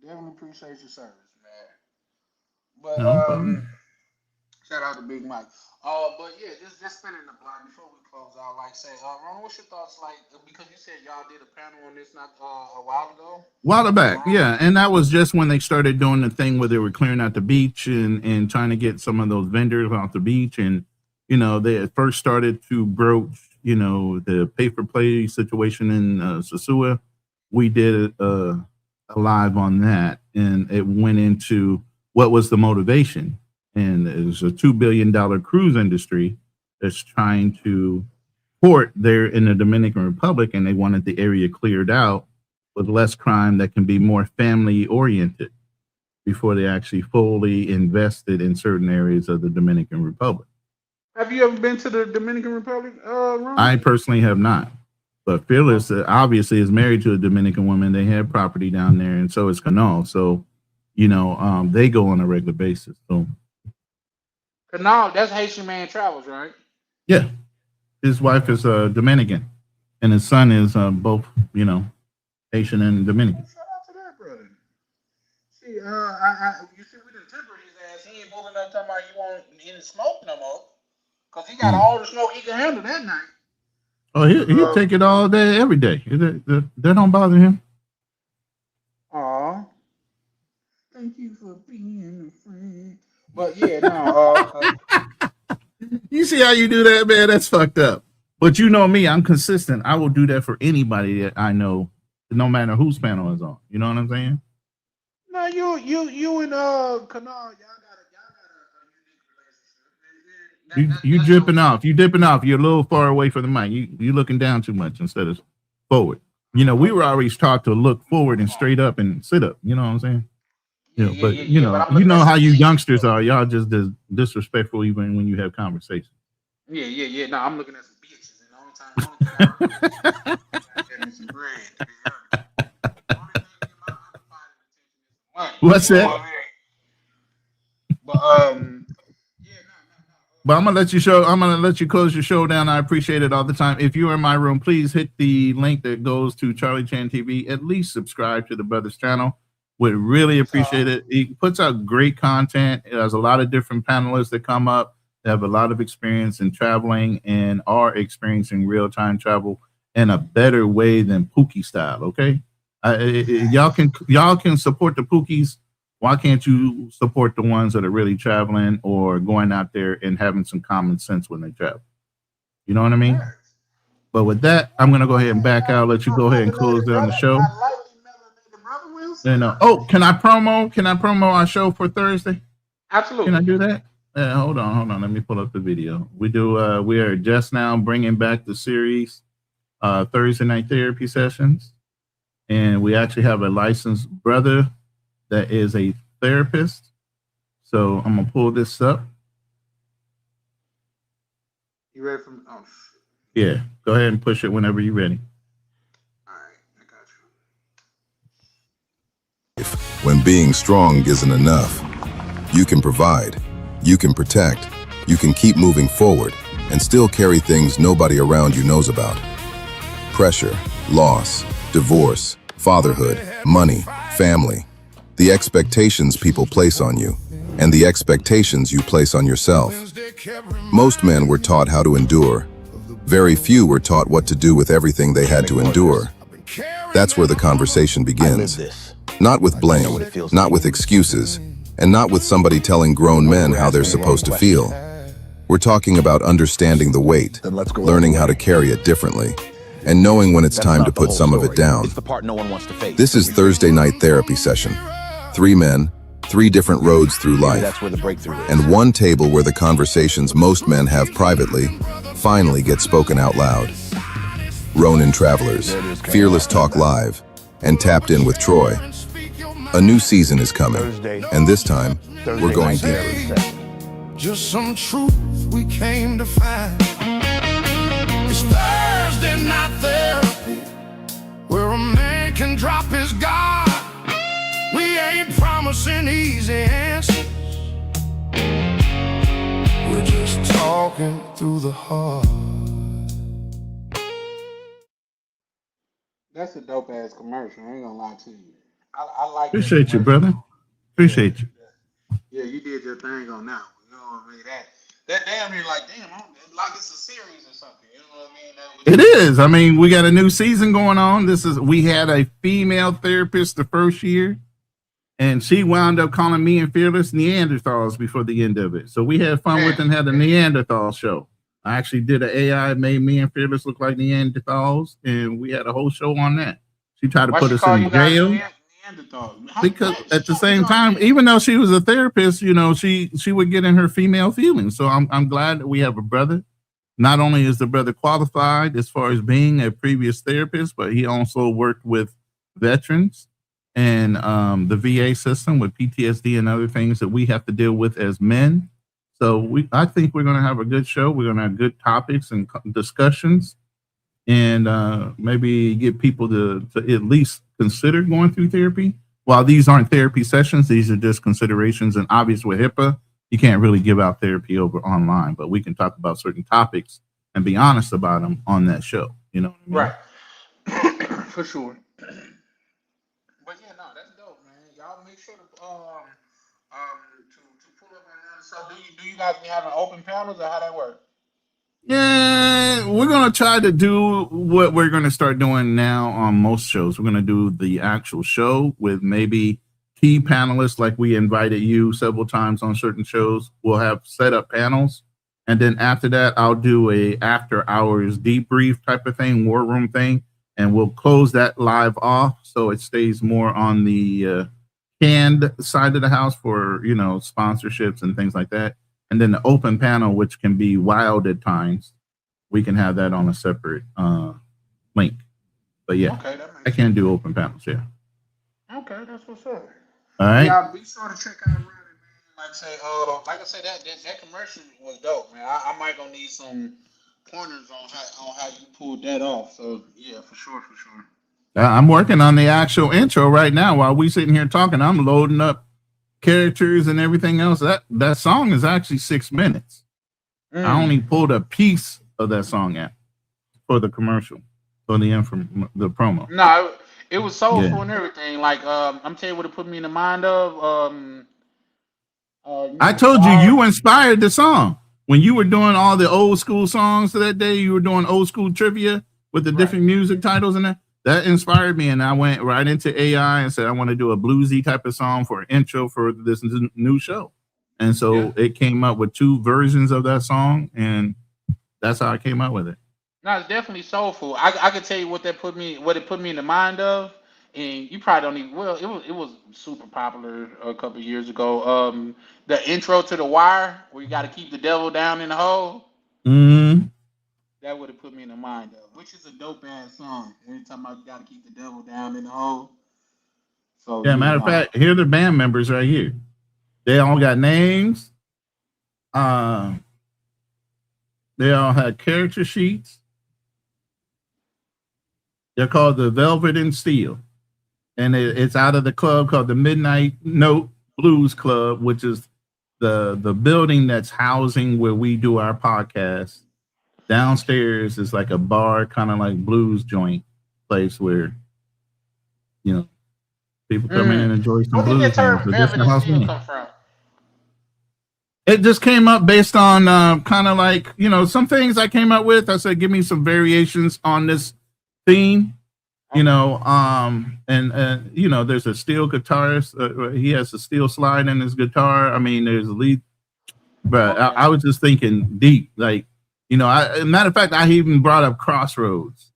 Definitely appreciate your service, man. But shout out to Big Mike. But yeah, just spinning the block before we close out. Like, say, Ron, what's your thoughts? Like, because you said y'all did a panel on this not a while ago. While back, yeah, and that was just when they started doing the thing where they were clearing out the beach and trying to get some of those vendors off the beach, and they at first started to broach the pay for play situation in Sosua. We did a live on that, and it went into what was the motivation. And it was a $2 billion cruise industry that's trying to port there in the Dominican Republic, and they wanted the area cleared out with less crime that can be more family oriented before they actually fully invested in certain areas of the Dominican Republic. Have you ever been to the Dominican Republic, Ron? I personally have not, but Fearless obviously is married to a Dominican woman. They have property down there, and so is Canal. So, they go on a regular basis. So. Canal, that's Haitian Man Travels, right? Yeah, his wife is Dominican, and his son is both, Haitian and Dominican. Shout out to that brother. See, you see, we done tempered his ass. He ain't pulling up talking about he won't any smoke no more, cause he got all the smoke he can handle that night. Oh, he'll take it all day, every day. That don't bother him. Aw, thank you for being a friend. But yeah, no. You see how you do that, man? That's fucked up. But you know me, I'm consistent. I will do that for anybody that I know, no matter whose panel is on. You know what I'm saying? No, you and Canal, y'all got a unique relationship. You dripping off. You dipping off. You're a little far away from the mic. You looking down too much instead of forward. We were always taught to look forward and straight up and sit up. You know what I'm saying? But you know how you youngsters are. Y'all just disrespectful even when you have conversations. Yeah. No, I'm looking at some bitches, and the only time I'm getting some bread. What's that? But I'm gonna let you close your show down. I appreciate it all the time. If you're in my room, please hit the link that goes to Charlie Chan TV. At least subscribe to the brother's channel. Would really appreciate it. He puts out great content. It has a lot of different panelists that come up. They have a lot of experience in traveling and are experiencing real-time travel in a better way than Pookie style. Okay, y'all can support the Pookies. Why can't you support the ones that are really traveling or going out there and having some common sense when they travel? You know what I mean? But with that, I'm gonna go ahead and back out. Let you go ahead and close down the show. Can I promo our show for Thursday? Absolutely. Can I do that? Hold on. Let me pull up the video. We are just now bringing back the series, Thursday night therapy sessions. And we actually have a licensed brother that is a therapist. So I'm going to pull this up. You ready for me? Oh, yeah. Go ahead and push it whenever you're ready. When being strong isn't enough, you can provide, you can protect, you can keep moving forward, and still carry things nobody around you knows about. Pressure, loss, divorce, fatherhood, money, family. The expectations people place on you, and the expectations you place on yourself. Most men were taught how to endure. Very few were taught what to do with everything they had to endure. That's where the conversation begins. Not with blame, not with excuses, and not with somebody telling grown men how they're supposed to feel. We're talking about understanding the weight, learning how to carry it differently, and knowing when it's time to put some of it down. This is Thursday night therapy session. 3 men, 3 different roads through life, and one table where the conversations most men have privately finally get spoken out loud. Ronin Travelers, Fearless Talk Live, and Tapped In with Troy. A new season is coming, and this time, we're going deeper. Just some truth we came to find. It's Thursday night therapy, where a man can drop his guard. We ain't promising easy answers. We're just talking through the heart. That's a dope ass commercial. I ain't gonna lie to you. I like. Appreciate you, brother. Appreciate you. Yeah, you did your thing on that one. You know what I mean? That damn near like like it's a series or something. You know what I mean? It is. I mean, we got a new season going on. We had a female therapist the first year, and she wound up calling me and Fearless Neanderthals before the end of it. So we had fun with and had a Neanderthal show. I actually did an AI, made me and Fearless look like Neanderthals, and we had a whole show on that. She tried to put us in jail. Because at the same time, even though she was a therapist, you know, she would get in her female feelings. So I'm glad that we have a brother. Not only is the brother qualified as far as being a previous therapist, but he also worked with veterans and the VA system with PTSD and other things that we have to deal with as men. So I think we're going to have a good show. We're going to have good topics and discussions, and maybe get people to at least consider going through therapy. While these aren't therapy sessions, these are just considerations. And obviously with HIPAA, you can't really give out therapy over online, but we can talk about certain topics and be honest about them on that show. You know what I mean? Right. For sure. But yeah, no, that's dope, man. Y'all make sure to pull up on that. So do you guys be having open panels or how that work? Yeah, we're going to try to do what we're going to start doing now on most shows. We're going to do the actual show with maybe key panelists, like we invited you several times on certain shows. We'll have set up panels. And then after that, I'll do a after hours debrief type of thing, war room thing. And we'll close that live off so it stays more on the canned side of the house for, you know, sponsorships and things like that. And then the open panel, which can be wild at times, we can have that on a separate link. But yeah, okay, I can do open panels, yeah. Okay, that's what's up. All right. Yeah, be sure to check out Running, man. Like I said, that commercial was dope, man. I might gonna need some pointers on how you pulled that off. So yeah, for sure. I'm working on the actual intro right now while we sitting here talking. I'm loading up characters and everything else. That song is actually 6 minutes. I only pulled a piece of that song out for the commercial, for the promo. No, it was soulful and everything. Like I'm telling you what it put me in the mind of. I told you inspired the song when you were doing all the old school songs that day. You were doing old school trivia with the different music titles and that inspired me, and I went right into AI and said I want to do a bluesy type of song for an intro for this new show. And so it came up with 2 versions of that song, and that's how I came up with it. No, it's definitely soulful. I could tell you what it put me in the mind of, and you probably don't even. Well, it was super popular a couple of years ago. The intro to The Wire, where you got to keep the devil down in the hole. Mm-hmm. That would have put me in the mind of, which is a dope ass song. Every time I got to keep the devil down in the hole. So yeah, matter of fact, here are the band members right here. They all got names. They all had character sheets. They're called the Velvet and Steel, and it's out of the club called the Midnight Note Blues Club, which is the building that's housing where we do our podcast. Downstairs is like a bar, kind of like blues joint place where, you know, people come in and enjoy some blues. Where did that term Velvet and Steel come from? It just came up based on kind of like, you know, some things I came up with. I said, give me some variations on this theme, you know, and you know, there's a steel guitarist. He has a steel slide in his guitar. I mean, there's a lead, but I was just thinking deep, like, you know, matter of fact, I even brought up Crossroads.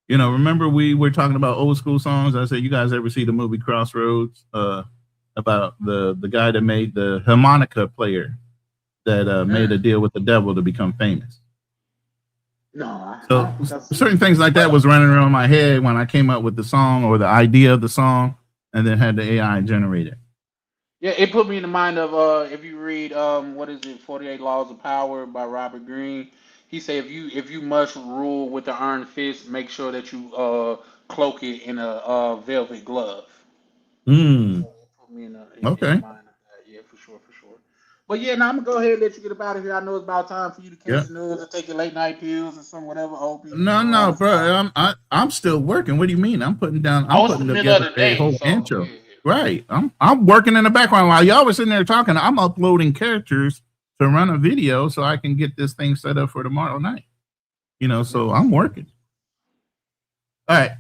You know, remember we were talking about old school songs? I said, you guys ever see the movie Crossroads? About the guy that made the harmonica player that made a deal with the devil to become famous. No. So certain things like that was running around my head when I came up with the song or the idea of the song, and then had the AI generate it. Yeah, it put me in the mind of if you read what is it, 48 Laws of Power by Robert Greene. He said if you must rule with the iron fist, make sure that you cloak it in a velvet glove. Okay. Yeah, for sure. But yeah, now I'm gonna go ahead and let you get up out of here. I know it's about time for you to catch the news and take your late night pills or some whatever. No, bro. I'm still working. What do you mean? I'm putting together a whole intro. Yeah. Right. I'm working in the background while y'all was sitting there talking. I'm uploading characters to run a video so I can get this thing set up for tomorrow night. You know, so I'm working. All right.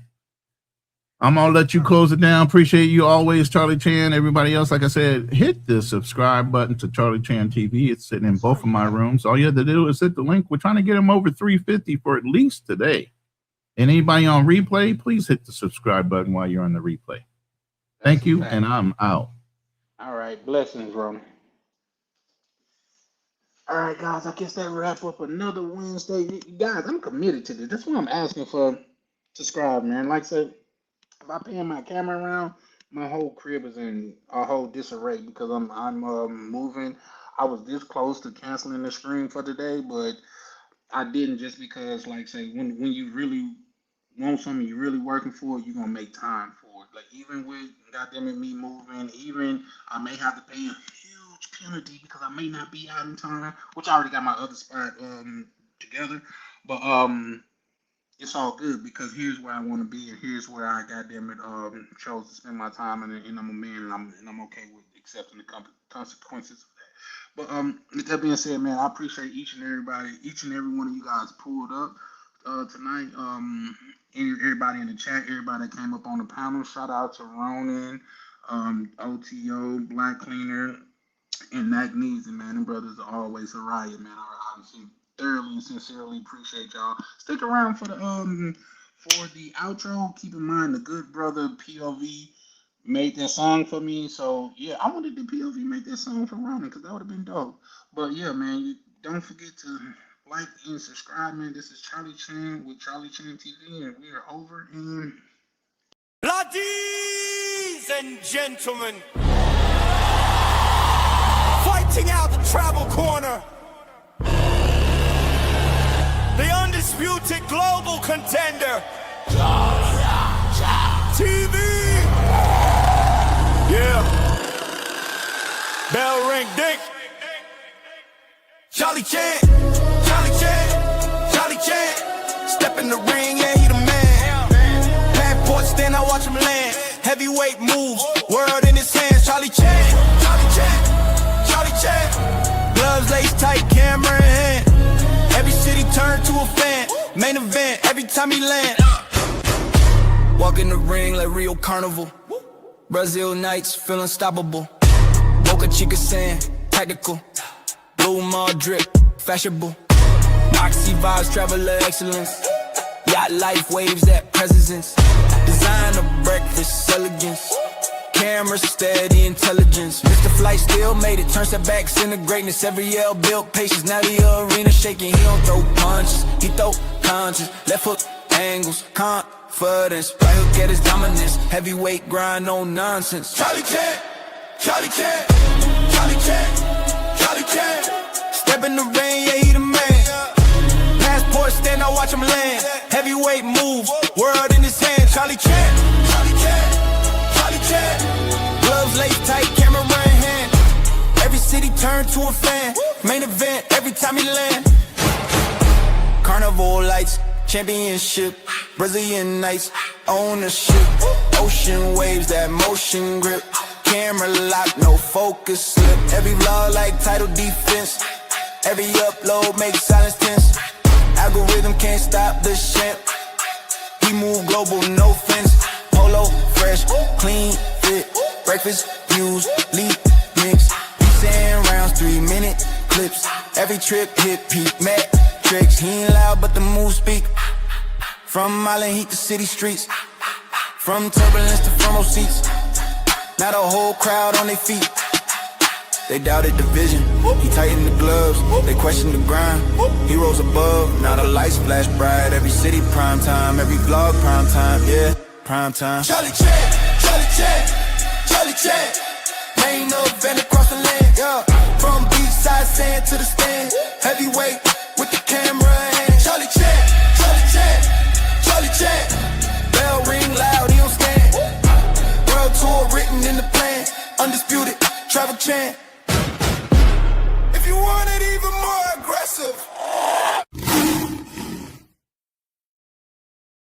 I'm going to let you close it down. Appreciate you always, Charlie Chan. Everybody else, like I said, hit the subscribe button to Charlie Chan TV. It's sitting in both of my rooms. All you have to do is hit the link. We're trying to get them over 350 for at least today. And anybody on replay, please hit the subscribe button while you're on the replay. Thank you, and I'm out. All right. Blessings, Roman. All right, guys. I guess that wrap up another Wednesday. Guys, I'm committed to this. That's why I'm asking for subscribe, man. Like I said, if I pan my camera around, my whole crib is in a whole disarray because I'm moving. I was this close to canceling the stream for today, but I didn't, just because, like, say, when you really want something you're really working for, you're gonna make time for it. Like, even with goddamn me moving, even I may have to pay a huge penalty because I may not be out in time, which I already got my other spot together, but it's all good because here's where I want to be, and here's where I chose to spend my time, and I'm a man, and I'm okay with accepting the consequences of that. But with that being said, man, I appreciate each and every one of you guys pulled up tonight. Everybody in the chat, everybody that came up on the panel. Shout out to Ronan, OTO, Black Cleaner, and Magnesia, man. Them brothers are always a riot, man. I thoroughly and sincerely appreciate y'all. Stick around for the outro. Keep in mind the good brother POV made that song for me. So yeah, I wanted the POV make that song for Ronan because that would have been dope. But yeah, man, you don't forget to like and subscribe, man. This is Charlie Chan with Charlie Chan TV, and we are over in. Ladies and gentlemen, fighting out the travel corner, the undisputed global contender, TV. Yeah. Bell ring, ding. Charlie Chan, Charlie Chan, Charlie Chan. Step in the ring, yeah, he the man. Passport stand, I watch him land. Heavyweight moves, world in his hands. Charlie Chan, Charlie Chan, Charlie Chan. Gloves laced tight, camera in hand. Every city turned to a fan. Main event, every time he land. Walk in the ring like Rio Carnival. Brazil nights, feel unstoppable. Boca Chica sand, tactical. Blue mall drip, fashionable. Oxy vibes, traveler excellence. Yacht life, waves that presence. Designer breakfast, elegance. Camera steady, intelligence. Mr. Flight still made it, turn setbacks into greatness. Every L built patience, now the arena shaking. He don't throw punches, he throw punches. Left hook angles, confidence. Right hook at his dominance, heavyweight grind, no nonsense. Charlie Chan, Charlie Chan, Charlie Chan, Charlie Chan. Step in the ring, yeah, he the man. Passport stand, I watch him land. Heavyweight moves, world in his hand. Charlie Chan, Charlie Chan, Charlie Chan. Gloves laced tight, camera in hand. Every city turned to a fan. Main event, every time he land. Carnival lights, championship, Brazilian nights, ownership, ocean waves, that motion grip, camera lock, no focus slip. Every vlog like title defense, every upload makes silence tense. Algorithm can't stop the champ. He move global, no fence. Polo, fresh, clean, fit, breakfast, views, lead, mix. Peace and rounds, 3-minute clips. Every trip hit peak metrics. He ain't loud, but the moves speak. From island heat to city streets. From turbulence to front row seats. Now the whole crowd on their feet. They doubted the vision, he tightened the gloves. They questioned the grind, he rose above. Now the lights flash bright, every city prime time. Every vlog prime time, yeah, prime time. Charlie Chan, Charlie Chan, Charlie Chan. Main event across the land, yeah. From beachside sand to the stand. Heavyweight with the camera in hand. Charlie Chan, Charlie Chan, Charlie Chan. Bell ring loud, he don't stand. World tour written in the plan. Undisputed, travel chant. If you want it even more aggressive,